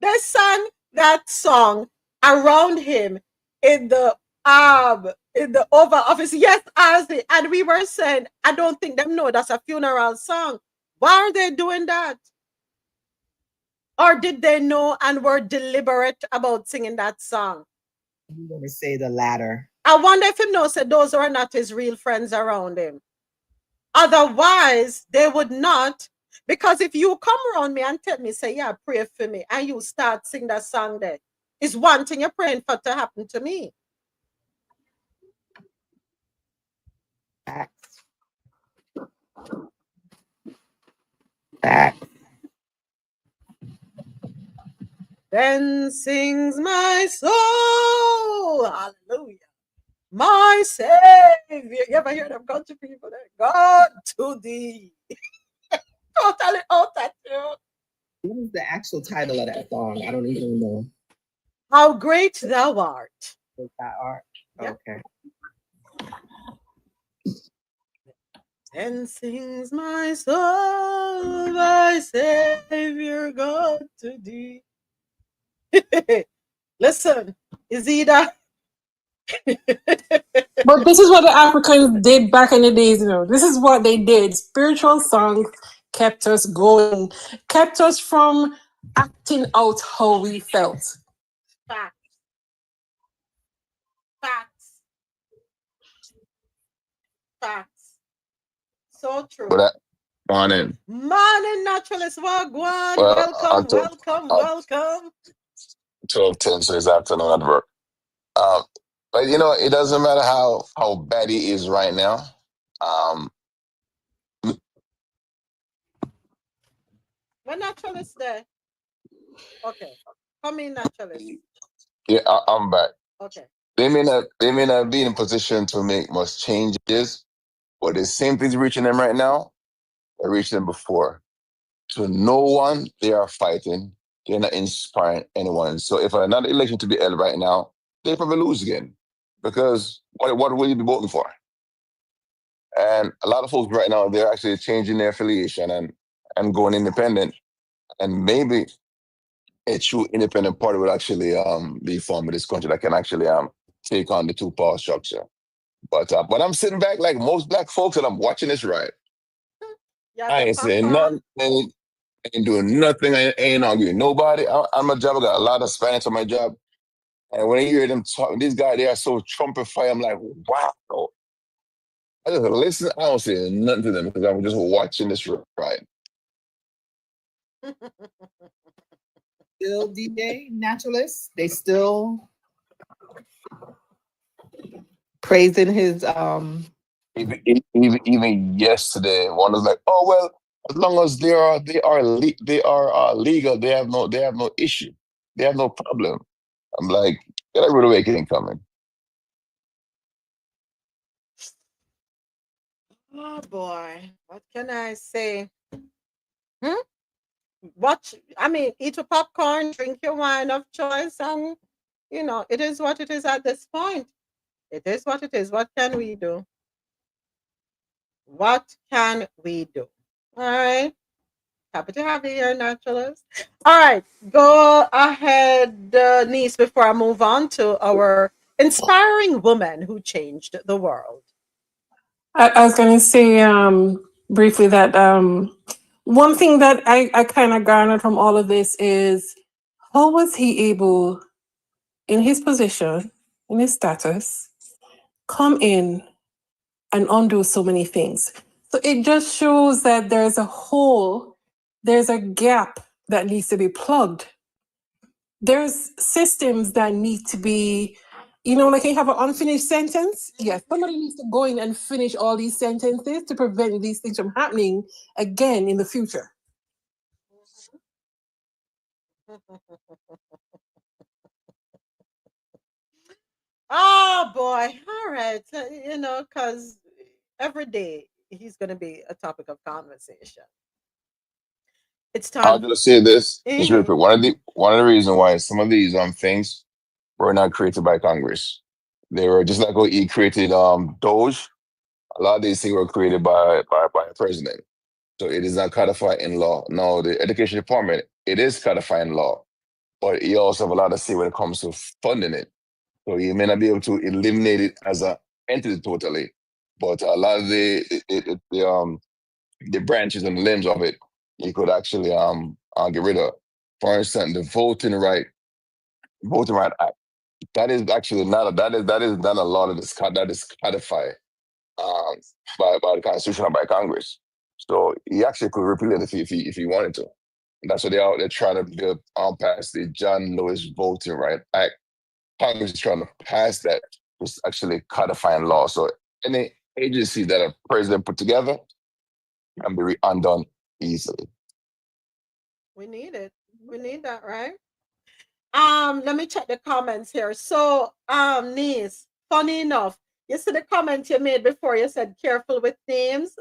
They sang that song around him in the Oval Office. Yes, Ozzy. And we were saying, I don't think them know that's a funeral song. Why are they doing that? Or did they know and were deliberate about singing that song? I'm gonna say the latter. I wonder if him knows that those are not his real friends around him. Otherwise, they would not. Because if you come around me and tell me, say, yeah, pray for me, and you start singing that song there, it's one thing you're praying for to happen to me. Facts. Facts. Then sings my soul, hallelujah, my Savior. You ever hear them country people there? God to thee. Totally out at you. What is the actual title of that song? I don't even know. How great thou art. Is that art? Yeah. Okay. Then sings my soul, my Savior God to thee. Listen, is either But this is what the Africans did back in the days, you know. This is what they did. Spiritual songs kept us going, kept us from acting out how we felt. facts. Facts. Facts. So true. Good morning. Morning, naturalist. Wagwan. Well, Welcome, until welcome, welcome. 12:10, so it's afternoon at work. Um, but you know, it doesn't matter how bad he is right now. Um, When naturalist there. Okay. Come in, naturalist. yeah, I'm back. Okay. They may not be in a position to make much changes, but the same thing's reaching them right now. They're reaching them before. To no one, they are fighting. They're not inspiring anyone. So if another election to be held right now, they probably lose again. Because what will you be voting for? And a lot of folks right now, they're actually changing their affiliation and going independent. And maybe a true independent party would actually be formed in this country that can actually take on the two-power structure. But I'm sitting back like most black folks and I'm watching this ride. Yeah, I ain't saying nothing. Ain't doing nothing. I ain't arguing nobody. I'm a job. I got a lot of Spanish on my job. And when I hear them talking, these guys, they are so trumpet-fied. I'm like, wow. I just listen. I don't say nothing to them because I'm just watching this ride. Still DJ naturalist. They still praising his Even yesterday, one was like, "Oh well, as long as they are legal, they have no issue, they have no problem." I'm like, get a rude awakening coming. Oh boy. What can I say? Watch, I mean, eat your popcorn, drink your wine of choice, and it is what it is at this point. It is what it is. What can we do? What can we do? All right. Happy to have you here, naturalist. All right. Go ahead, niece, before I move on to our inspiring woman who changed the world. I was going to say briefly that one thing that I kind of garnered from all of this is how was he able, in his position, in his status, come in and undo so many things? So it just shows that there's a hole, there's a gap that needs to be plugged. There's systems that need to be You know, like you have an unfinished sentence. Yes, somebody needs to go in and finish all these sentences to prevent these things from happening again in the future. Oh boy. All right. You know, because every day he's going to be a topic of conversation. It's I'll time. just say this, just real Mhm. quick. One of the reasons why some of these things were not created by Congress. They were just like how he created Doge. A lot of these things were created by a president. So it is not codified in law. No, the education department, it is codified in law, but you also have a lot to say when it comes to funding it. So you may not be able to eliminate it as a entity totally, but a lot of the branches and limbs of it, you could actually get rid of. For instance, the voting right act. That is actually not that is not a law that is codified um, by the Constitution or by Congress. So he actually could repeal it if he wanted to. And that's what they're trying to build pass the John Lewis Voting Right Act. Congress is trying to pass that, which is actually codifying law. So any agency that a president put together can be undone easily. We need it. We need that, right? Let me check the comments here. So, niece, funny enough, you see the comment you made before, you said careful with names,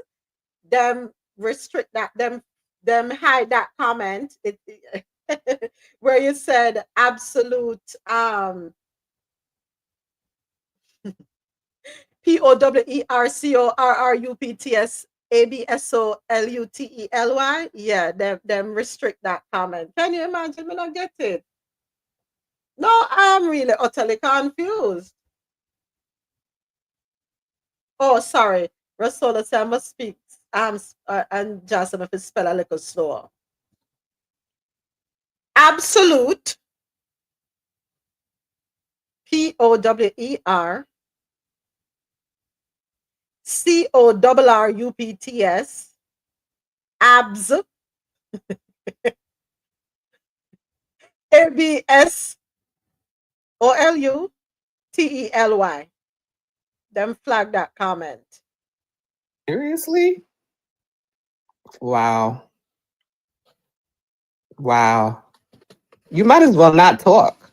them restrict that, them hide that comment. It where you said absolute POWERCORRUPTSABSOLUTELY. Yeah, them restrict that comment. Can you imagine? Me not get it. No, I'm really utterly confused. Oh, sorry. Rasola said I must speak and just if it spell a little slower. Absolute POWERCORRUPTS abs ABSOLUTELY. Them flag that comment. Seriously? Wow. Wow. You might as well not talk.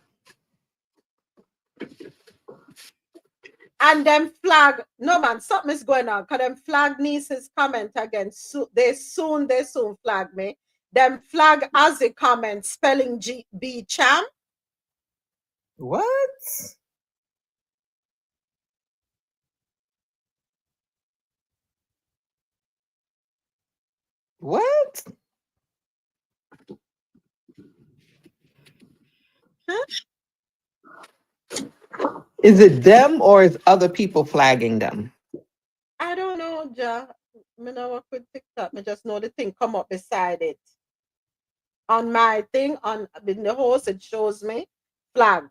And them flag, no man, something is going on. Cause them flag niece's comment again. They soon flag me. Them flag as a comment spelling B champ. What? What? Huh? Is it them or is other people flagging them? I don't know, Ja. Me know what with TikTok. Me just know the thing come up beside it. On my thing, on in the host, it shows me flag.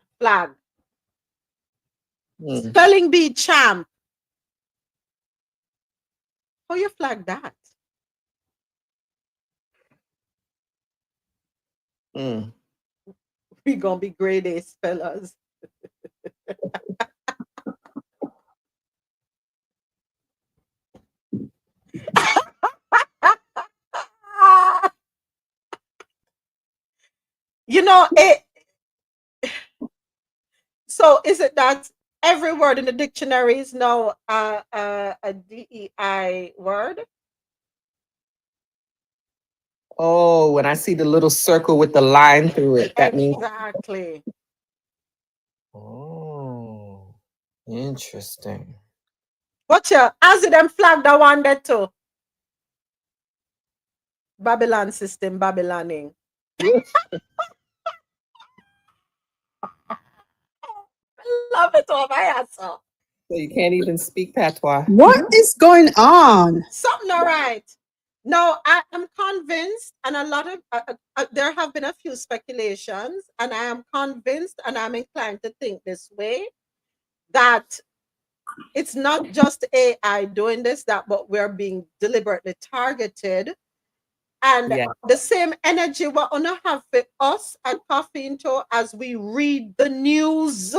Spelling bee champ. How you flag that? We gonna be grade A spellers. You know it. So is it that every word in the dictionary is now a DEI word? Oh, when I see the little circle with the line through it, that means. Exactly. Oh, interesting. Watch out. As them flag that one there too. Babylon system, Babyloning. Love it over here, so. So you can't even speak patois. What is going on? Something all right. No, I am convinced, and a lot of there have been a few speculations, and I am convinced, and I'm inclined to think this way that it's not just AI doing this, but we're being deliberately targeted. And the same energy we're gonna have for us at Coffee Into as we read the news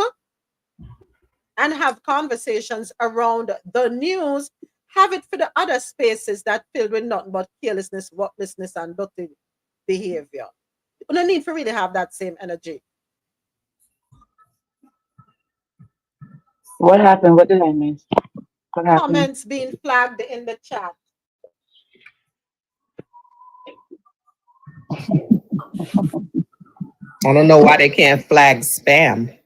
and have conversations around the news, have it for the other spaces that filled with nothing but carelessness, worthlessness, and dirty behavior. You don't need to really have that same energy. What happened? What did I miss? What happened? Comments being flagged in the chat. I don't know why they can't flag spam.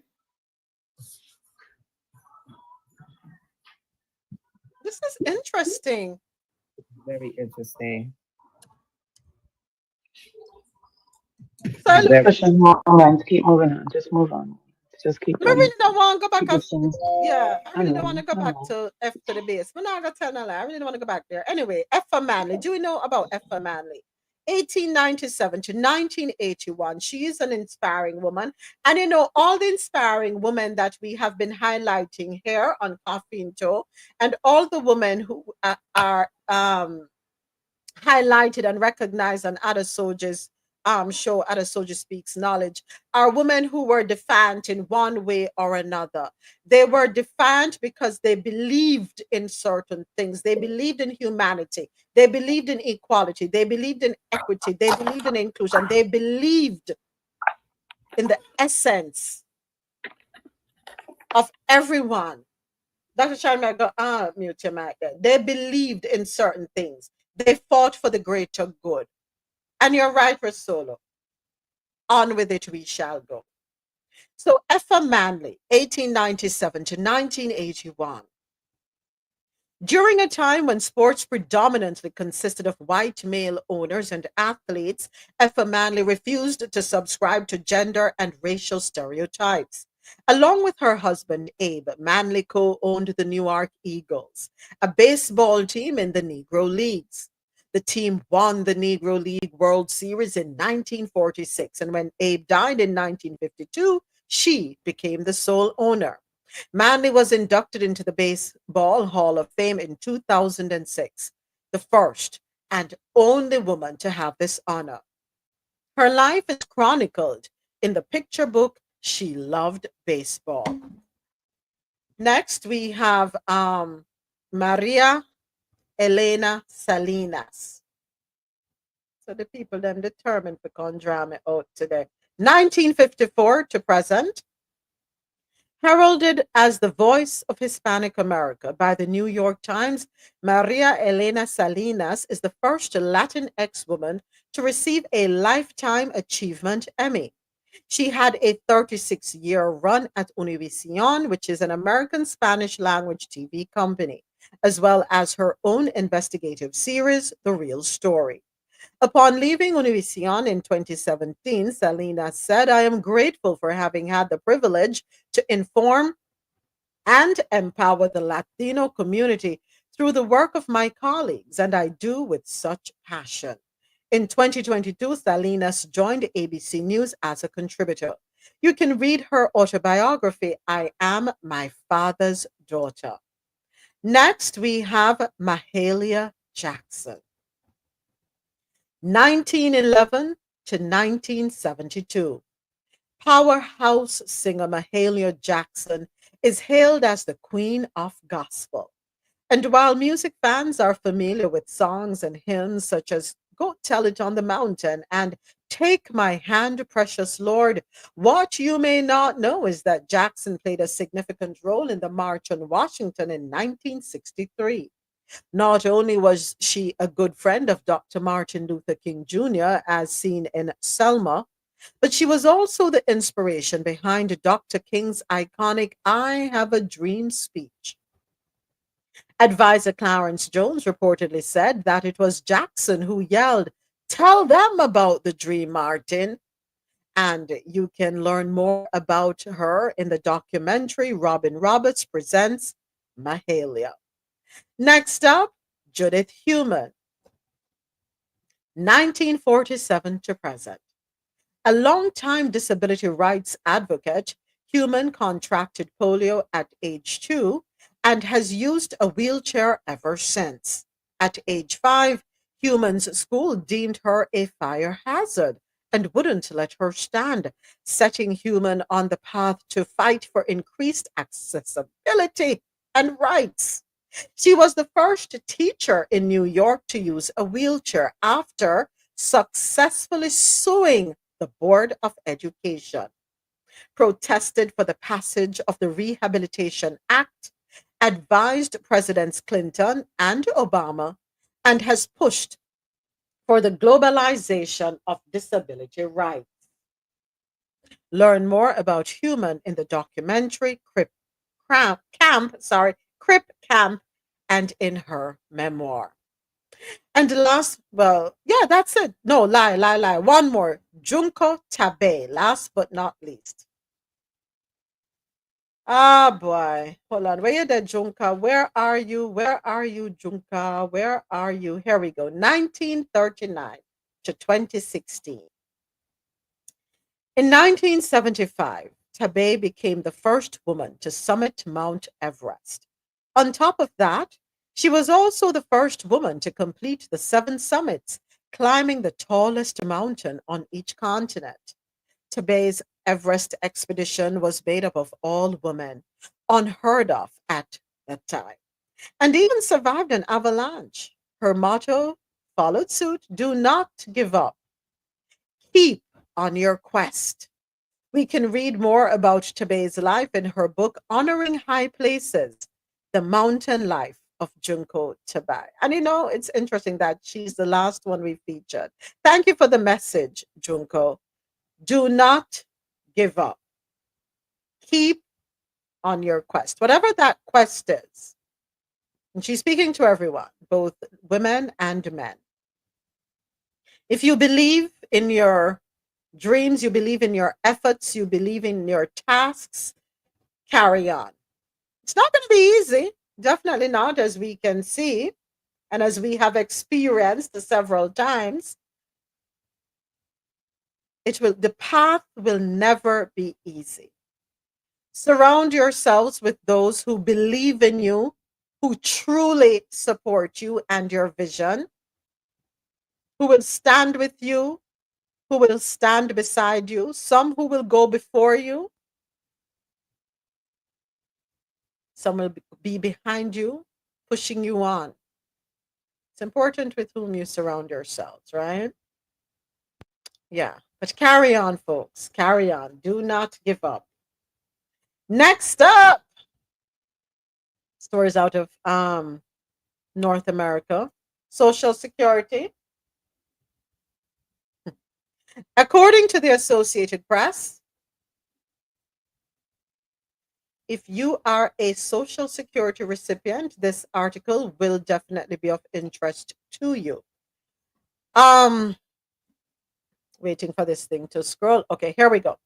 This is interesting. Very interesting. So Very- Discussion moments. Keep moving on. Just move on. Just keep I going. really don't want to go Keep back. the things. Yeah, I I really don't want know. to go I back know. to F to the base. We're not gonna tell no lie. I really don't want to go back there. Anyway, F for Manley. Do we know about F for Manley? 1897 to 1981. She is an inspiring woman. And you know, all the inspiring women that we have been highlighting here on Coffee and Toe, and all the women who are highlighted and recognized on other soldiers show, other soldier speaks knowledge, are women who were defiant in one way or another. They were defiant because they believed in certain things. They believed in humanity, they believed in equality, they believed in equity, they believed in inclusion, they believed in the essence of everyone. Dr. Sharma, go mute your mic there. They believed in certain things. They fought for the greater good. And you're right, Rosolo. On with it, we shall go. So, Effa Manley, 1897 to 1981. During a time when sports predominantly consisted of white male owners and athletes, Effa Manley refused to subscribe to gender and racial stereotypes. Along with her husband, Abe, Manley co-owned the Newark Eagles, a baseball team in the Negro Leagues. The team won the Negro League World Series in 1946, and when Abe died in 1952, she became the sole owner. Manley was inducted into the Baseball Hall of Fame in 2006, the first and only woman to have this honor. Her life is chronicled in the picture book She Loved Baseball. Next, we have Maria Elena Salinas. So the people then determined to come drama out today. 1954 to present. Heralded as the voice of Hispanic America by the New York Times, Maria Elena Salinas is the first Latinx woman to receive a Lifetime Achievement Emmy. She had a 36-year run at Univision, which is an American Spanish language TV company, as well as her own investigative series, The Real Story. Upon leaving Univision in 2017, Salinas said, "I am grateful for having had the privilege to inform and empower the Latino community through the work of my colleagues, and I do with such passion." In 2022, Salinas joined ABC News as a contributor. You can read her autobiography, I Am My Father's Daughter. Next, we have Mahalia Jackson. 1911 to 1972. Powerhouse singer Mahalia Jackson is hailed as the Queen of Gospel. And while music fans are familiar with songs and hymns such as Go Tell It on the Mountain and Take My Hand, Precious Lord, what you may not know is that Jackson played a significant role in the March on Washington in 1963. Not only was she a good friend of Dr. Martin Luther King Jr., as seen in Selma, but she was also the inspiration behind Dr. King's iconic I Have a Dream speech. Advisor Clarence Jones reportedly said that it was Jackson who yelled, "Tell them about the dream, Martin." And you can learn more about her in the documentary Robin Roberts Presents Mahalia. Next up, Judith Heumann, 1947 to present. A longtime disability rights advocate, Heumann contracted polio at age 2 and has used a wheelchair ever since. At age 5, Heuman's school deemed her a fire hazard and wouldn't let her stand, setting human on the path to fight for increased accessibility and rights. She was the first teacher in New York to use a wheelchair after successfully suing the Board of Education, protested for the passage of the Rehabilitation Act, advised Presidents Clinton and Obama, and has pushed for the globalization of disability rights. Learn more about Human in the documentary Crip Camp, and in her memoir. And the last, well, yeah, that's it. No, lie. One more. Junko Tabe, last but not least. Ah, boy. Hold on. Where you there, Junka? Where are you? Where are you, Junka? Where are you? Here we go. 1939 to 2016. In 1975, Tabe became the first woman to summit Mount Everest. On top of that, she was also the first woman to complete the 7 summits, climbing the tallest mountain on each continent. Tabe's Everest expedition was made up of all women, unheard of at that time, and even survived an avalanche. Her motto followed suit: do not give up, keep on your quest. We can read more about Tabe's life in her book, Honoring High Places, The Mountain Life of Junko Tabe. And you know, it's interesting that she's the last one we featured. Thank you for the message, Junko. Do not give up. Keep on your quest, whatever that quest is. And she's speaking to everyone, both women and men. If you believe in your dreams, you believe in your efforts, you believe in your tasks, carry on. It's not going to be easy, definitely not, as we can see and as we have experienced several times. The path will never be easy. Surround yourselves with those who believe in you, who truly support you and your vision, who will stand with you, who will stand beside you, some who will go before you, some will be behind you, pushing you on. It's important with whom you surround yourselves, right? Yeah, but carry on, folks. Carry on. Do not give up. Next up, stories out of North America. Social Security. According to the Associated Press, if you are a Social Security recipient, this article will definitely be of interest to you. Waiting for this thing to scroll. Okay, here we go.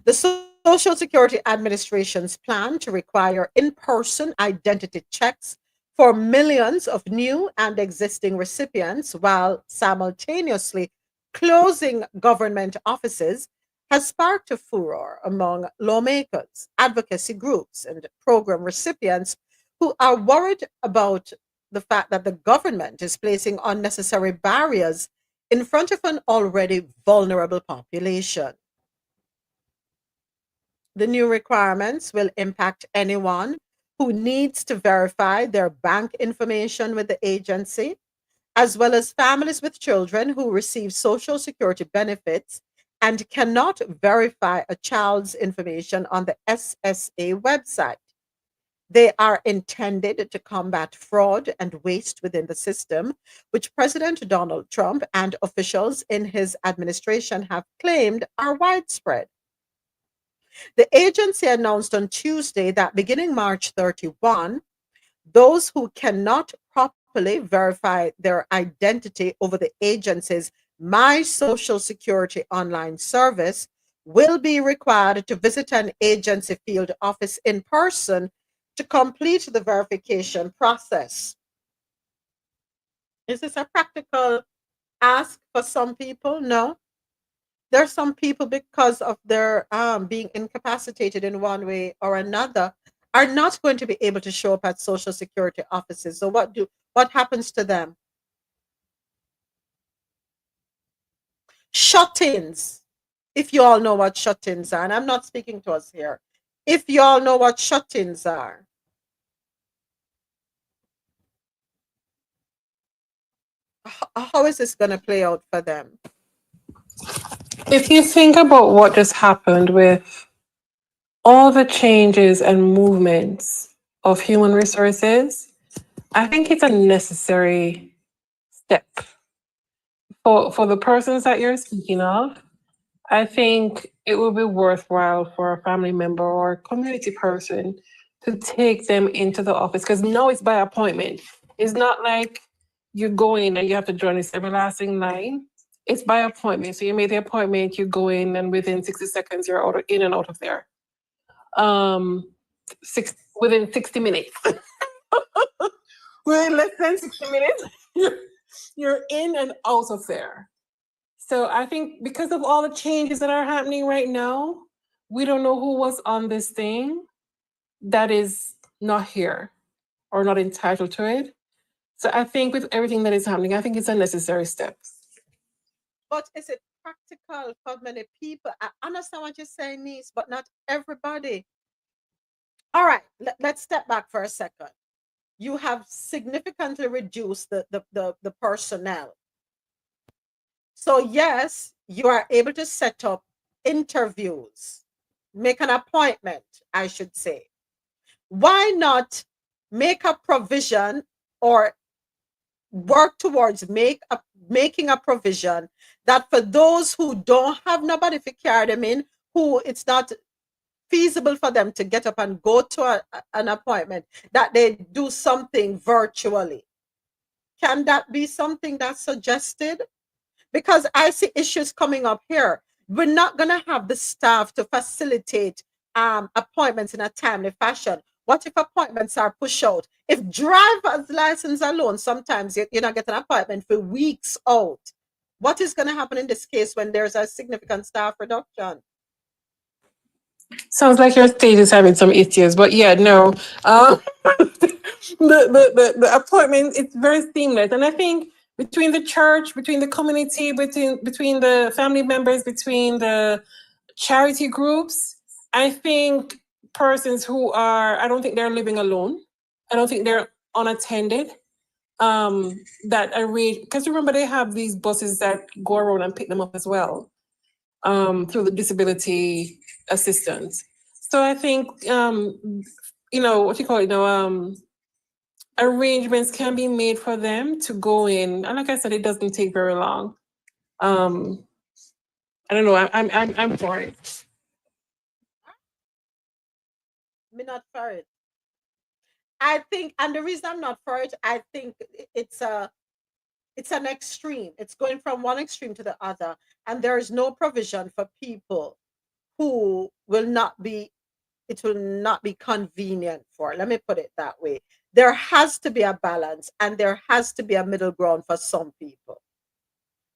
The Social Security Administration's plan to require in-person identity checks for millions of new and existing recipients while simultaneously closing government offices has sparked a furor among lawmakers, advocacy groups, and program recipients who are worried about the fact that the government is placing unnecessary barriers in front of an already vulnerable population. The new requirements will impact anyone who needs to verify their bank information with the agency, as well as families with children who receive Social Security benefits and cannot verify a child's information on the SSA website. They are intended to combat fraud and waste within the system, which President Donald Trump and officials in his administration have claimed are widespread. The agency announced on Tuesday that beginning March 31, those who cannot properly verify their identity over the agency's My Social Security online service will be required to visit an agency field office in person to complete the verification process. Is this a practical ask for some people? No. There are some people, because of their being incapacitated in one way or another, are not going to be able to show up at Social Security offices. So what happens to them? Shut-ins. If you all know what shut-ins are, and I'm not speaking to us here. If you all know what shut-ins are. How is this going to play out for them? If you think about what just happened with all the changes and movements of human resources, I think it's a necessary step for the persons that you're speaking of. I think it would be worthwhile for a family member or a community person to take them into the office, because now it's by appointment. It's not like you go in and you have to join this everlasting line. It's by appointment. So you make the appointment, you go in, and within 60 seconds you're in and out of there. Within 60 minutes. Within less than 60 minutes, you're in and out of there. So I think because of all the changes that are happening right now, we don't know who was on this thing that is not here or not entitled to it. So I think with everything that is happening, I think it's a necessary step. But is it practical for many people? I understand what you're saying, niece, but not everybody. All right, let's step back for a second. You have significantly reduced the personnel. So yes, you are able to set up interviews, make an appointment, I should say. Why not make a provision or work towards making a provision that for those who don't have nobody to carry them in, who it's not feasible for them to get up and go to an appointment, that they do something virtually? Can that be something that's suggested? Because I see issues coming up here. We're not going to have the staff to facilitate appointments in a timely fashion. What if appointments are pushed out? If driver's license alone, sometimes you're not getting an appointment for weeks out. What is going to happen in this case when there's a significant staff reduction? Sounds like your state is having some issues, but yeah, no. The appointment, it's very seamless. And I think between the church, between the community, between the family members, between the charity groups, I think persons who are, I don't think they're living alone. I don't think they're unattended. That arrange, because remember they have these buses that go around and pick them up as well, through the disability assistance. So I think arrangements can be made for them to go in, and like I said, it doesn't take very long. I don't know. I'm for it. Me not for it. I think, and the reason I'm not for it, I think it's an extreme. It's going from one extreme to the other, and there is no provision for people who will not be. It will not be convenient for. Let me put it that way. There has to be a balance, and there has to be a middle ground for some people.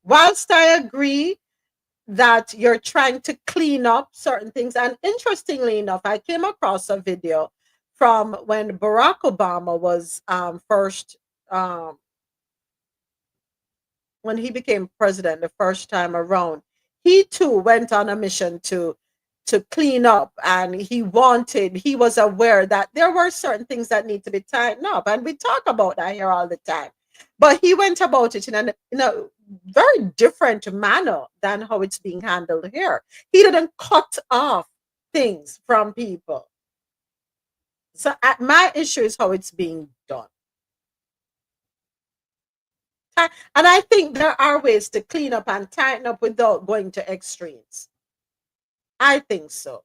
Whilst I agree that you're trying to clean up certain things, and interestingly enough, I came across a video from when Barack Obama was first when he became president the first time around. He too went on a mission to clean up, and he was aware that there were certain things that need to be tightened up, and we talk about that here all the time. But he went about it in a very different manner than how it's being handled here. He didn't cut off things from people. So my issue is how it's being done. And I think there are ways to clean up and tighten up without going to extremes. I think so.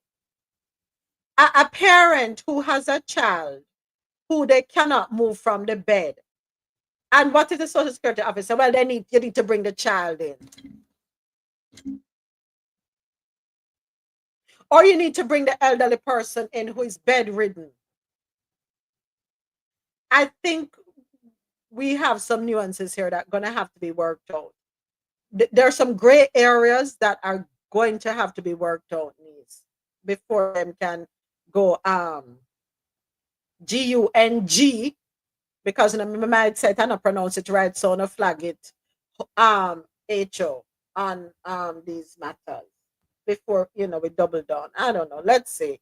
A parent who has a child who they cannot move from the bed. And what is the social security officer? Well, you need to bring the child in. Or you need to bring the elderly person in who is bedridden. I think we have some nuances here that are going to have to be worked out. There are some gray areas that are going to have to be worked out, needs, before them can go GUNG, because I might say I don't pronounce it right, so no flag it HO. these matters before we double down. I don't know. Let's see.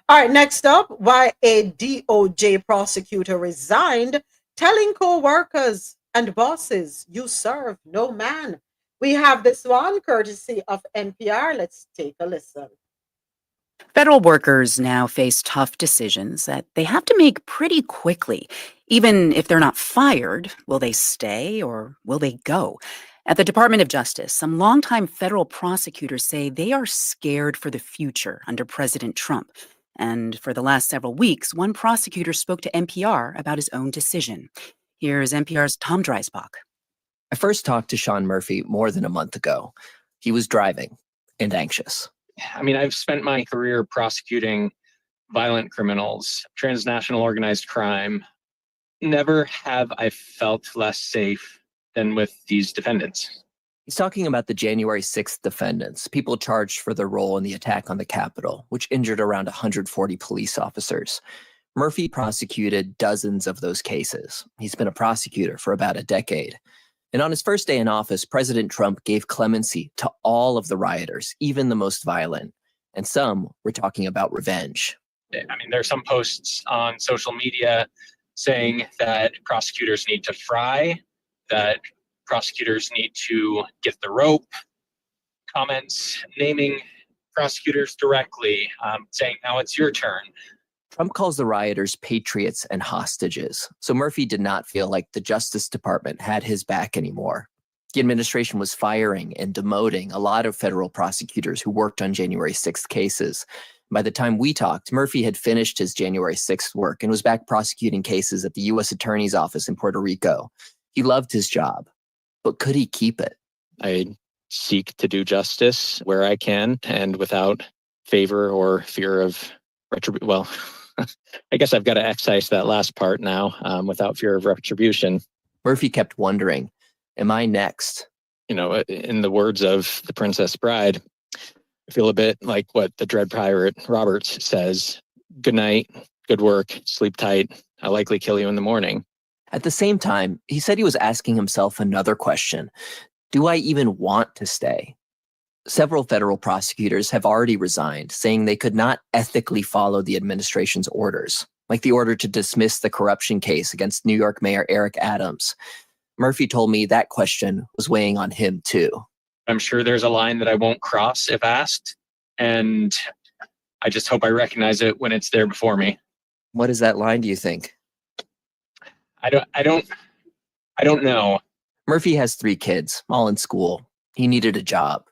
All right, next up, why a DOJ prosecutor resigned, telling co-workers and bosses, you serve no man. We have this one courtesy of NPR. Let's take a listen. Federal workers now face tough decisions that they have to make pretty quickly. Even if they're not fired, will they stay or will they go? At the Department of Justice, some longtime federal prosecutors say they are scared for the future under President Trump. And for the last several weeks, one prosecutor spoke to NPR about his own decision. Here's NPR's Tom Dreisbach. I first talked to Sean Murphy more than a month ago. He was driving and anxious. I mean, I've spent my career prosecuting violent criminals, transnational organized crime. Never have I felt less safe than with these defendants. He's talking about the January 6th defendants, people charged for their role in the attack on the Capitol, which injured around 140 police officers. Murphy prosecuted dozens of those cases. He's been a prosecutor for about a decade. And on his first day in office, President Trump gave clemency to all of the rioters, even the most violent. And some were talking about revenge. I mean, there are some posts on social media saying that prosecutors need to fry, that prosecutors need to get the rope, comments naming prosecutors directly, saying, now it's your turn. Trump calls the rioters patriots and hostages. So Murphy did not feel like the Justice Department had his back anymore. The administration was firing and demoting a lot of federal prosecutors who worked on January 6th cases. By the time we talked, Murphy had finished his January 6th work and was back prosecuting cases at the U.S. Attorney's Office in Puerto Rico. He loved his job, but could he keep it? I seek to do justice where I can and without favor or fear of retribution. Well, I guess I've got to excise that last part now, without fear of retribution. Murphy kept wondering, am I next? You know, in the words of the Princess Bride, I feel a bit like what the Dread Pirate Roberts says, good night, good work, sleep tight, I'll likely kill you in the morning. At the same time, he said he was asking himself another question. Do I even want to stay? Several federal prosecutors have already resigned, saying they could not ethically follow the administration's orders, like the order to dismiss the corruption case against New York Mayor Eric Adams. Murphy told me that question was weighing on him too. I'm sure there's a line that I won't cross if asked, and I just hope I recognize it when it's there before me. What is that line, do you think? I don't know. Murphy has 3 kids, all in school. He needed a job.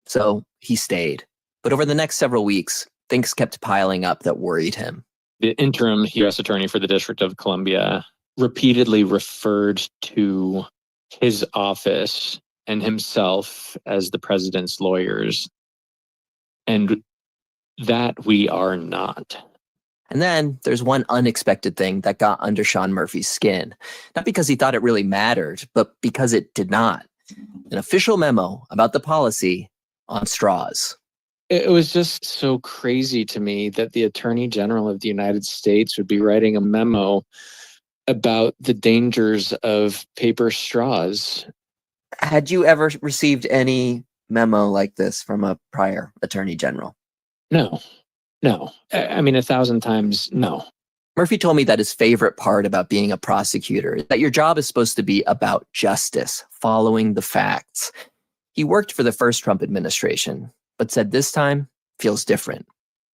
So he stayed. But over the next several weeks, things kept piling up that worried him. The interim U.S. Attorney for the District of Columbia repeatedly referred to his office and himself as the president's lawyers, and that we are not. And then there's one unexpected thing that got under Sean Murphy's skin. Not because he thought it really mattered, but because it did not. An official memo about the policy on straws. It was just so crazy to me that the Attorney General of the United States would be writing a memo about the dangers of paper straws. Had you ever received any memo like this from a prior Attorney General? No. I mean, 1,000 times no. Murphy told me that his favorite part about being a prosecutor is that your job is supposed to be about justice, following the facts. He worked for the first Trump administration, but said this time feels different.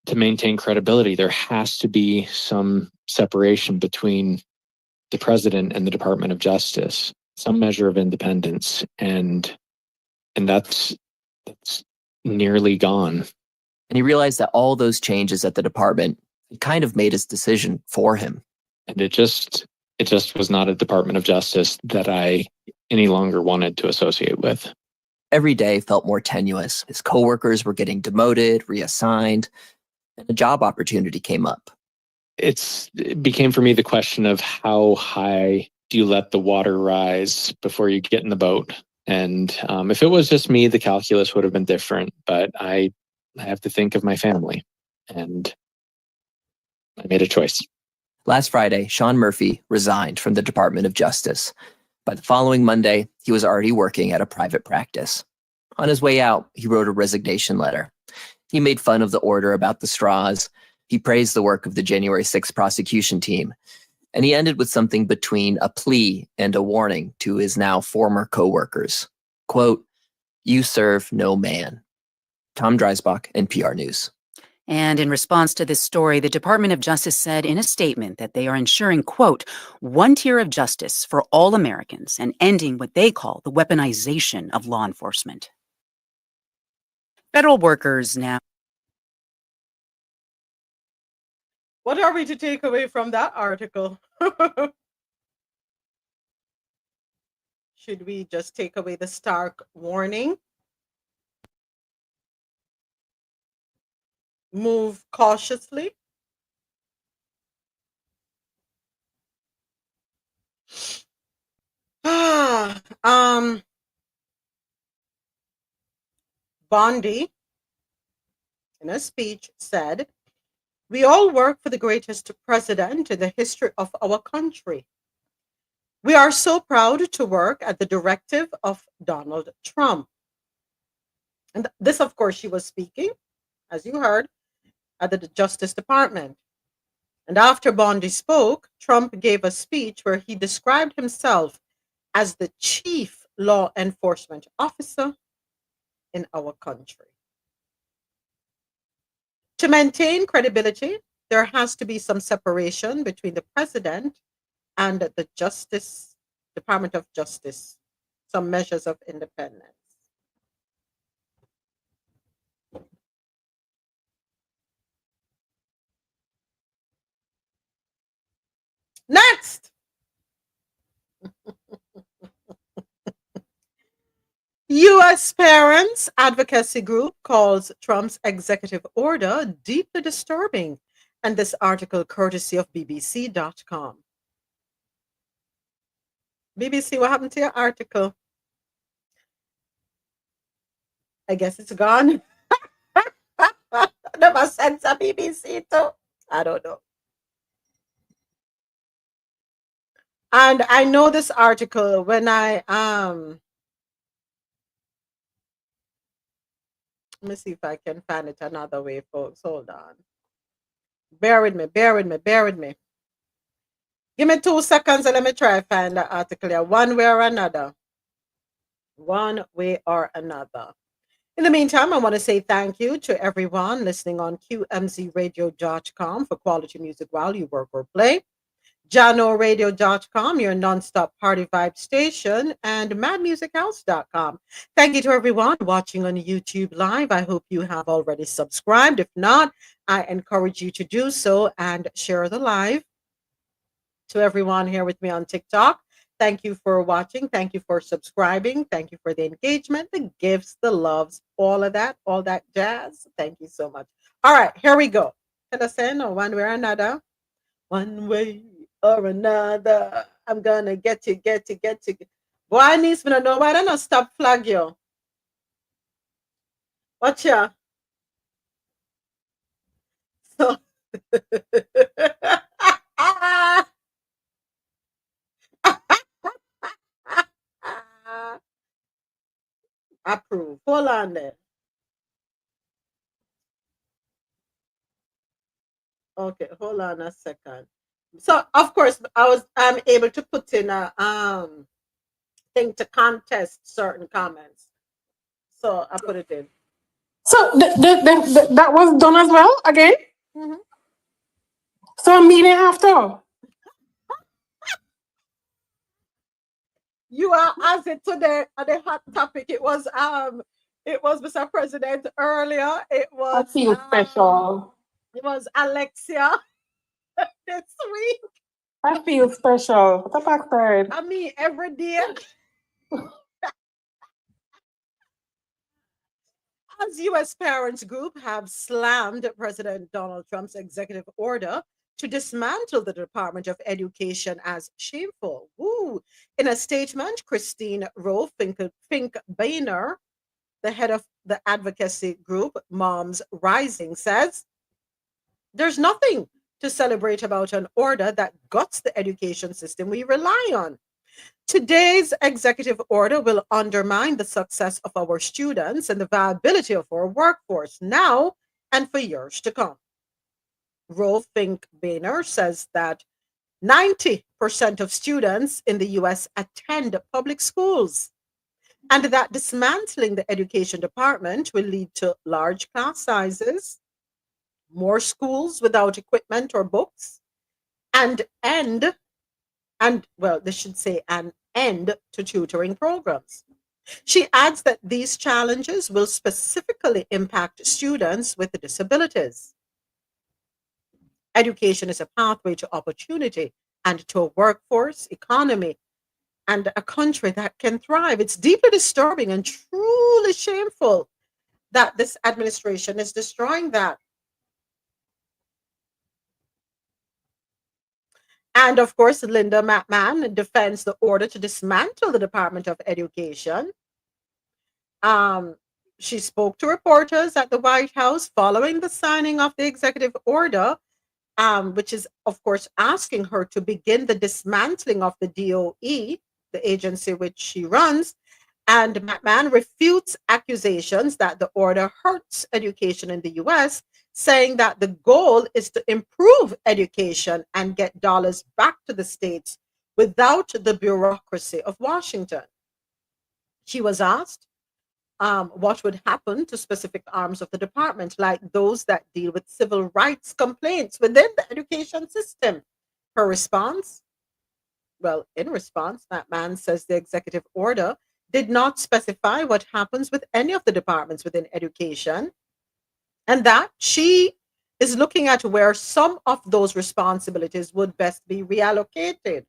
To maintain credibility, there has to be some separation between the president and the Department of Justice, some measure of independence, and that's nearly gone. And he realized that all those changes at the department kind of made his decision for him. And it just was not a Department of Justice that I any longer wanted to associate with. Every day felt more tenuous. His coworkers were getting demoted, reassigned, and a job opportunity came up. It became for me the question of how high do you let the water rise before you get in the boat? And if it was just me, the calculus would have been different, but I have to think of my family, and I made a choice. Last Friday, Sean Murphy resigned from the Department of Justice. By the following Monday, he was already working at a private practice. On his way out, he wrote a resignation letter. He made fun of the order about the straws. He praised the work of the January 6th prosecution team. And he ended with something between a plea and a warning to his now former co-workers. Quote, "You serve no man." Tom Dreisbach, NPR News. And in response to this story, the Department of Justice said in a statement that they are ensuring, quote, "one tier of justice for all Americans and ending what they call the weaponization of law enforcement." Federal workers now. What are we to take away from that article? Should we just take away the stark warning? Move cautiously? Bondi, in a speech, said, "We all work for the greatest president in the history of our country. We are so proud to work at the directive of Donald Trump." And this, of course, she was speaking, as you heard, at the Justice Department. And after Bondi spoke, Trump gave a speech where he described himself as the chief law enforcement officer in our country. To maintain credibility, there has to be some separation between the president and the Department of Justice, some measures of independence. Next! U.S. Parents Advocacy Group calls Trump's executive order deeply disturbing. And this article courtesy of BBC.com. BBC, what happened to your article? I guess it's gone. Never sent a BBC too. I don't know. And I know this article when I let me see if I can find it another way, folks. Hold on. Bear with me, bear with me, bear with me. Give me 2 seconds and let me try to find the article here, one way or another. One way or another. In the meantime, I want to say thank you to everyone listening on QMZRadio.com for quality music while you work or play. JanoRadio.com, your nonstop party vibe station, and MadMusicHouse.com. Thank you to everyone watching on YouTube Live. I hope you have already subscribed. If not, I encourage you to do so and share the live. To everyone here with me on TikTok, thank you for watching. Thank you for subscribing. Thank you for the engagement, the gifts, the loves, all that jazz. Thank you so much. All right, here we go. Can I say no? One way or another? One way or another, I'm gonna get you. Boy, I need to know why I don't stop flag you. Watch ya. So approve. Hold on there. Okay, hold on a second. So of course I'm able to put in a thing to contest certain comments. So I put it in. So that was done as well again. Mm-hmm. So a meeting after. You are as it today on the hot topic. It was Mr. President earlier. It was I feel special. It was Alexia this week. I feel special. What the fuck, third? I mean, every day. As U.S. Parents Group have slammed President Donald Trump's executive order to dismantle the Department of Education as shameful. Woo. In a statement, Christine Rowe Fink-Boehner, the head of the advocacy group Moms Rising, says, "There's nothing to celebrate about an order that guts the education system we rely on. Today's executive order will undermine the success of our students and the viability of our workforce now and for years to come. Rolf Fink-Boehner says that 90% of students in the US attend public schools, and that dismantling the education department will lead to large class sizes, more schools without equipment or books, and they should say an end to tutoring programs. She adds that these challenges will specifically impact students with disabilities. Education is a pathway to opportunity and to a workforce, economy, and a country that can thrive. It's deeply disturbing and truly shameful that this administration is destroying that. And of course, Linda McMahon defends the order to dismantle the Department of Education. She spoke to reporters at the White House following the signing of the executive order, which is, of course, asking her to begin the dismantling of the DOE, the agency which she runs. And McMahon refutes accusations that the order hurts education in the US, saying that the goal is to improve education and get dollars back to the states without the bureaucracy of Washington. She was asked what would happen to specific arms of the department, like those that deal with civil rights complaints within the education system. Her response? Well, in response, McMahon says the executive order did not specify what happens with any of the departments within education, and that she is looking at where some of those responsibilities would best be reallocated.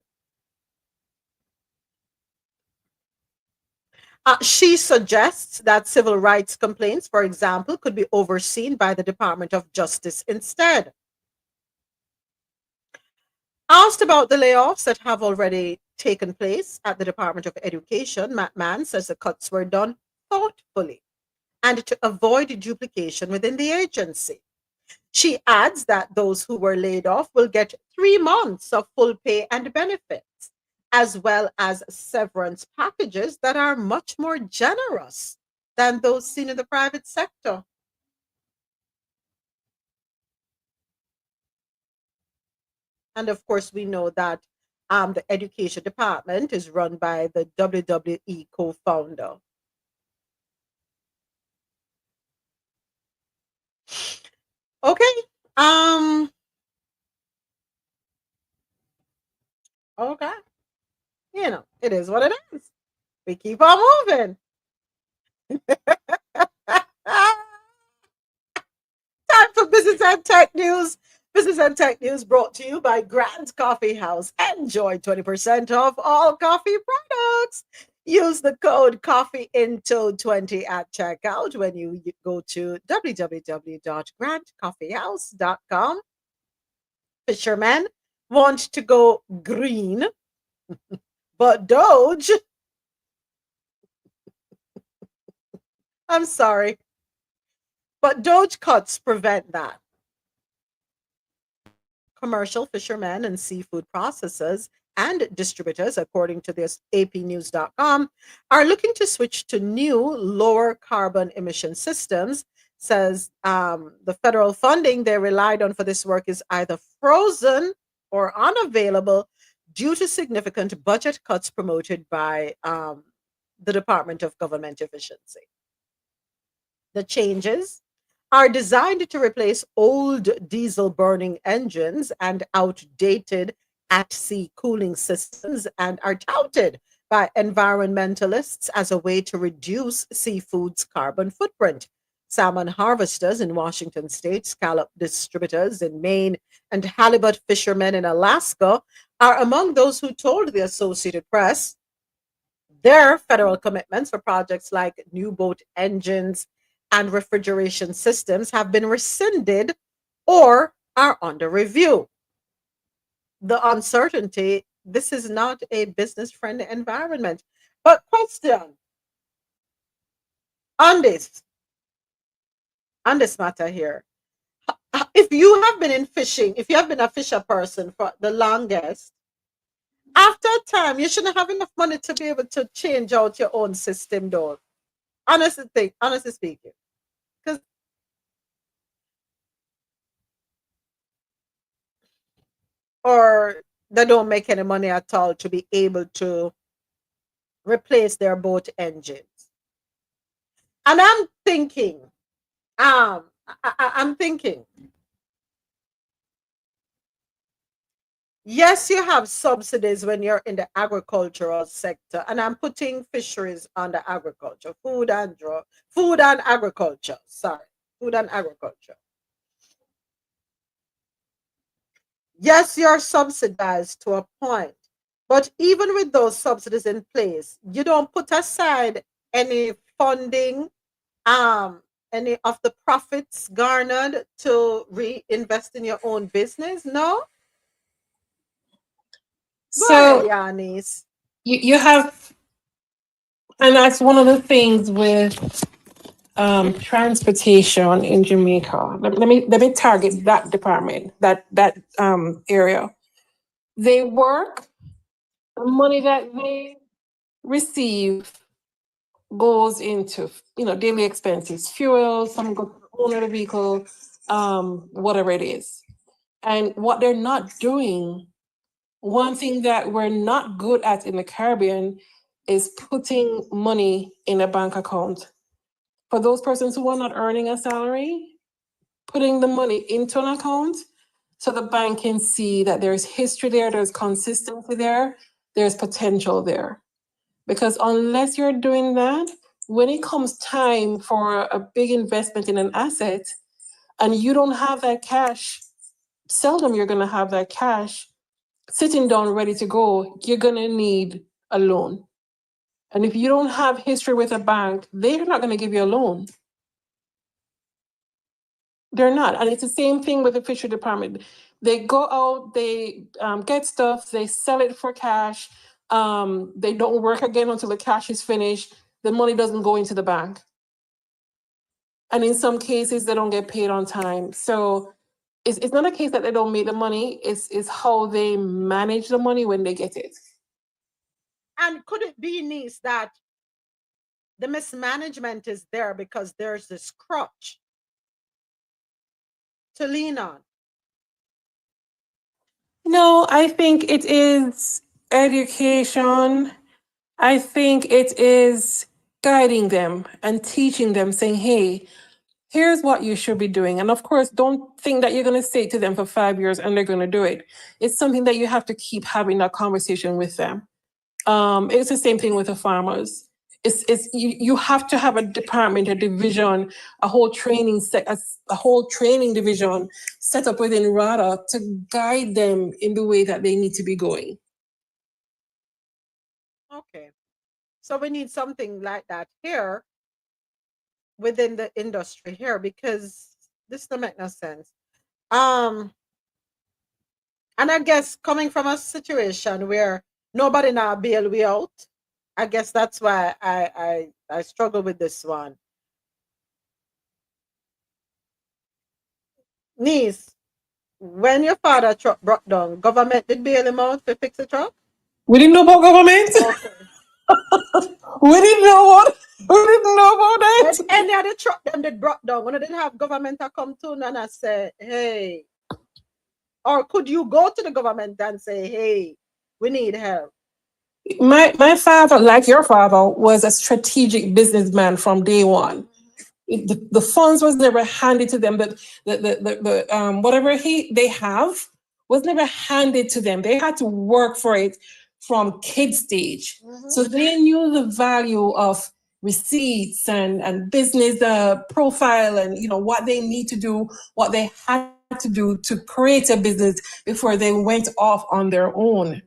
She suggests that civil rights complaints, for example, could be overseen by the Department of Justice instead. Asked about the layoffs that have already taken place at the Department of Education, McMahon says the cuts were done thoughtfully and to avoid duplication within the agency. She adds that those who were laid off will get 3 months of full pay and benefits, as well as severance packages that are much more generous than those seen in the private sector. And of course, we know that the education department is run by the WWE co-founder. Okay. Okay. You know, it is what it is. We keep on moving. Time for business and tech news. Business and tech news brought to you by Grant Coffee House. Enjoy 20% off all coffee products. Use the code COFFEEINTO20 at checkout when you go to www.grantcoffeehouse.com. Fishermen want to go green, but Doge, I'm sorry, but Doge cuts prevent that. Commercial fishermen and seafood processors and distributors, according to this apnews.com, are looking to switch to new lower carbon emission systems. Says the federal funding they relied on for this work is either frozen or unavailable due to significant budget cuts promoted by the Department of Government Efficiency. The changes are designed to replace old diesel burning engines and outdated at-sea cooling systems and are touted by environmentalists as a way to reduce seafood's carbon footprint. Salmon harvesters in Washington state, scallop distributors in Maine, and halibut fishermen in Alaska are among those who told the Associated Press their federal commitments for projects like new boat engines and refrigeration systems have been rescinded or are under review. The uncertainty, this is not a business-friendly environment. But question on this matter here. If you have been in fishing, if you have been a fisher person for the longest, after a time, you shouldn't have enough money to be able to change out your own system, though. Honestly speaking. Because or they don't make any money at all to be able to replace their boat engines. And I'm thinking, I'm thinking, yes, you have subsidies when you're in the agricultural sector, and I'm putting fisheries under agriculture, food and agriculture. Sorry, food and agriculture. Yes, you're subsidized to a point, but even with those subsidies in place, you don't put aside any funding, any of the profits garnered to reinvest in your own business. No. Go ahead, So Yanis. you have, and that's one of the things with transportation in Jamaica. Let me target that department, that area. They work, the money that they receive goes into daily expenses, fuel, some go to the owner of the vehicle, whatever it is. And what they're not doing, one thing that we're not good at in the Caribbean is putting money in a bank account. For those persons who are not earning a salary, putting the money into an account so the bank can see that there's history there, there's consistency there, there's potential there. Because unless you're doing that, when it comes time for a big investment in an asset and you don't have that cash, seldom you're going to have that cash sitting down ready to go, you're going to need a loan. And if you don't have history with a bank, they're not going to give you a loan. They're not. And it's the same thing with the fishery department. They go out, they get stuff, they sell it for cash. They don't work again until the cash is finished. The money doesn't go into the bank. And in some cases, they don't get paid on time. So it's not a case that they don't make the money. It's how they manage the money when they get it. And could it be, niece, that the mismanagement is there because there's this crutch to lean on? No, I think it is education. I think it is guiding them and teaching them, saying, hey, here's what you should be doing. And of course, don't think that you're going to say it to them for 5 years and they're going to do it. It's something that you have to keep having that conversation with them. It's the same thing with the farmers. You have to have a department, a division, a whole training division set up within RADA to guide them in the way that they need to be going. Okay. So we need something like that here within the industry here, because this doesn't make no sense. And I guess coming from a situation where nobody now bail we out, I guess that's why I struggle with this one. Niece, when your father truck broke down, government did bail him out to fix the truck? We didn't know about government. Okay. We didn't know about that. When any of the truck them did brought down, when they didn't have government to come to and I say, hey, or could you go to the government and say, hey, we need help? My father, like your father, was a strategic businessman from day one. The funds was never handed to them. The whatever they have was never handed to them. They had to work for it from kid stage. So they knew the value of receipts and business profile and what they need to do, what they had to do to create a business before they went off on their own.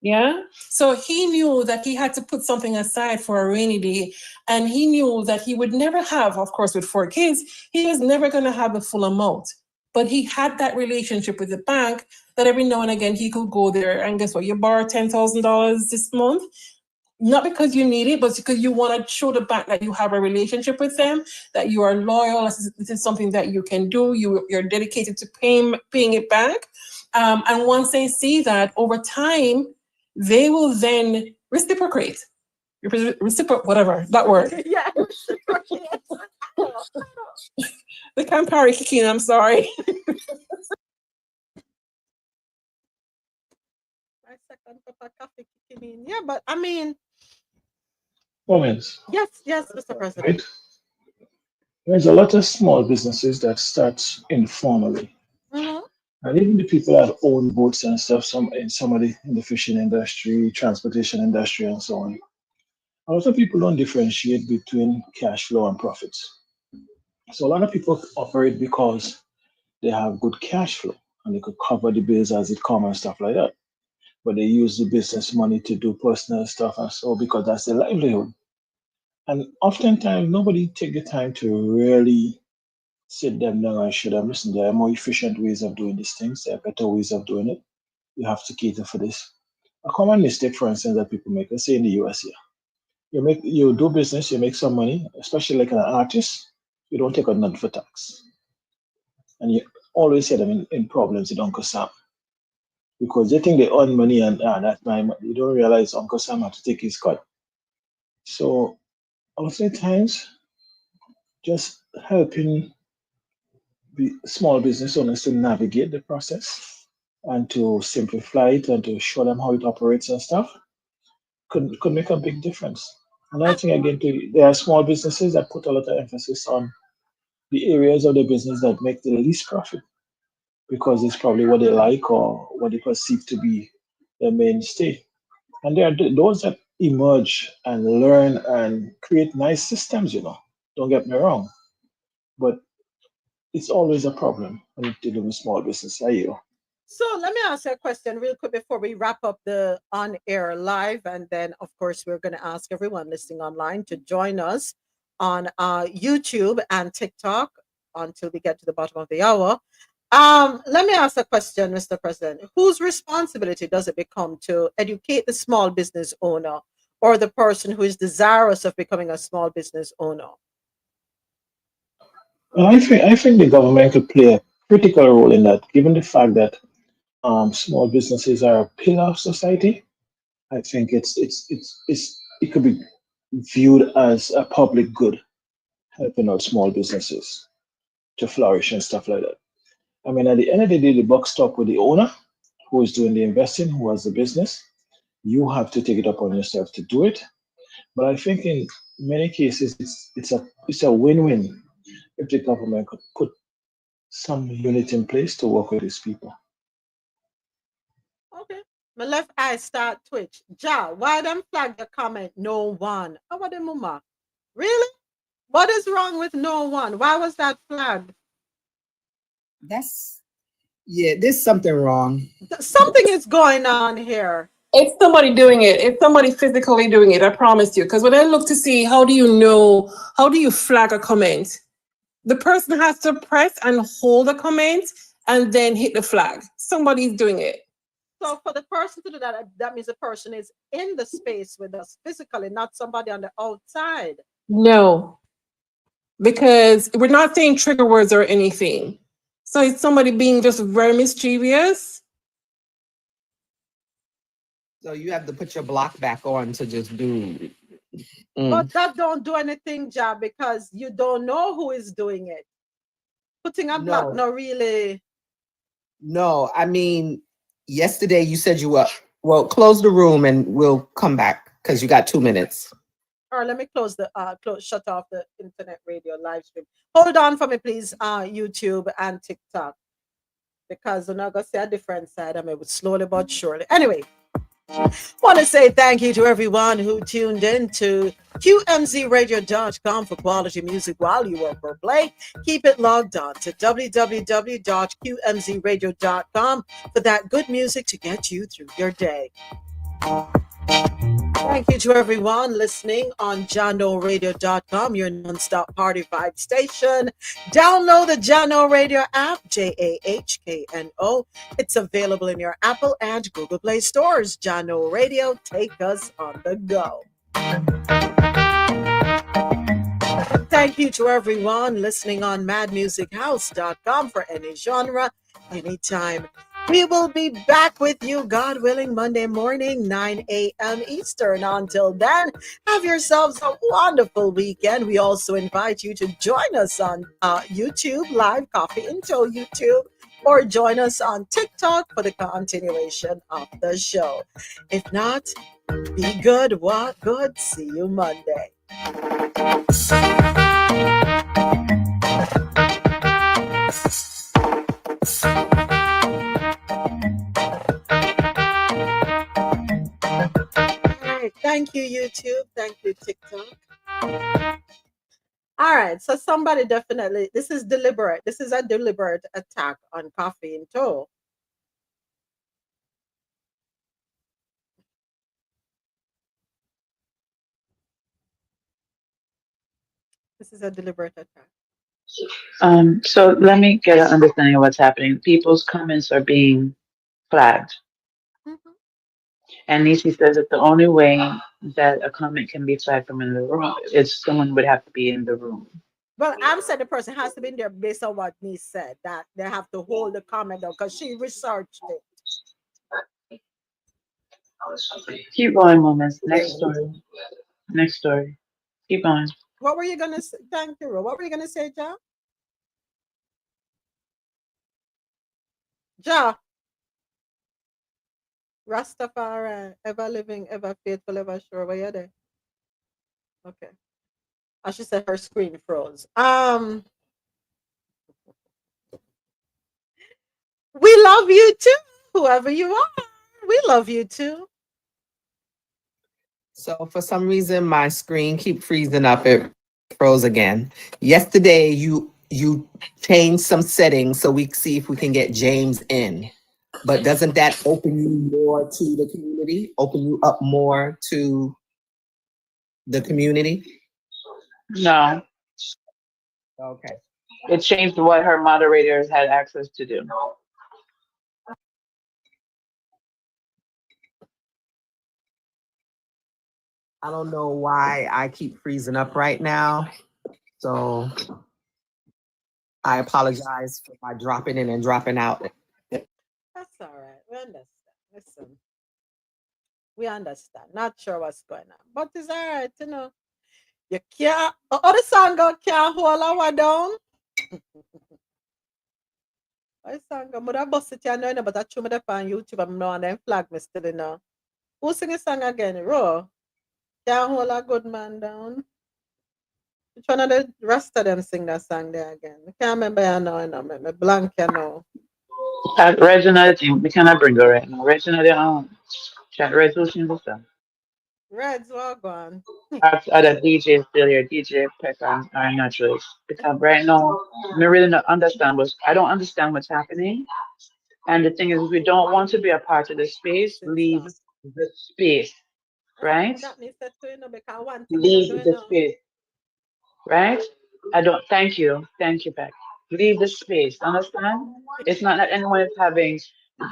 Yeah. So he knew that he had to put something aside for a rainy day. And he knew that he would never have, of course, with 4 kids, he was never going to have the full amount. But he had that relationship with the bank that every now and again he could go there and guess what? You borrow $10,000 this month. Not because you need it, but because you want to show the bank that you have a relationship with them, that you are loyal. This is something that you can do. You're dedicated to paying it back. And once they see that over time, they will then reciprocate. Whatever, that word. Yeah, reciprocate. The Campari kicking, I'm sorry. My second cup of coffee kicking in. Yeah, but I mean, Moments, yes, Mr. President. right? There's a lot of small businesses that start informally. Mhm. And even the people that own boats and stuff, somebody in the fishing industry, transportation industry, and so on. A lot of people don't differentiate between cash flow and profits. So a lot of people operate because they have good cash flow and they could cover the bills as it comes and stuff like that. But they use the business money to do personal stuff and so because that's their livelihood. And oftentimes nobody take the time to really sit them down and show them, listen, there are more efficient ways of doing these things, there are better ways of doing it. You have to cater for this. A common mistake, for instance, that people make, let's say in the US here, you do business, you make some money, especially like an artist, you don't take out nothing for tax. And you always see them in problems with Uncle Sam. Because they think they earn money and that's my money. You don't realize Uncle Sam had to take his cut. So oftentimes just helping small business owners to navigate the process and to simplify it and to show them how it operates and stuff could make a big difference. Another thing again, there are small businesses that put a lot of emphasis on the areas of the business that make the least profit because it's probably what they like or what they perceive to be their mainstay. And there are those that emerge and learn and create nice systems, Don't get me wrong. But it's always a problem when you're dealing with small business. Are you? So let me ask you a question real quick before we wrap up the on-air live, and then of course we're going to ask everyone listening online to join us on YouTube and TikTok until we get to the bottom of the hour. Let me ask a question, Mr. President. Whose responsibility does it become to educate the small business owner or the person who is desirous of becoming a small business owner? Well, I think the government could play a critical role in that, given the fact that small businesses are a pillar of society. I think it could be viewed as a public good, helping out small businesses to flourish and stuff like that. I mean, at the end of the day, the buck stop with the owner who is doing the investing, who has the business. You have to take it up on yourself to do it. But I think in many cases, it's a win-win if the government could put some unit in place to work with these people. Okay. My left eye start twitch. Ja, why them flag the comment no one? Oh, what the mama? Really? What is wrong with no one? Why was that flagged? There's something wrong. Something is going on here. It's somebody doing it. It's somebody physically doing it. I promise you. Because when I look to see how do you flag a comment? The person has to press and hold a comment and then hit the flag. Somebody's doing it. So for the person to do that, that means the person is in the space with us physically, not somebody on the outside. No, because we're not saying trigger words or anything. So it's somebody being just very mischievous. So you have to put your block back on to just do. But that don't do anything, Ja, because you don't know who is doing it. Putting a block, no, really. No, I mean, yesterday you said you were, well, close the room and we'll come back because you got 2 minutes. Or let me shut off the internet radio live stream. Hold on for me, please, YouTube and TikTok. Because we're not going to see a different side. I mean, slowly but surely. Anyway, want to say thank you to everyone who tuned in to QMZRadio.com for quality music while you work or play. Keep it logged on to www.qmzradio.com for that good music to get you through your day. Thank you to everyone listening on JanoRadio.com, your non-stop party vibe station. Download the Jano Radio app, JAHKNO. It's available in your Apple and Google Play stores. Jano Radio, take us on the go. Thank you to everyone listening on madmusichouse.com for any genre, anytime. We will be back with you, God willing, Monday morning, 9 a.m. Eastern. Until then, have yourselves a wonderful weekend. We also invite you to join us on YouTube, Live Coffee Into YouTube, or join us on TikTok for the continuation of the show. If not, be good, what good. See you Monday. All right. Thank you, YouTube. Thank you, TikTok. All right. So somebody definitely, this is deliberate. This is a deliberate attack on coffee in tow. This is a deliberate attack. So let me get an understanding of what's happening. People's comments are being flagged. Mhm. And Nisi says that the only way that a comment can be flagged from in the room is someone would have to be in the room. Well, I'm saying the person has to be in there based on what Niece said, that they have to hold the comment down because she researched it. Keep going, moments. Next story. Next story. Keep going. What were you gonna say? Thank you, Ro. What were you gonna say, Ja? Ja. Rastafari, ever living, ever faithful, ever sure. Where you there? Okay. I should say her screen froze. We love you too, whoever you are. We love you too. So for some reason, my screen keep freezing up. It froze again. Yesterday, you changed some settings so we see if we can get James in. But doesn't that open you more to the community? Open you up more to the community? No. Okay. It changed what her moderators had access to do. I don't know why I keep freezing up right now. So I apologize for my dropping in and dropping out. That's all right. We understand. Listen, we understand. Not sure what's going on, but it's all right. You know, you can't. Oh, the song can't hold our down. I sang but I bust it, you know, but I show me that on YouTube. I'm not on them flag me still, you know. Who sing a song again? Raw. Can't hold a good man down. Which one of the rest of them sing that song there again? I can't remember, you know, me blank, you know. Reginald, we cannot bring her right now. Reginald, chat resolution this stuff. Reds, what gone? Other DJ still here, DJ Pepper are naturals. Because right now, I really don't understand I don't understand what's happening. And the thing is, if we don't want to be a part of the space, leave the space, right? That needs to do, you know, because one thing you Leave know, doing the now. space, right? I don't, thank you, Beck. Leave the space, understand? It's not that anyone is having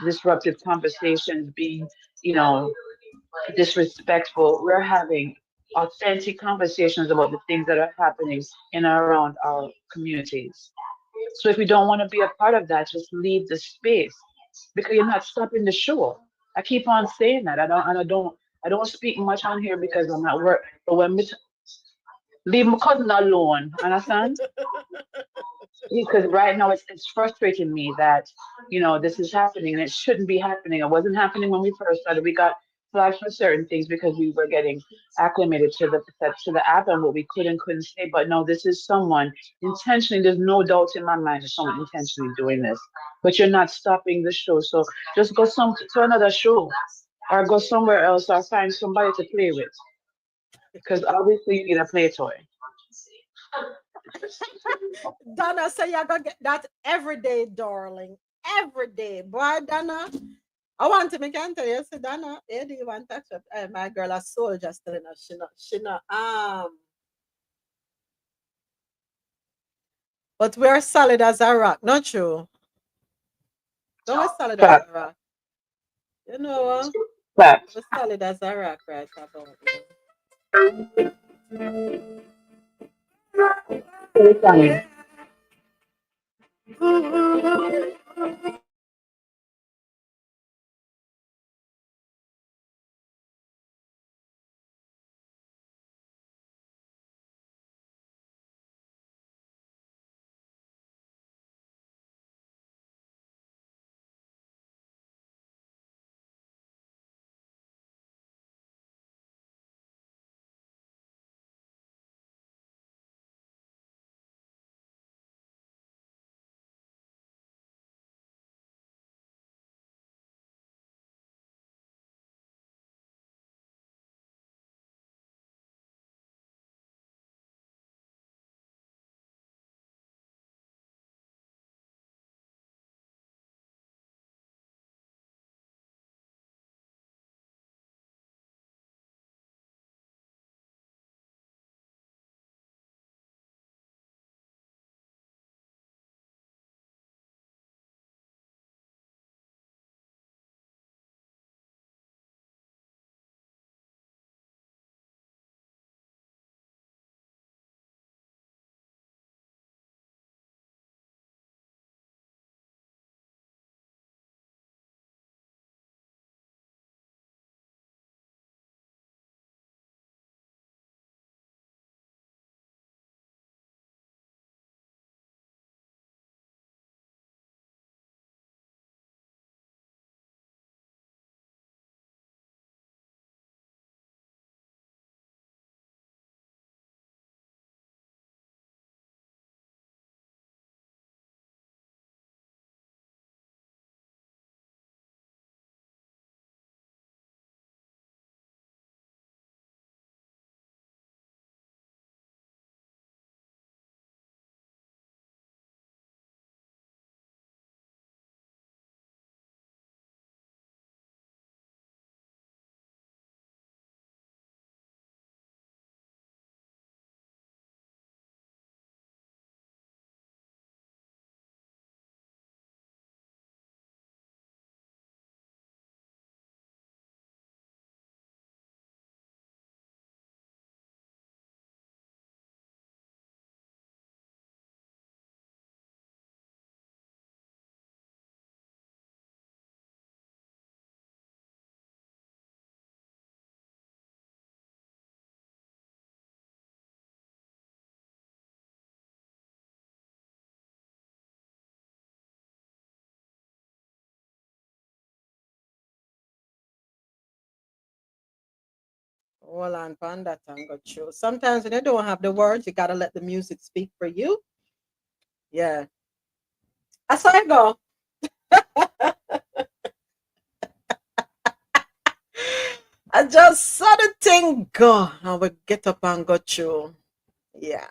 disruptive conversations, being, you know, disrespectful. We're having authentic conversations about the things that are happening in and around our communities. So if we don't want to be a part of that, just leave the space because you're not stopping the show. I keep on saying that. I don't speak much on here because I'm at work. But when leave my cousin alone, understand? Because right now it's frustrating me that this is happening and it shouldn't be happening. It wasn't happening when we first started. We got flagged for certain things because we were getting acclimated to the app and what we could and couldn't say. But no, this is someone intentionally. There's no doubt in my mind that someone intentionally doing this. But you're not stopping the show, so just go to another show, or go somewhere else, or find somebody to play with. Because obviously you need a play toy. Donna say you're gonna get that every day, darling. Every day. Boy, Donna. I want to make tell you, say Donna, hey, do you want to touch up? My girl a soldier still in her. She not but we're solid as a rock, not true. No, we're solid as a rock. You know what? We're solid as a rock right about now. Hold on, Panda Tango Show. Sometimes when you don't have the words, you gotta let the music speak for you. Yeah. That's how I go. I just saw the thing go. I will get up and go through. Yeah.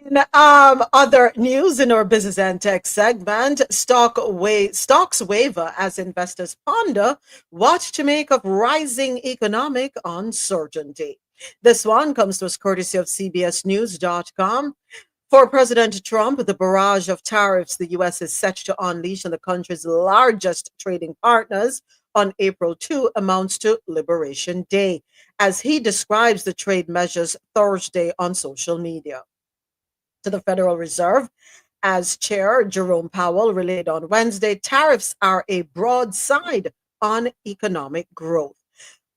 In other news in our business and tech segment, stocks waver as investors ponder what to make of rising economic uncertainty. This one comes to us courtesy of CBSNews.com. For President Trump, the barrage of tariffs the U.S. is set to unleash on the country's largest trading partners on April 2 amounts to Liberation Day, as he describes the trade measures Thursday on social media. To the Federal Reserve, as Chair Jerome Powell relayed on Wednesday, tariffs are a broadside on economic growth.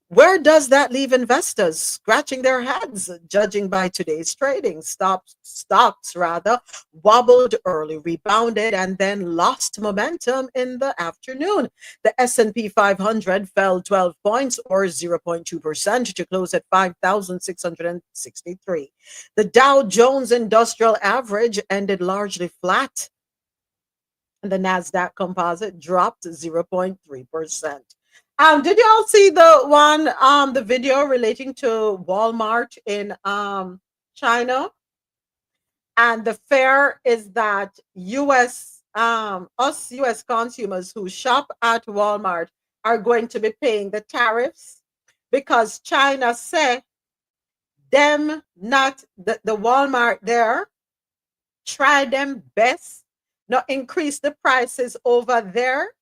Where does that leave investors scratching their heads? Judging by today's trading, stocks rather wobbled early, rebounded, and then lost momentum in the afternoon. The S&P 500 fell 12 points or 0.2% to close at 5,663. The Dow Jones Industrial Average ended largely flat, and the Nasdaq Composite dropped 0.3%. Did you all see the video relating to Walmart in China? And the fear is that us US consumers who shop at Walmart are going to be paying the tariffs because China say them not the Walmart there try them best not increase the prices over there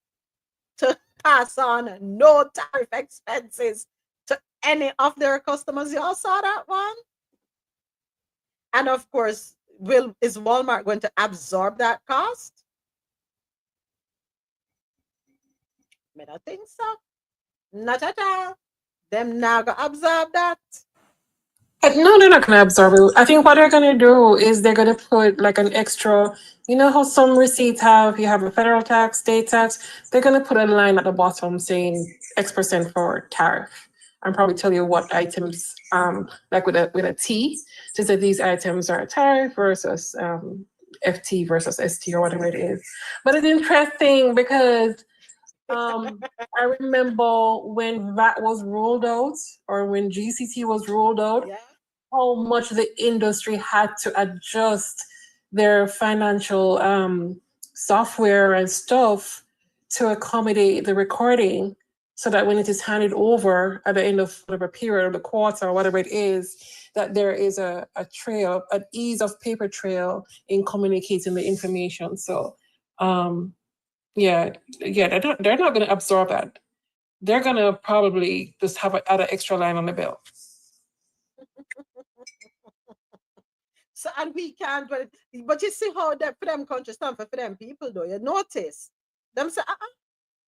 to pass on no tariff expenses to any of their customers. You all saw that one? And of course, is Walmart going to absorb that cost? I don't think so. Not at all. Them not gonna absorb that. No, they're not going to absorb it. I think what they're going to do is they're going to put like an extra, you know how some receipts have, you have a federal tax, state tax, they're going to put a line at the bottom saying X% for tariff and probably tell you what items, like with a T, to say these items are tariff versus FT versus ST or whatever it is. But it's interesting because I remember when VAT was rolled out or when GCT was rolled out, Yeah. how much the industry had to adjust their financial software and stuff to accommodate the recording so that when it is handed over at the end of whatever period or the quarter or whatever it is, that there is a trail, an ease of paper trail in communicating the information. So yeah, they're not going to absorb that. They're going to probably just have add an extra line on the bill. So and we can't, but you see how that for them country stand for them people though. You notice them say,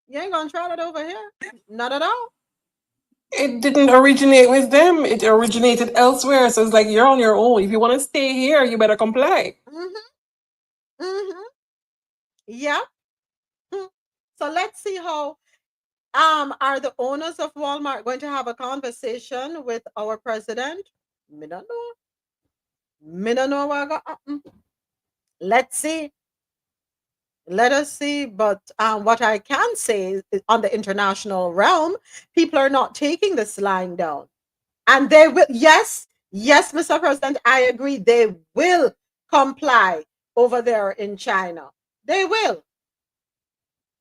you ain't gonna try that over here. Not at all. It didn't originate with them. It originated elsewhere. So it's like you're on your own. If you want to stay here, you better comply. Yeah. So let's see how are the owners of Walmart going to have a conversation with our president? Me don't know. Me don't know what go happen. Let's see. Let us see. But what I can say is on the international realm, people are not taking this lying down. And they will, yes, Mr. President, I agree. They will comply over there in China. They will.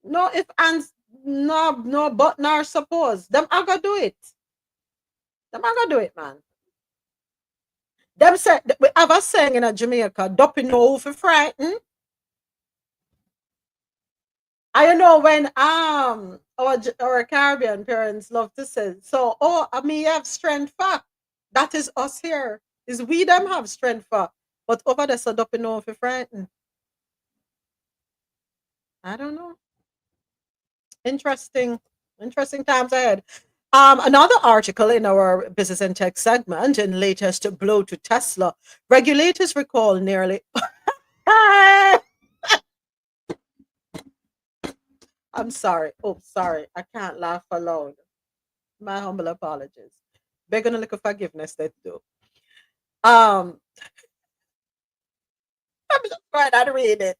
No if and no but nor suppose. Them are gonna do it. Them are gonna do it, man. Them say we have a saying in a Jamaica, dopping no for frighten. I know when our Caribbean parents love to say, so I mean have strength for. That is us here. Is we them have strength for. But over there so dopping no for frighten. I don't know. Interesting times ahead. Another article in our business and tech segment in latest blow to Tesla. Regulators recall nearly I'm sorry. Oh, sorry. I can't laugh aloud. My humble apologies. Begging a little forgiveness that do. Um, I'm just trying to read it.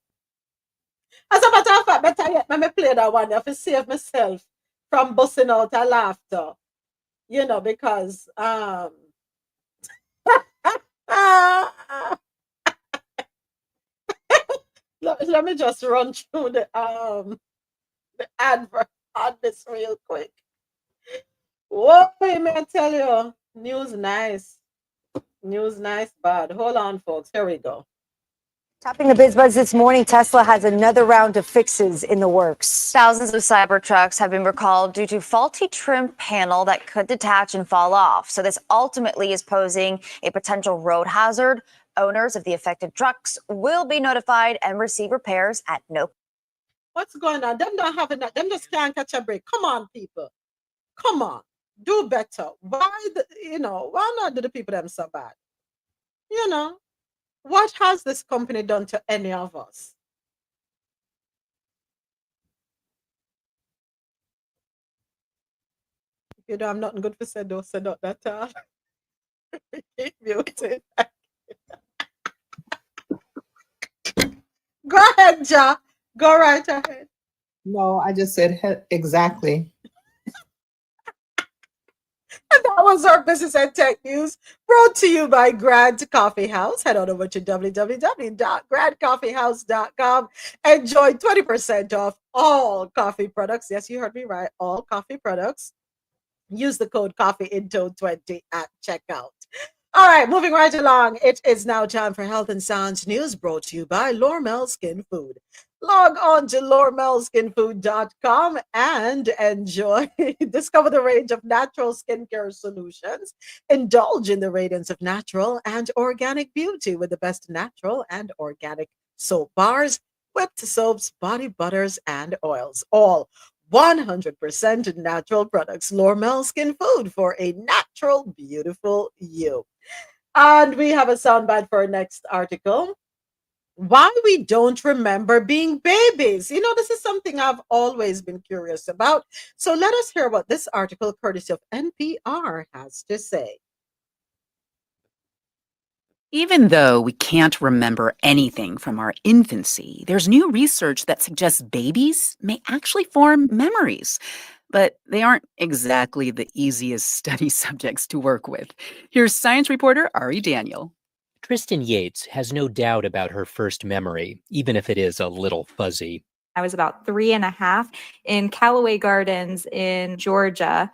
As a matter of fact, better yet, let me play that one to save myself from busting out a laughter. You know, because let me just run through the advert on this real quick. Whoa, may I tell you, news nice. News nice, bad. Hold on, folks. Here we go. Topping the BizBuzz this morning, Tesla has another round of fixes in the works. Thousands of Cybertrucks have been recalled due to faulty trim panel that could detach and fall off. So this ultimately is posing a potential road hazard. Owners of the affected trucks will be notified and receive repairs at no. What's going on? Them don't have enough. Them just can't catch a break. Come on, people. Come on. Do better. Why why not do the people them so bad? You know, what has this company done to any of us? You don't have nothing good to say, though, say not that all. Keep muted. Go ahead, Ja. Go right ahead. No, I just said exactly. And that was our business and tech news brought to you by Grand Coffee House. Head on over to www.grandcoffeehouse.com. Enjoy 20% off all coffee products. Yes, you heard me right. All coffee products. Use the code COFFEEINTO20 at checkout. All right, moving right along. It is now time for Health and Science News brought to you by Lormel Skin Food. Log on to lormelskinfood.com and enjoy. Discover the range of natural skincare solutions. Indulge in the radiance of natural and organic beauty with the best natural and organic soap bars, whipped soaps, body butters, and oils. All 100% natural products. Lormel Skin Food for a natural, beautiful you. And we have a soundbite for our next article. Why we don't remember being babies. You know, this is something I've always been curious about. So let us hear what this article, courtesy of NPR, has to say. Even though we can't remember anything from our infancy, there's new research that suggests babies may actually form memories. But they aren't exactly the easiest study subjects to work with. Here's science reporter Ari Daniel. Tristan Yates has no doubt about her first memory, even if it is a little fuzzy. I was about 3.5 in Callaway Gardens in Georgia,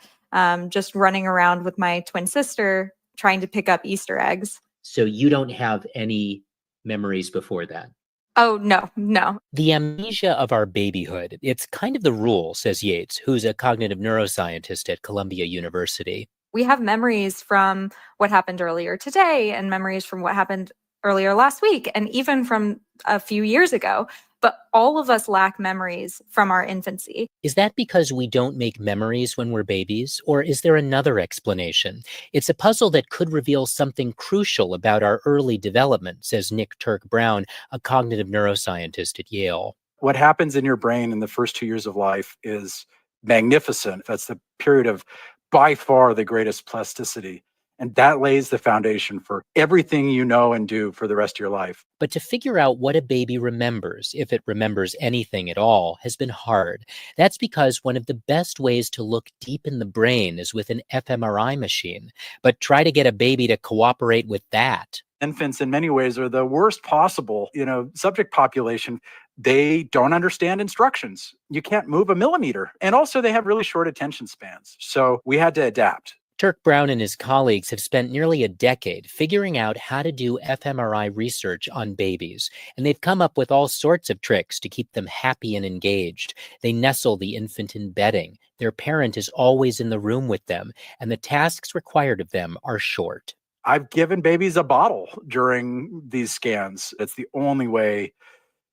just running around with my twin sister trying to pick up Easter eggs. So you don't have any memories before that? Oh, no. The amnesia of our babyhood. It's kind of the rule, says Yates, who's a cognitive neuroscientist at Columbia University. We have memories from what happened earlier today and memories from what happened earlier last week and even from a few years ago. But all of us lack memories from our infancy. Is that because we don't make memories when we're babies? Or is there another explanation? It's a puzzle that could reveal something crucial about our early development, says Nick Turk-Brown, a cognitive neuroscientist at Yale. What happens in your brain in the first 2 years of life is magnificent. That's the period of by far the greatest plasticity. And that lays the foundation for everything you know and do for the rest of your life. But to figure out what a baby remembers, if it remembers anything at all, has been hard. That's because one of the best ways to look deep in the brain is with an fMRI machine. But try to get a baby to cooperate with that. Infants in many ways are the worst possible, subject population. They don't understand instructions. You can't move a millimeter. And also they have really short attention spans. So we had to adapt. Turk-Brown and his colleagues have spent nearly a decade figuring out how to do fMRI research on babies, and they've come up with all sorts of tricks to keep them happy and engaged. They nestle the infant in bedding. Their parent is always in the room with them, and the tasks required of them are short. I've given babies a bottle during these scans. It's the only way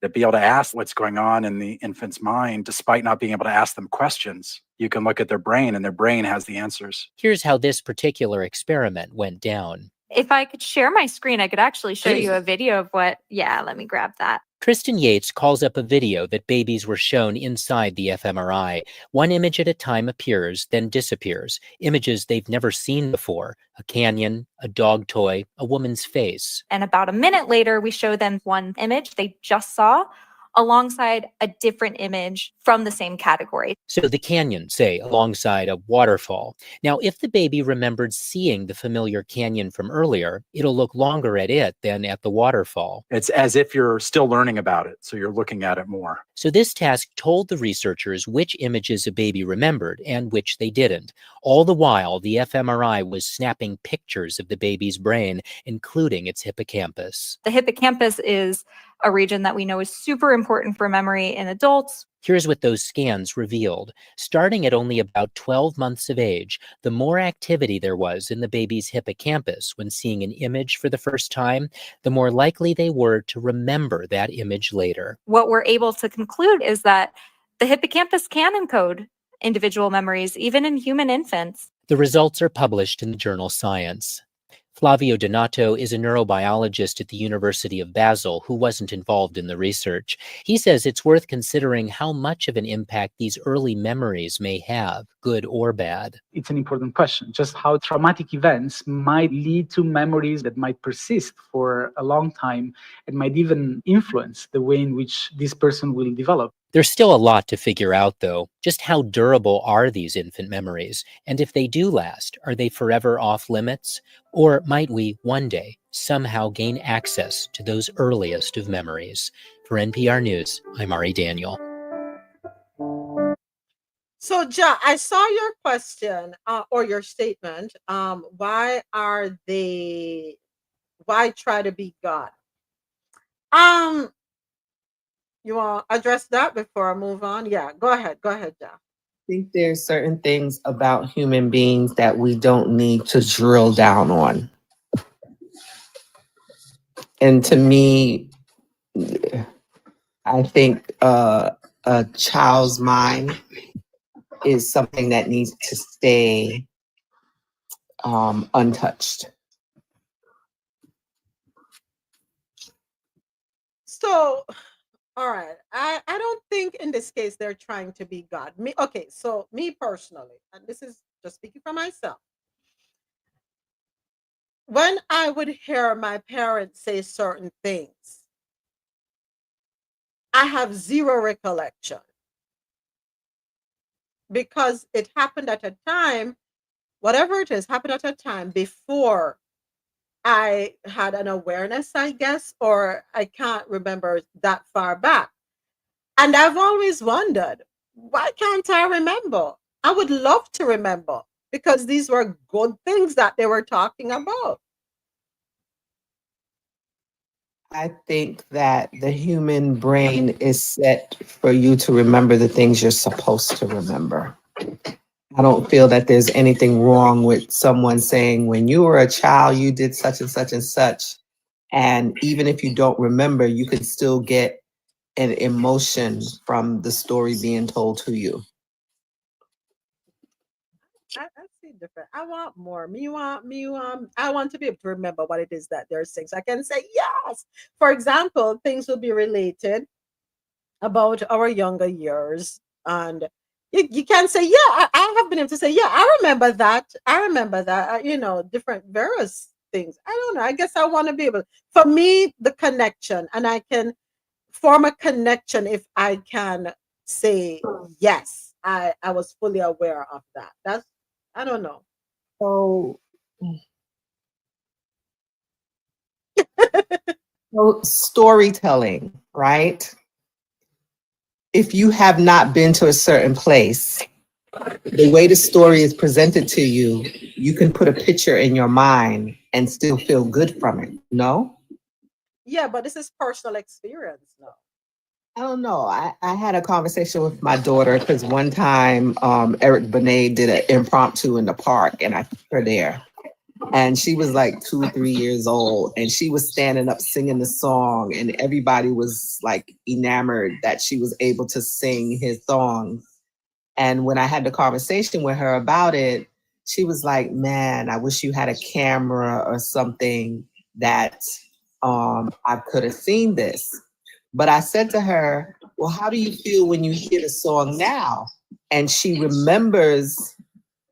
to be able to ask what's going on in the infant's mind, despite not being able to ask them questions. You can look at their brain, and their brain has the answers. Here's how this particular experiment went down. If I could share my screen, I could actually show you Please. a video of what, yeah, let me grab that. Kristen Yates calls up a video that babies were shown inside the fMRI. One image at a time appears, then disappears. Images they've never seen before: a canyon, a dog toy, a woman's face. And about a minute later, we show them one image they just saw alongside a different image from the same category. So the canyon, say, alongside a waterfall. Now, if the baby remembered seeing the familiar canyon from earlier, it'll look longer at it than at the waterfall. It's as if you're still learning about it, so you're looking at it more. So this task told the researchers which images a baby remembered and which they didn't. All the while, the fMRI was snapping pictures of the baby's brain, including its hippocampus. The hippocampus is a region that we know is super important for memory in adults. Here's what those scans revealed. Starting at only about 12 months of age, the more activity there was in the baby's hippocampus when seeing an image for the first time, the more likely they were to remember that image later. What we're able to conclude is that the hippocampus can encode individual memories, even in human infants. The results are published in the journal Science. Flavio Donato is a neurobiologist at the University of Basel who wasn't involved in the research. He says it's worth considering how much of an impact these early memories may have, good or bad. It's an important question, just how traumatic events might lead to memories that might persist for a long time and might even influence the way in which this person will develop. There's still a lot to figure out, though. Just how durable are these infant memories? And if they do last, are they forever off limits? Or might we, one day, somehow gain access to those earliest of memories? For NPR News, I'm Ari Daniel. So, Ja, I saw your question or your statement. Why try to be God? You want to address that before I move on? Yeah, go ahead, Ja. I think there's certain things about human beings that we don't need to drill down on. And to me, I think a child's mind is something that needs to stay untouched. So, all right. I don't think in this case they're trying to be God. So me personally, and this is just speaking for myself. When I would hear my parents say certain things, I have zero recollection because it happened at a time, whatever it is, happened at a time before I had an awareness, I guess, or I can't remember that far back. And I've always wondered, why can't I remember? I would love to remember because these were good things that they were talking about. I think that the human brain is set for you to remember the things you're supposed to remember. I don't feel that there's anything wrong with someone saying, when you were a child, you did such and such and such. And even if you don't remember, you can still get an emotion from the story being told to you. I see different. I want more. I want to be able to remember what it is that they're saying. So I can say yes. For example, things will be related about our younger years. And you can say, yeah, I have been able to say, yeah, I remember that. Different various things. I don't know. I guess I want to be able, for me, the connection, and I can form a connection if I can say, yes, I was fully aware of that. I don't know. So storytelling, right? If you have not been to a certain place, the way the story is presented to you, you can put a picture in your mind and still feel good from it, no? Yeah, but this is personal experience, no? I don't know. I had a conversation with my daughter because one time Eric Benet did an impromptu in the park and I took her there. And she was like 2 or 3 years old and she was standing up singing the song and everybody was like enamored that she was able to sing his songs. And when I had the conversation with her about it, she was like, man, I wish you had a camera or something that I could have seen this. But I said to her, well, how do you feel when you hear the song now? And she remembers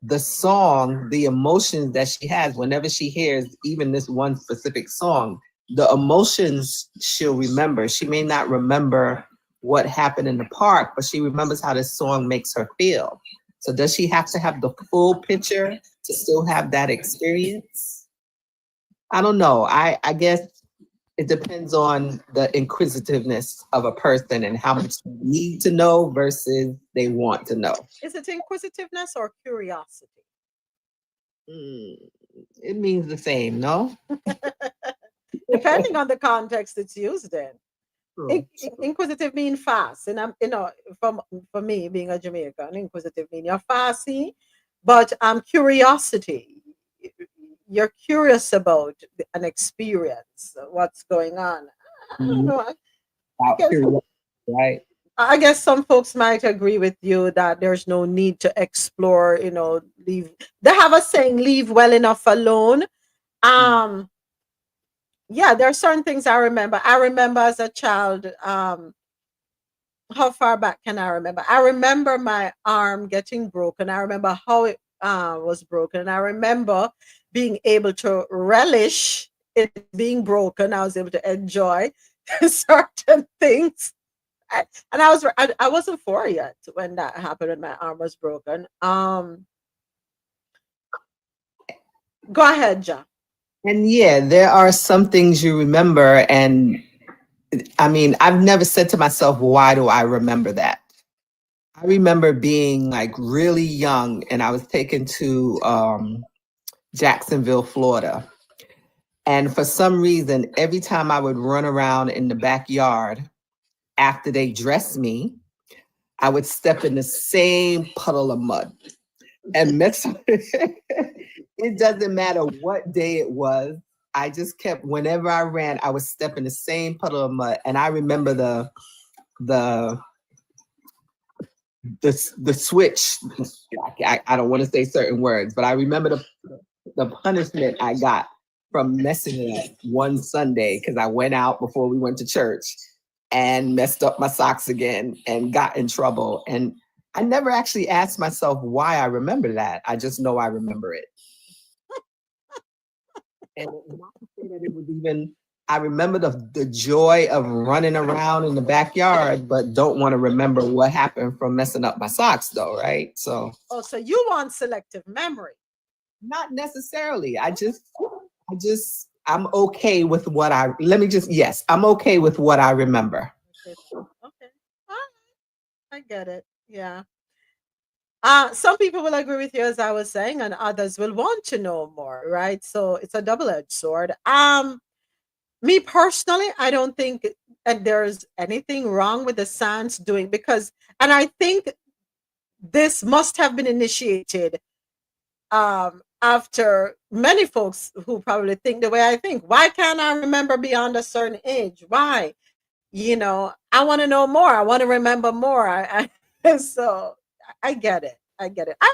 the song, the emotions that she has whenever she hears even this one specific song, the emotions she'll remember. She may not remember what happened in the park, but she remembers how this song makes her feel. So does she have to have the full picture to still have that experience? I don't know. I guess it depends on the inquisitiveness of a person and how much they need to know versus they want to know. Is it inquisitiveness or curiosity? It means the same, no? Depending on the context it's used in. Inquisitive mean fast, and for me being a Jamaican, inquisitive mean you're fussy, but curiosity. You're curious about an experience, what's going on. I don't know. Right. I guess some folks might agree with you that there's no need to explore, leave. They have a saying, leave well enough alone. Yeah, there are certain things I remember. I remember as a child, how far back can I remember? I remember my arm getting broken. I remember how it was broken. And I remember being able to relish it being broken. I was able to enjoy certain things. And I wasn't 4 yet when that happened and my arm was broken. Go ahead, John. And yeah, there are some things you remember, and I mean, I've never said to myself, why do I remember that? I remember being like really young and I was taken to Jacksonville, Florida. And for some reason, every time I would run around in the backyard after they dressed me, I would step in the same puddle of mud and mess with it. It doesn't matter what day it was. I just kept, whenever I ran, I would step in the same puddle of mud. And I remember the switch. I don't want to say certain words, but I remember the punishment I got from messing it up one Sunday because I went out before we went to church and messed up my socks again and got in trouble. And I never actually asked myself why I remember that. I just know I remember it. And not to say that it was even, I remember the joy of running around in the backyard, but don't want to remember what happened from messing up my socks though, right? So. Oh, so you want selective memory? Not necessarily. I'm okay with what I'm okay with what I remember. Okay. All right. I get it. Yeah. Some people will agree with you, as I was saying, and others will want to know more, right? So it's a double-edged sword. Me personally, I don't think that there's anything wrong with the science doing and I think this must have been initiated after many folks who probably think the way I think. Why can't I remember beyond a certain age? Why? I want to know more. I want to remember more. So I get it. I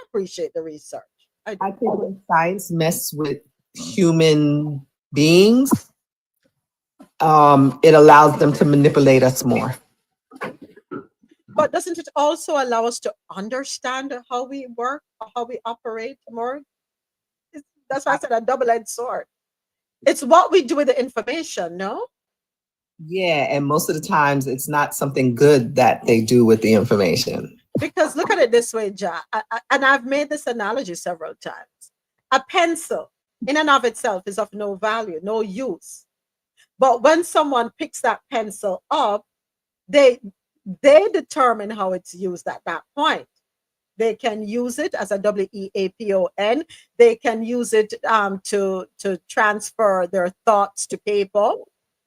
appreciate the research. I think when science messes with human beings, it allows them to manipulate us more. But doesn't it also allow us to understand how we work, how we operate more? That's why I said a double-edged sword. It's what we do with the information, no? Yeah, and most of the times it's not something good that they do with the information. Because look at it this way, Ja, and I've made this analogy several times. A pencil in and of itself is of no value, no use. But when someone picks that pencil up, they determine how it's used at that point. They can use it as a WEAPON. They can use it to transfer their thoughts to paper,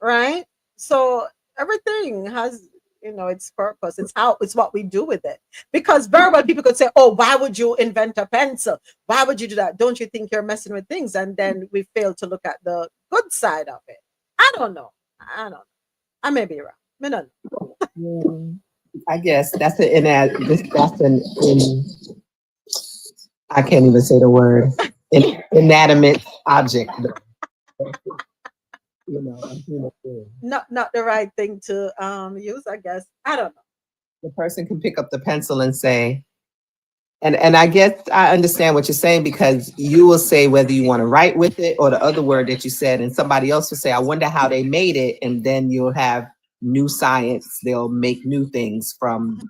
right? So everything has, its purpose. It's what we do with it. Because very well people could say, oh, why would you invent a pencil? Why would you do that? Don't you think you're messing with things? And then we fail to look at the good side of it. I don't know. I may be wrong. I don't know. I guess I I can't even say the word. Inanimate object. You know, a human being. Not the right thing to use, I guess. I don't know. The person can pick up the pencil and say, and I guess I understand what you're saying, because you will say whether you want to write with it or the other word that you said, and somebody else will say, I wonder how they made it, and then you'll have new science. They'll make new things from.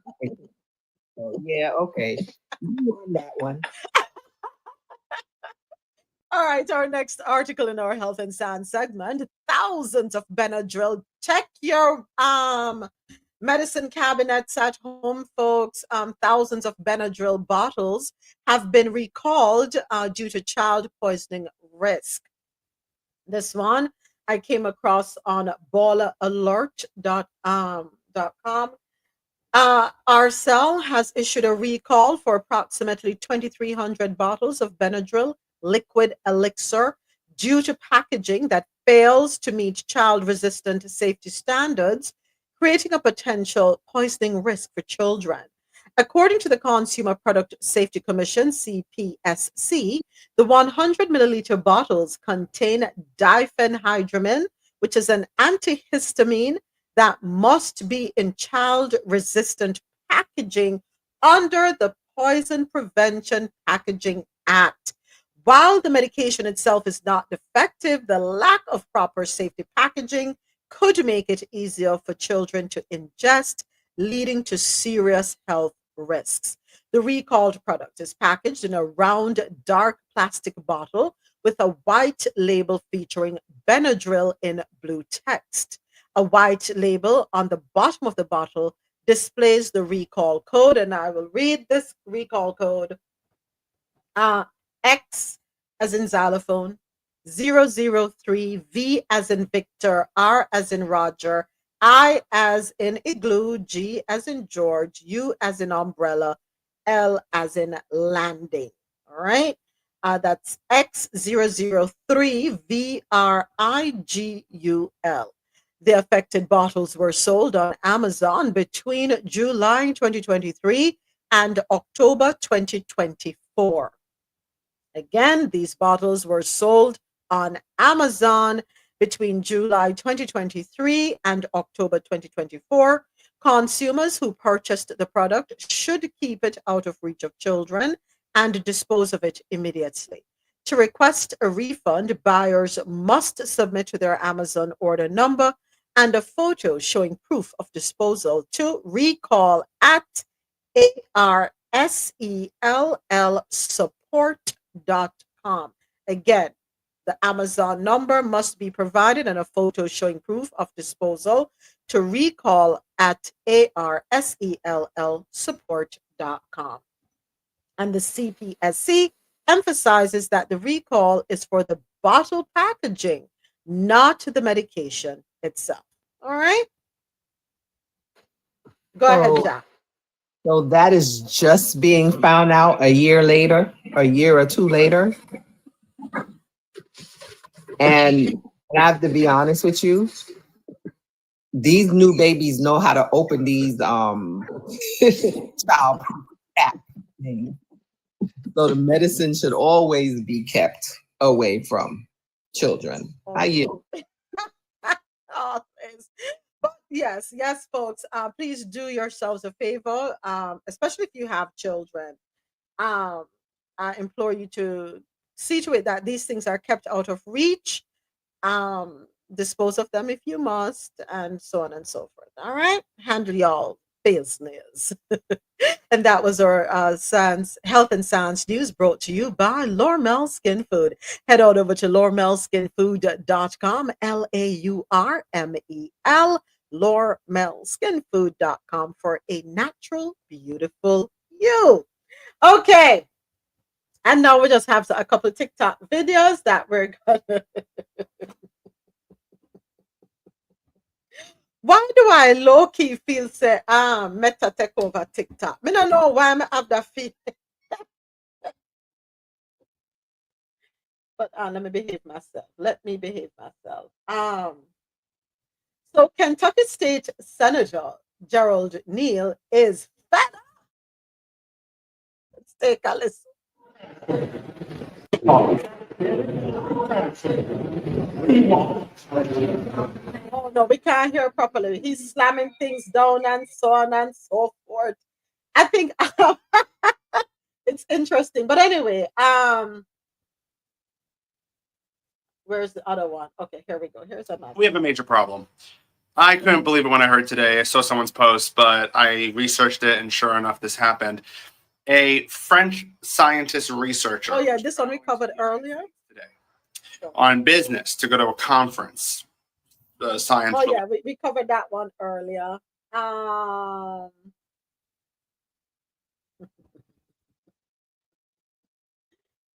So, yeah, okay. You won that one. All right, our next article in our health and science segment: thousands of Benadryl. Check your medicine cabinets at home, folks. Thousands of Benadryl bottles have been recalled due to child poisoning risk. This one I came across on ballalert.com. Arcel has issued a recall for approximately 2,300 bottles of Benadryl liquid elixir due to packaging that fails to meet child-resistant safety standards, creating a potential poisoning risk for children. According to the Consumer Product Safety Commission, CPSC, the 100 milliliter bottles contain diphenhydramine, which is an antihistamine that must be in child-resistant packaging under the Poison Prevention Packaging Act. While the medication itself is not defective, the lack of proper safety packaging could make it easier for children to ingest, leading to serious health risks. The recalled product is packaged in a round, dark plastic bottle with a white label featuring Benadryl in blue text. A white label on the bottom of the bottle displays the recall code, and I will read this recall code. X as in xylophone, 003, V as in Victor, R as in Roger, I as in igloo, G as in George, U as in umbrella, L as in landing. All right. That's X003 VRIGUL. The affected bottles were sold on Amazon between July 2023 and October 2024. Again, these bottles were sold on Amazon between July 2023 and October 2024. Consumers who purchased the product should keep it out of reach of children and dispose of it immediately. To request a refund, buyers must submit their Amazon order number and a photo showing proof of disposal to recall at ARSELL support.com. Again, the Amazon number must be provided and a photo showing proof of disposal to recall at ARSELL support.com. And the CPSC emphasizes that the recall is for the bottle packaging, not the medication itself. All right? Go ahead, Jack. So that is just being found out a year later, a year or two later. And I have to be honest with you, these new babies know how to open these child app things. So the medicine should always be kept away from children. Always. Yes, folks. Please do yourselves a favor, especially if you have children. I implore you to see to it that these things are kept out of reach. Dispose of them if you must, and so on and so forth. All right, handle y'all business. And that was our health and science news brought to you by Lormel Skin Food. Head on over to lormelskinfood.com, LAURMEL, lormelskinfood.com for a natural, beautiful you. Okay. And now we just have a couple of TikTok videos that we're gonna. Why do I low key feel say Meta take over TikTok? I don't know why I have that feeling. But let me behave myself. Let me behave myself. So Kentucky State Senator Gerald Neal is fed up. Let's take a listen. Oh no, we can't hear properly. He's slamming things down and so on and so forth. I think it's interesting. But anyway, where's the other one? Okay, here we go. Here's another. We have a major problem. I couldn't believe it when I heard today. I saw someone's post, but I researched it, and sure enough, this happened. A French scientist researcher Oh yeah, this one we covered earlier. on business to go to a conference. The science. Oh yeah, we covered that one earlier.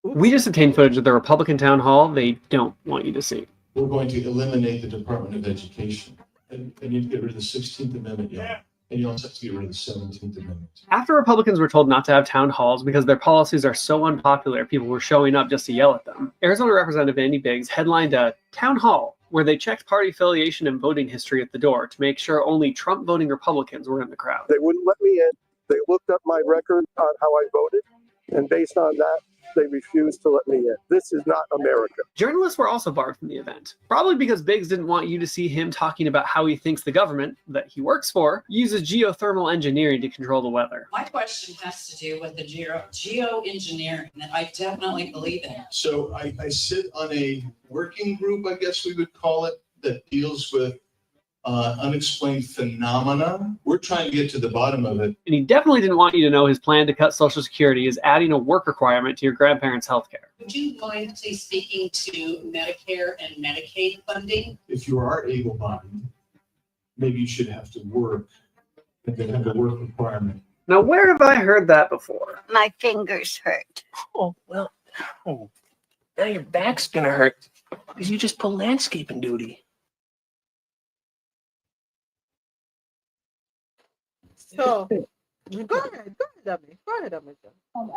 We just obtained footage of the Republican town hall they don't want you to see. We're going to eliminate the Department of Education. And you need to get rid of the 16th Amendment, yeah. And you also have to get rid of the 17th Amendment. After Republicans were told not to have town halls because their policies are so unpopular, people were showing up just to yell at them. Arizona Representative Andy Biggs headlined a town hall where they checked party affiliation and voting history at the door to make sure only Trump voting Republicans were in the crowd. They wouldn't let me in. They looked up my record on how I voted, and based on that, they refused to let me in. This is not America. Journalists were also barred from the event, probably because Biggs didn't want you to see him talking about how he thinks the government that he works for uses geothermal engineering to control the weather. My question has to do with the geoengineering that I definitely believe in. So I sit on a working group, I guess we would call it, that deals with unexplained phenomena. We're trying to get to the bottom of it. And he definitely didn't want you to know his plan to cut Social Security is adding a work requirement to your grandparents' health care. Would you mind please speaking to Medicare and Medicaid funding? If you are able-bodied, maybe you should have to work, and then have a work requirement. Now, where have I heard that before? My fingers hurt. Oh, well, now your back's gonna hurt because you just pulled landscaping duty. So go ahead, Dummy. Go ahead, Dummy.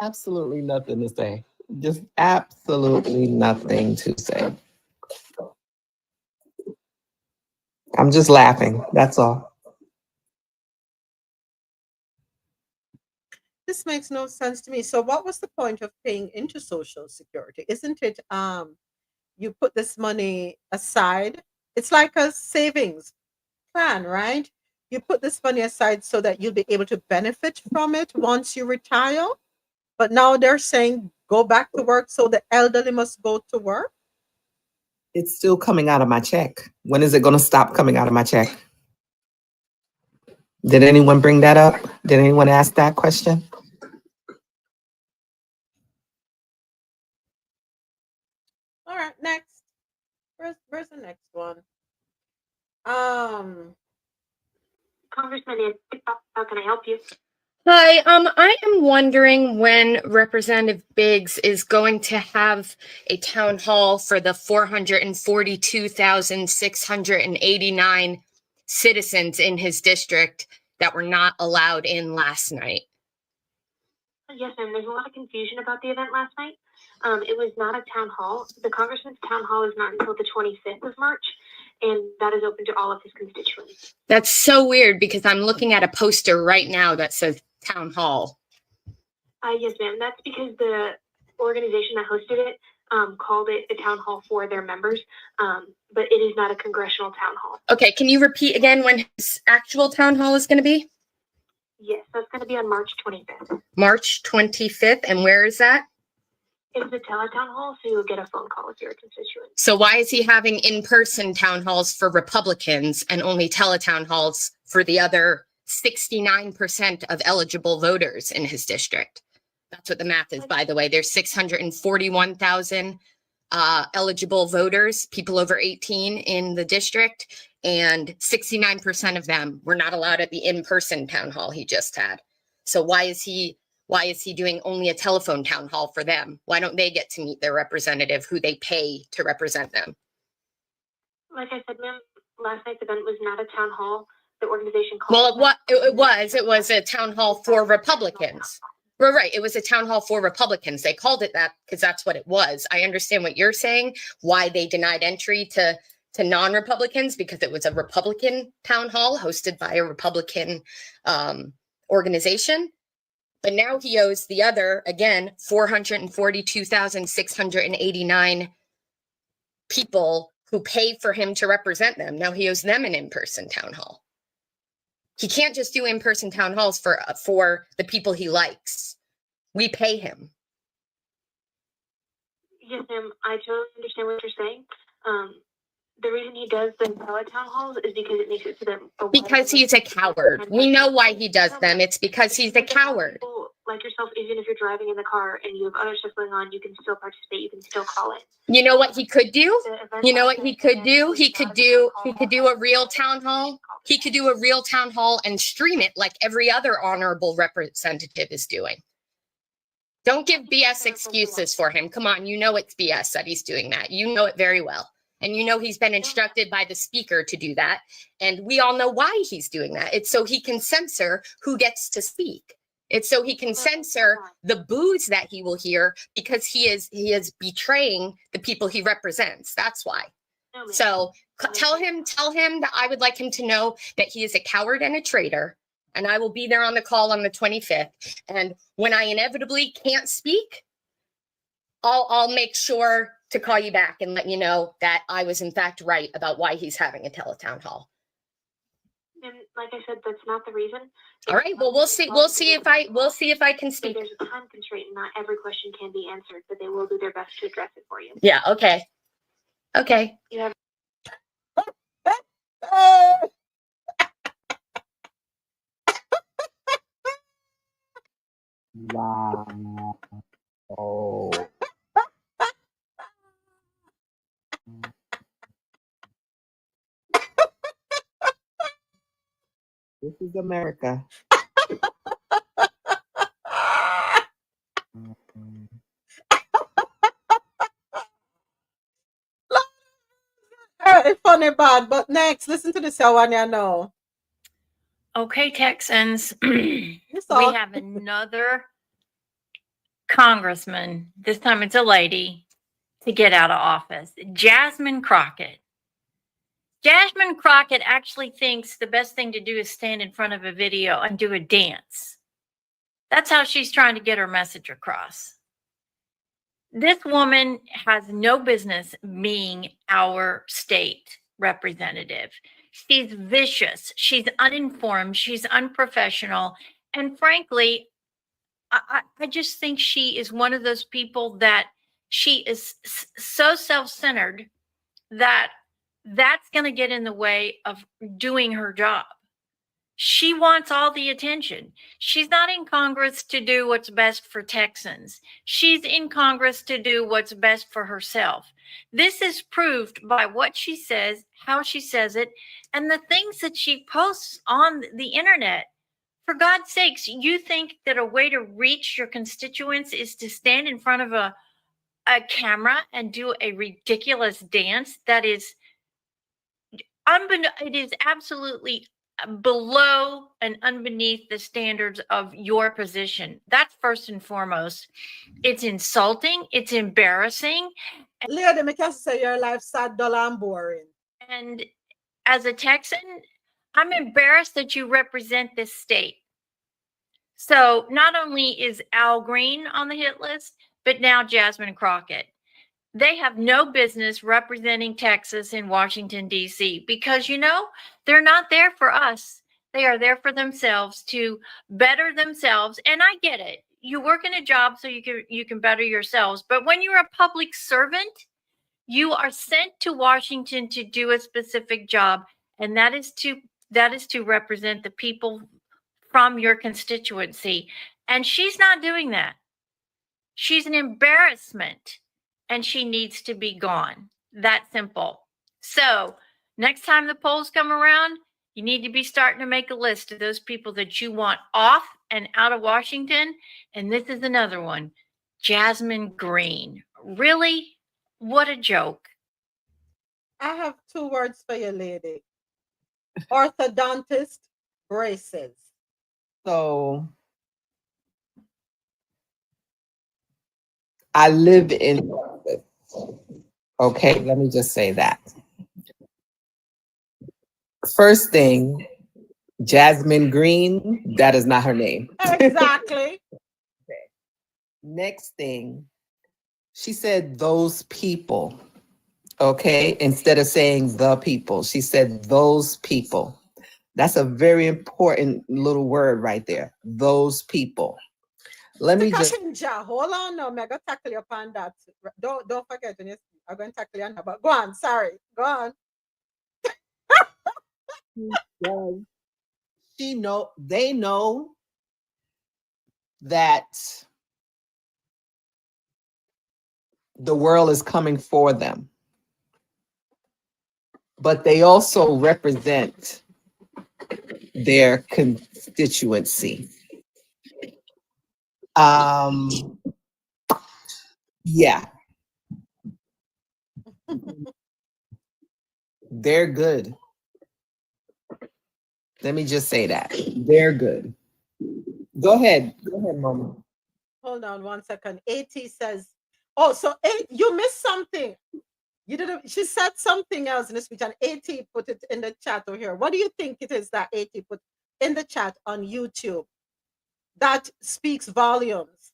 Absolutely nothing to say. Just absolutely nothing to say. I'm just laughing. That's all. This makes no sense to me. So what was the point of paying into Social Security? Isn't it you put this money aside? It's like a savings plan, right? You put this money aside so that you'll be able to benefit from it once you retire. But now they're saying go back to work, so the elderly must go to work. It's still coming out of my check. When is it going to stop coming out of my check? Did anyone bring that up? Did anyone ask that question? All right, next. Where's the next one? Congressman, how can I help you? Hi, I am wondering when Representative Biggs is going to have a town hall for the 442,689 citizens in his district that were not allowed in last night. Yes, ma'am. There's a lot of confusion about the event last night. It was not a town hall. The congressman's town hall is not until the 25th of March, and that is open to all of his constituents. That's so weird because I'm looking at a poster right now that says town hall. Yes, ma'am. That's because the organization that hosted it called it a town hall for their members, but it is not a congressional town hall. Okay, can you repeat again when his actual town hall is going to be? Yes, that's going to be on March 25th. March 25th, and where is that? It's a teletown hall, so you'll get a phone call if you're a constituent. So why is he having in-person town halls for Republicans and only teletown halls for the other 69% of eligible voters in his district? That's what the math is, by the way. There's 641,000 eligible voters, people over 18 in the district, and 69% of them were not allowed at the in-person town hall he just had. So why is he doing only a telephone town hall for them? Why don't they get to meet their representative who they pay to represent them? Like I said, ma'am, last night's event was not a town hall. The organization called Well, it was a town hall for Republicans. Right. It was a town hall for Republicans. They called it that because that's what it was. I understand what you're saying, why they denied entry to non-Republicans, because it was a Republican town hall hosted by a Republican organization. But now he owes the other, again, 442,689 people who pay for him to represent them. Now he owes them an in-person town hall. He can't just do in-person town halls for the people he likes. We pay him. Yes, ma'am. I totally understand what you're saying. The reason he does the teletown halls is because it makes it so that Because he's a coward. We know why he does them. It's because he's a coward. People like yourself, even if you're driving in the car and you have other stuff going on, you can still participate. You can still call it. You know what he could do? You know what he could do? He could do a real town hall. He could do a real town hall and stream it like every other honorable representative is doing. Don't give BS excuses for him. Come on, you know it's BS that he's doing that. You know it very well. And you know he's been instructed by the speaker to do that. And we all know why he's doing that. It's so he can censor who gets to speak. It's so he can censor the boos that he will hear because he is betraying the people he represents. That's why. So tell him that I would like him to know that he is a coward and a traitor. And I will be there on the call on the 25th. And when I inevitably can't speak, I'll make sure to call you back and let you know that I was in fact right about why he's having a teletown hall. And like I said, that's not the reason. All right. Well, we'll see if I can speak. There's a time constraint, and not every question can be answered, but they will do their best to address it for you. Yeah. Okay. Okay. You have. Wow. Oh. This is America. Funny bad, but next, listen to this one you know. Okay, Texans, we have another congressman, this time it's a lady, to get out of office. Jasmine Crockett. Jasmine Crockett actually thinks the best thing to do is stand in front of a video and do a dance. That's how she's trying to get her message across. This woman has no business being our state representative. She's vicious. She's uninformed. She's unprofessional. And frankly, I just think she is one of those people that she is so self-centered that that's going to get in the way of doing her job. She wants all the attention. She's not in Congress to do what's best for Texans. She's in Congress to do what's best for herself. This is proved by what she says, how she says it, and the things that she posts on the internet. For God's sakes, you think that a way to reach your constituents is to stand in front of a camera and do a ridiculous dance that is it is absolutely below and underneath the standards of your position. That's first and foremost. It's insulting. It's embarrassing. Lady, me can say your life sad, dull, and boring. And as a Texan, I'm embarrassed that you represent this state. So not only is Al Green on the hit list, but now Jasmine Crockett. They have no business representing Texas in Washington, D.C. because, you know, they're not there for us. They are there for themselves to better themselves. And I get it. You work in a job so you can better yourselves. But when you're a public servant, you are sent to Washington to do a specific job. And that is to represent the people from your constituency. And she's not doing that. She's an embarrassment. And she needs to be gone. That simple. So next time the polls come around, you need to be starting to make a list of those people that you want off and out of Washington. And this is another one, Jasmine Green. Really? What a joke. I have 2 words for you, lady. Orthodontist braces. So I live in Texas. Okay, let me just say that. First thing, Jasmine Green, that is not her name. Exactly. Next thing, she said those people, okay? Instead of saying the people, she said those people. That's a very important little word right there. Those people. Let me just. Hold on now, I'm gonna tackle you upon that. Don't forget when I'm going to tackle you on that. But go on, sorry. Go on. They know that the world is coming for them, but they also represent their constituency. Yeah. They're good. Let me just say that. They're good. Go ahead. Go ahead, Mama. Hold on 1 second. AT says, oh, so you missed something. You didn't, she said something else in the speech, and AT put it in the chat over here. What do you think it is that AT put in the chat on YouTube that speaks volumes?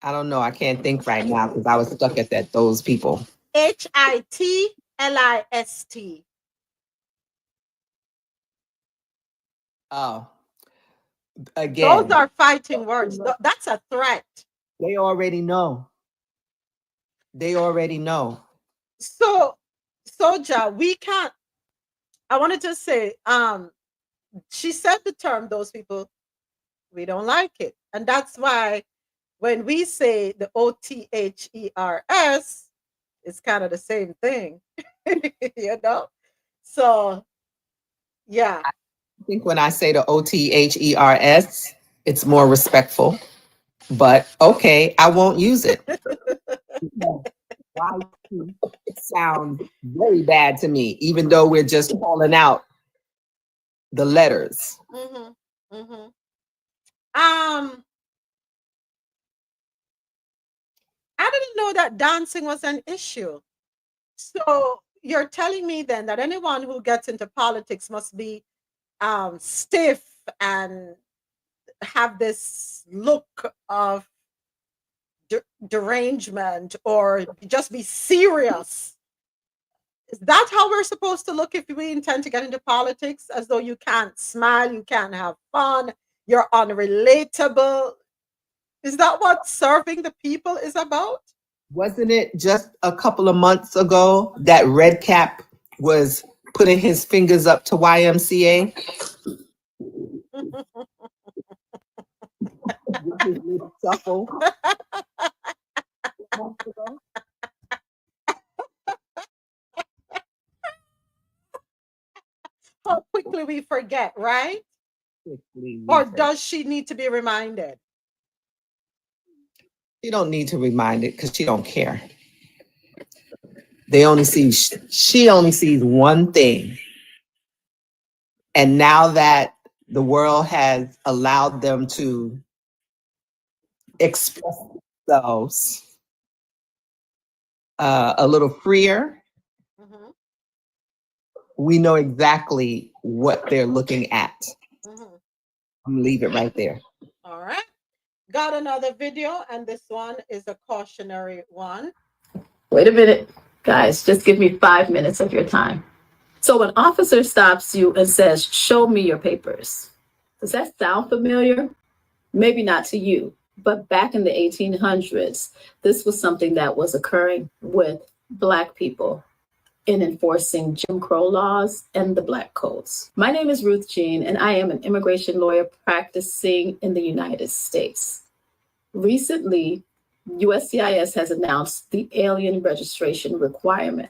I don't know. I can't think right now because I was stuck at that. Those people. HITLIST. Oh, again. Those are fighting words. That's a threat. They already know. They already know. So, Soja, we can't. I wanted to say, she said the term "those people." We don't like it, and that's why when we say the OTHERS, it's kind of the same thing, you know. So, yeah. I think when I say the OTHERS, it's more respectful. But okay, I won't use it. It sounds very bad to me, even though we're just calling out the letters. I didn't know that dancing was an issue. So you're telling me then that anyone who gets into politics must be stiff and have this look of derangement, or just be serious? Is that how we're supposed to look if we intend to get into politics? As though you can't smile, you can't have fun, you're unrelatable? Is that what serving the people is about? Wasn't it just a couple of months ago that Red Cap was putting his fingers up to YMCA? With his little shuffle. How quickly we forget, right? Or does she need to be reminded? She don't need to remind it because she don't care. They only see, she only sees one thing. And now that the world has allowed them to express themselves a little freer, we know exactly what they're looking at. I'm gonna leave it right there. All right. Got another video, and this one is a cautionary one. Wait a minute, guys, just give me 5 minutes of your time. So when officer stops you and says, "Show me your papers," does that sound familiar? Maybe not to you, but back in the 1800s, this was something that was occurring with Black people in enforcing Jim Crow laws and the Black codes. My name is Ruth Jean, and I am an immigration lawyer practicing in the United States. Recently, USCIS has announced the alien registration requirement,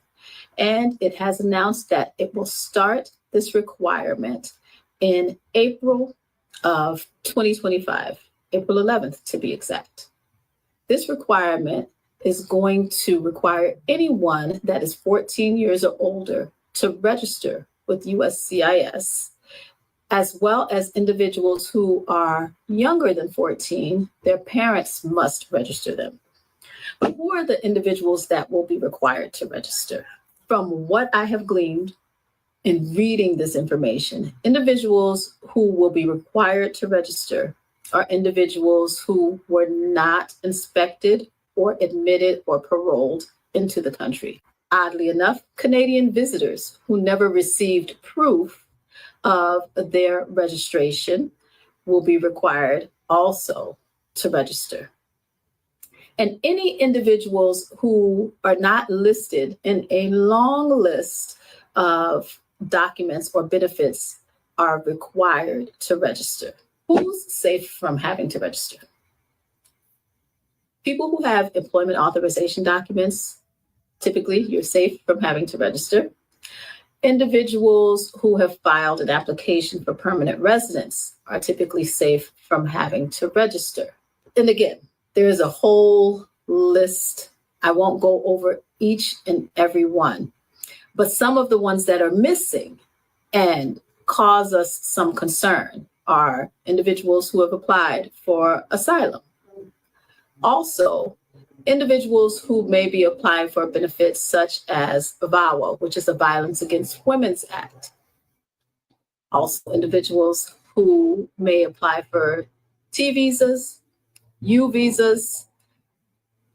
and it has announced that it will start this requirement in April of 2025, April 11th to be exact. This requirement is going to require anyone that is 14 years or older to register with USCIS, as well as individuals who are younger than 14, their parents must register them. But who are the individuals that will be required to register? From what I have gleaned in reading this information, individuals who will be required to register are individuals who were not inspected or admitted or paroled into the country. Oddly enough, Canadian visitors who never received proof of their registration will be required also to register. And any individuals who are not listed in a long list of documents or benefits are required to register. Who's safe from having to register? People who have employment authorization documents, typically you're safe from having to register. Individuals who have filed an application for permanent residence are typically safe from having to register. And again, there's a whole list. I won't go over each and every one, but some of the ones that are missing and cause us some concern are individuals who have applied for asylum. Also, individuals who may be applying for benefits such as VAWA, which is the Violence Against Women's Act. Also, individuals who may apply for T visas, U visas.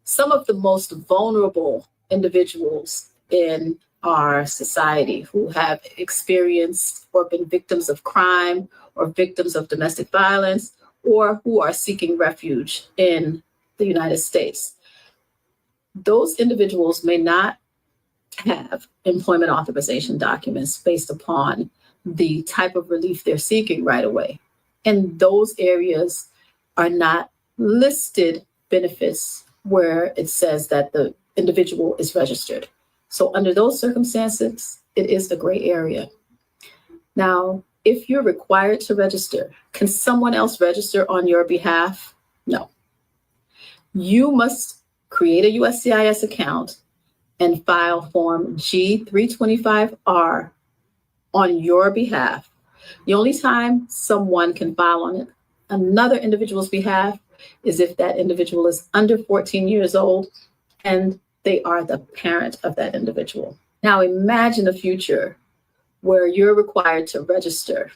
Some of the most vulnerable individuals in our society who have experienced or been victims of crime or victims of domestic violence, or who are seeking refuge in the United States. Those individuals may not have employment authorization documents based upon the type of relief they're seeking right away. And those areas are not listed benefits where it says that the individual is registered. So under those circumstances, it is a gray area. Now, if you're required to register, can someone else register on your behalf? No. You must create a USCIS account and file Form G325R on your behalf. The only time someone can file on another individual's behalf is if that individual is under 14 years old and they are the parent of that individual. Now imagine a future where you're required to register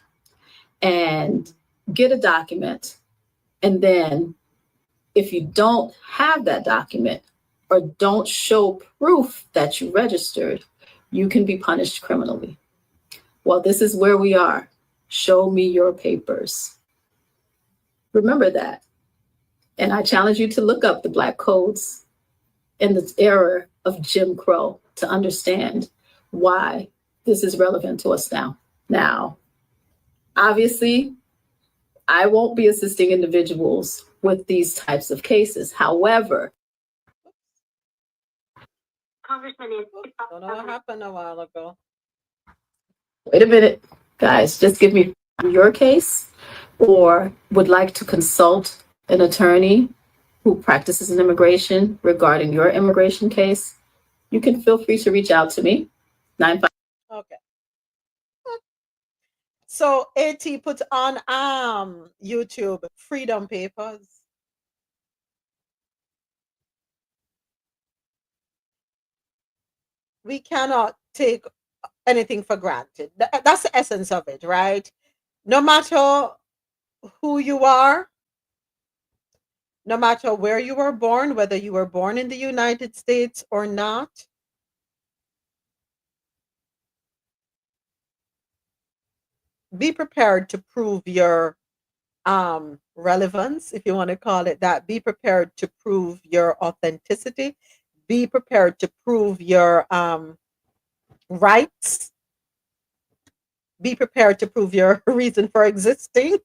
and get a document, and then if you don't have that document or don't show proof that you registered, you can be punished criminally. Well, this is where we are. Show me your papers. Remember that. And I challenge you to look up the Black codes in the era of Jim Crow to understand why this is relevant to us now. Now, obviously, I won't be assisting individuals with these types of cases. However, Congressman, don't know what happened a while ago. wait a minute, guys, just give me your case or would like to consult an attorney who practices in immigration regarding your immigration case, you can feel free to reach out to me. 95. Okay. So AT put on YouTube Freedom Papers. We cannot take anything for granted. That's the essence of it, right? No matter who you are, no matter where you were born, whether you were born in the United States or not, be prepared to prove your relevance, if you want to call it that. Be prepared to prove your authenticity. Be prepared to prove your rights. Be prepared to prove your reason for existing.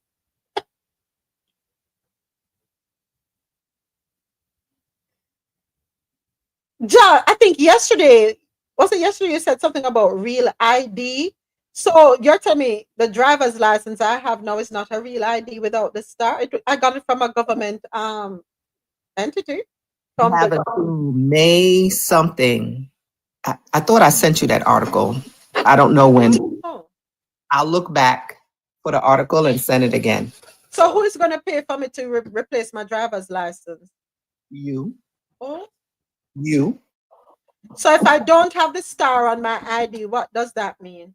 John, I think yesterday, was it yesterday you said something about real ID? So you're telling me the driver's license I have now is not a real ID without the star? I got it from a government entity. From Have the until May something. I thought I sent you that article. I don't know when. Oh. I'll look back for the article and send it again. So who is going to pay for me to replace my driver's license? You. Oh. You. So if I don't have the star on my ID, what does that mean?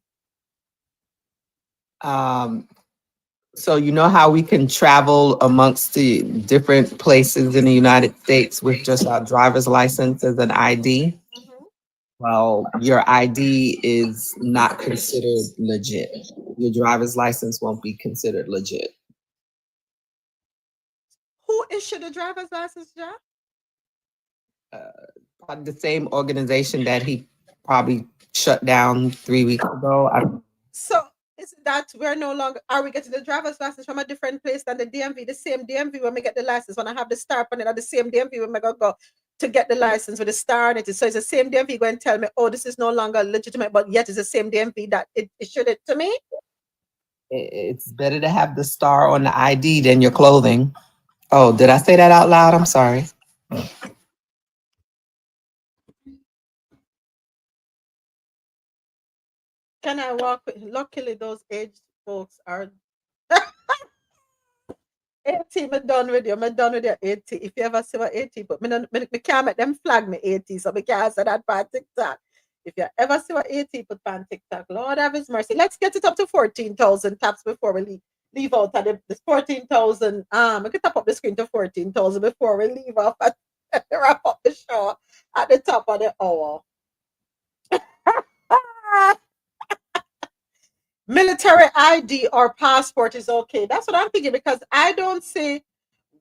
So you know how we can travel amongst the different places in the United States with just our driver's license as an ID? Well, your ID is not considered legit. Your driver's license won't be considered legit. Who issued a driver's license, John? The same organization that he probably shut down 3 weeks ago. So is that we're no longer, are we getting the driver's license from a different place than the DMV? The same DMV when we get the license, when I have the star on it, or the same DMV when I go to get the license with the star on it. So it's the same DMV going to tell me, oh, this is no longer legitimate, but yet it's the same DMV that it issued it to me? It's better to have the star on the ID than your clothing. Oh, did I say that out loud? I'm sorry. Can I walk with, luckily those aged folks are 80, me done with you. Me done with your 80. If you ever see what 80, but me can't make them flag me 80, so me can't say that on TikTok. If you ever see what 80 put on TikTok, Lord have his mercy. Let's get it up to 14,000 taps before we leave out at the 14,000. We can tap up the screen to 14,000 before we leave off and wrap up the show at the top of the hour. Military ID or passport is okay. That's what I'm thinking, because I don't see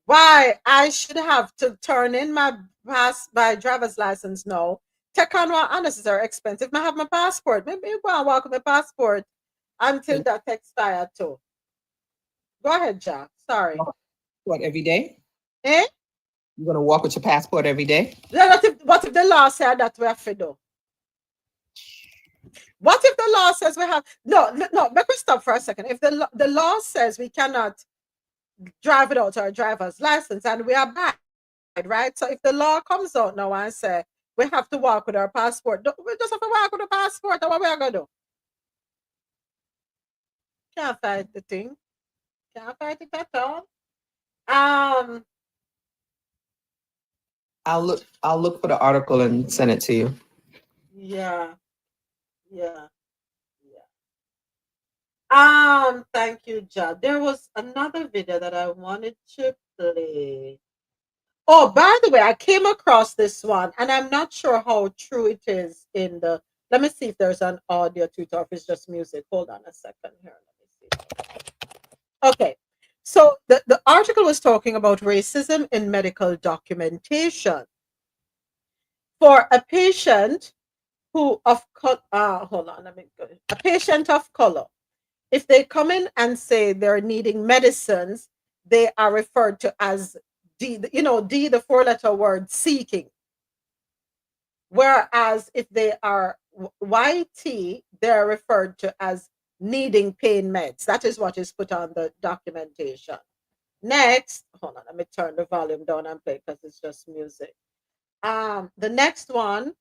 why I should have to turn in my driver's license now. Take on what unnecessary expense. If I have my passport, maybe you go and walk with my passport until that expires too. Go ahead, Jack. Sorry. What, every day? Eh? You're gonna walk with your passport every day? What if the law said that we have to do? What if the law says we have no, make me stop for a second. If the law says we cannot drive without our driver's license and we are bad, right? So if the law comes out now and say we have to walk with our passport, we just have to walk with a passport, and what we are gonna do? Can't fight the thing. Can't fight it at all. I'll look for the article and send it to you. Yeah. Thank you, Ja. There was another video that I wanted to play. Oh, by the way, I came across this one, and I'm not sure how true it is in the. Let me see if there's an audio to it or if it's just music. Hold on a second here. Let me see. Okay. So the article was talking about racism in medical documentation. For a patient who of hold on, let me go. A patient of color, if they come in and say they're needing medicines, they are referred to as D, D, the four-letter word, seeking. Whereas if they are YT, they're referred to as needing pain meds. That is what is put on the documentation. Next, hold on, let me turn the volume down and play because it's just music. The next one,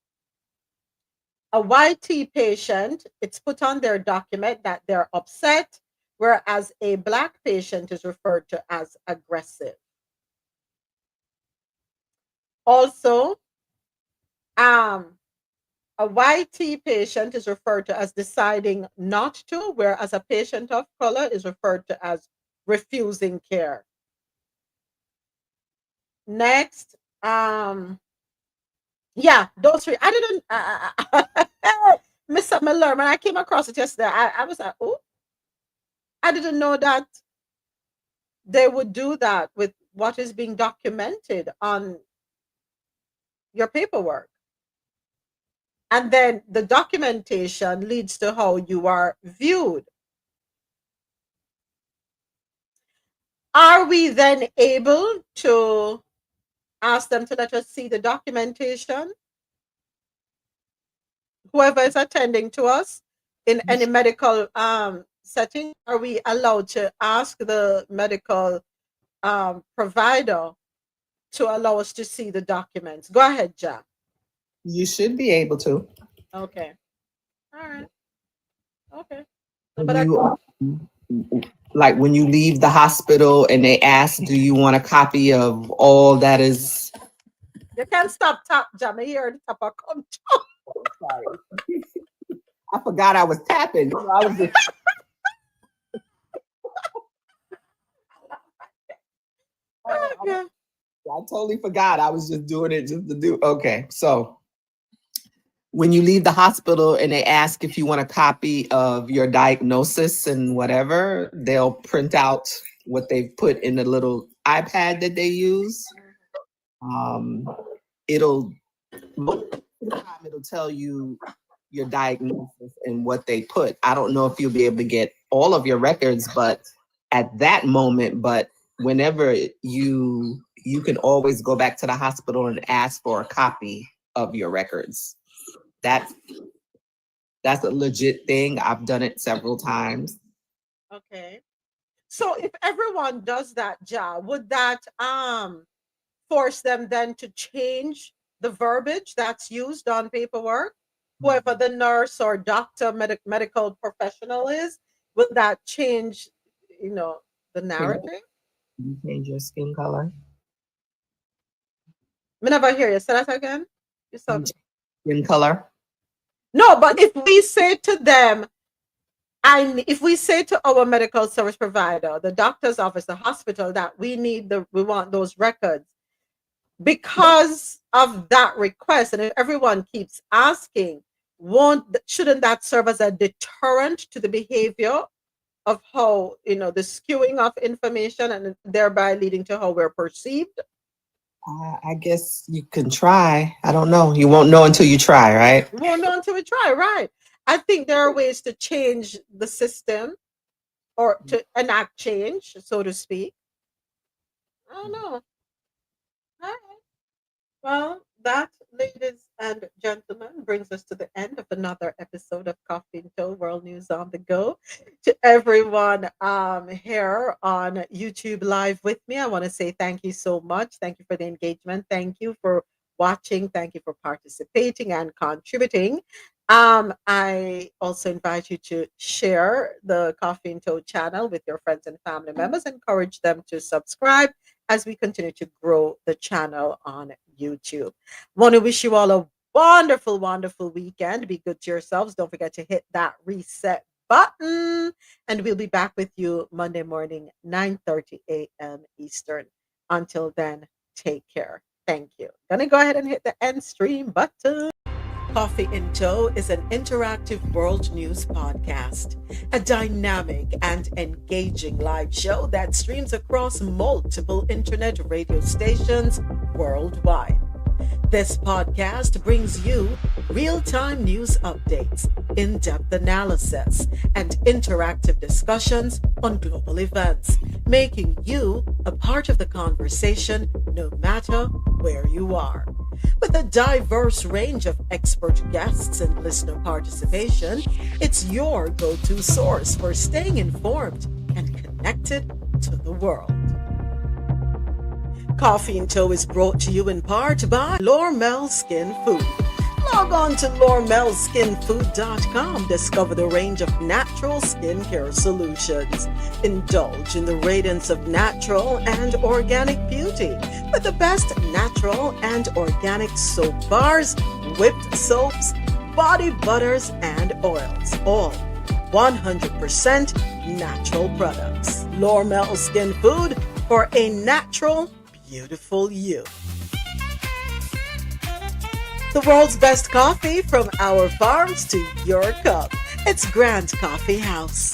a YT patient, it's put on their document that they're upset, whereas a Black patient is referred to as aggressive. Also, a YT patient is referred to as deciding not to, whereas a patient of color is referred to as refusing care. Next, yeah, those three. I didn't Miss Miller, when I came across it yesterday, I was like, oh, I didn't know that they would do that with what is being documented on your paperwork. And then the documentation leads to how you are viewed. Are we then able to ask them to let us see the documentation? Whoever is attending to us in any medical setting, are we allowed to ask the medical provider to allow us to see the documents? Go ahead, Jack. You should be able to. Okay. All right. Okay. Like when you leave the hospital and they ask, do you want a copy of all that is? You can't stop tap jam here. The tap come. Sorry. I forgot I was tapping. I was just... Okay. I totally forgot. I was just doing it just to do. Okay, so when you leave the hospital and they ask if you want a copy of your diagnosis and whatever, they'll print out what they've put in the little iPad that they use. It'll most of the time it'll tell you your diagnosis and what they put. I don't know if you'll be able to get all of your records, but at that moment, but whenever you can always go back to the hospital and ask for a copy of your records. That's a legit thing. I've done it several times. Okay. So if everyone does that job, would that force them then to change the verbiage that's used on paperwork? Whoever the nurse or doctor, medical professional is, will that change, the narrative? You change your skin color. I never hear you. Say that again. Skin color. No, but if we say to them, if we say to our medical service provider, the doctor's office, the hospital, that we want those records, because of that request, and if everyone keeps asking, shouldn't that serve as a deterrent to the behavior of how, the skewing of information and thereby leading to how we're perceived? I guess you can try. I don't know. You won't know until you try, right? We won't know until we try, right? I think there are ways to change the system or to enact change, so to speak. I don't know. All right. Well, that, ladies and gentlemen, brings us to the end of another episode of Coffee and Toe World News on the Go. To everyone here on YouTube Live with me, I want to say thank you so much. Thank you for the engagement. Thank you for watching. Thank you for participating and contributing. I also invite you to share the Coffee and Toe channel with your friends and family members. Encourage them to subscribe as we continue to grow the channel on YouTube. Want to wish you all a wonderful, wonderful weekend. Be good to yourselves. Don't forget to hit that reset button. And we'll be back with you Monday morning, 9:30 a.m. Eastern. Until then, take care. Thank you. Gonna go ahead and hit the end stream button. Coffee in Toe is an interactive world news podcast, a dynamic and engaging live show that streams across multiple internet radio stations worldwide. This podcast brings you real-time news updates, in-depth analysis, and interactive discussions on global events, making you a part of the conversation no matter where you are. With a diverse range of expert guests and listener participation, it's your go-to source for staying informed and connected to the world. Coffee and Toe is brought to you in part by Lormel Skin Food. Log on to lormelskinfood.com. Discover the range of natural skincare solutions. Indulge in the radiance of natural and organic beauty with the best natural and organic soap bars, whipped soaps, body butters, and oils. All 100% natural products. Lormel Skin Food for a natural, beautiful you. The world's best coffee from our farms to your cup. It's Grand Coffee House.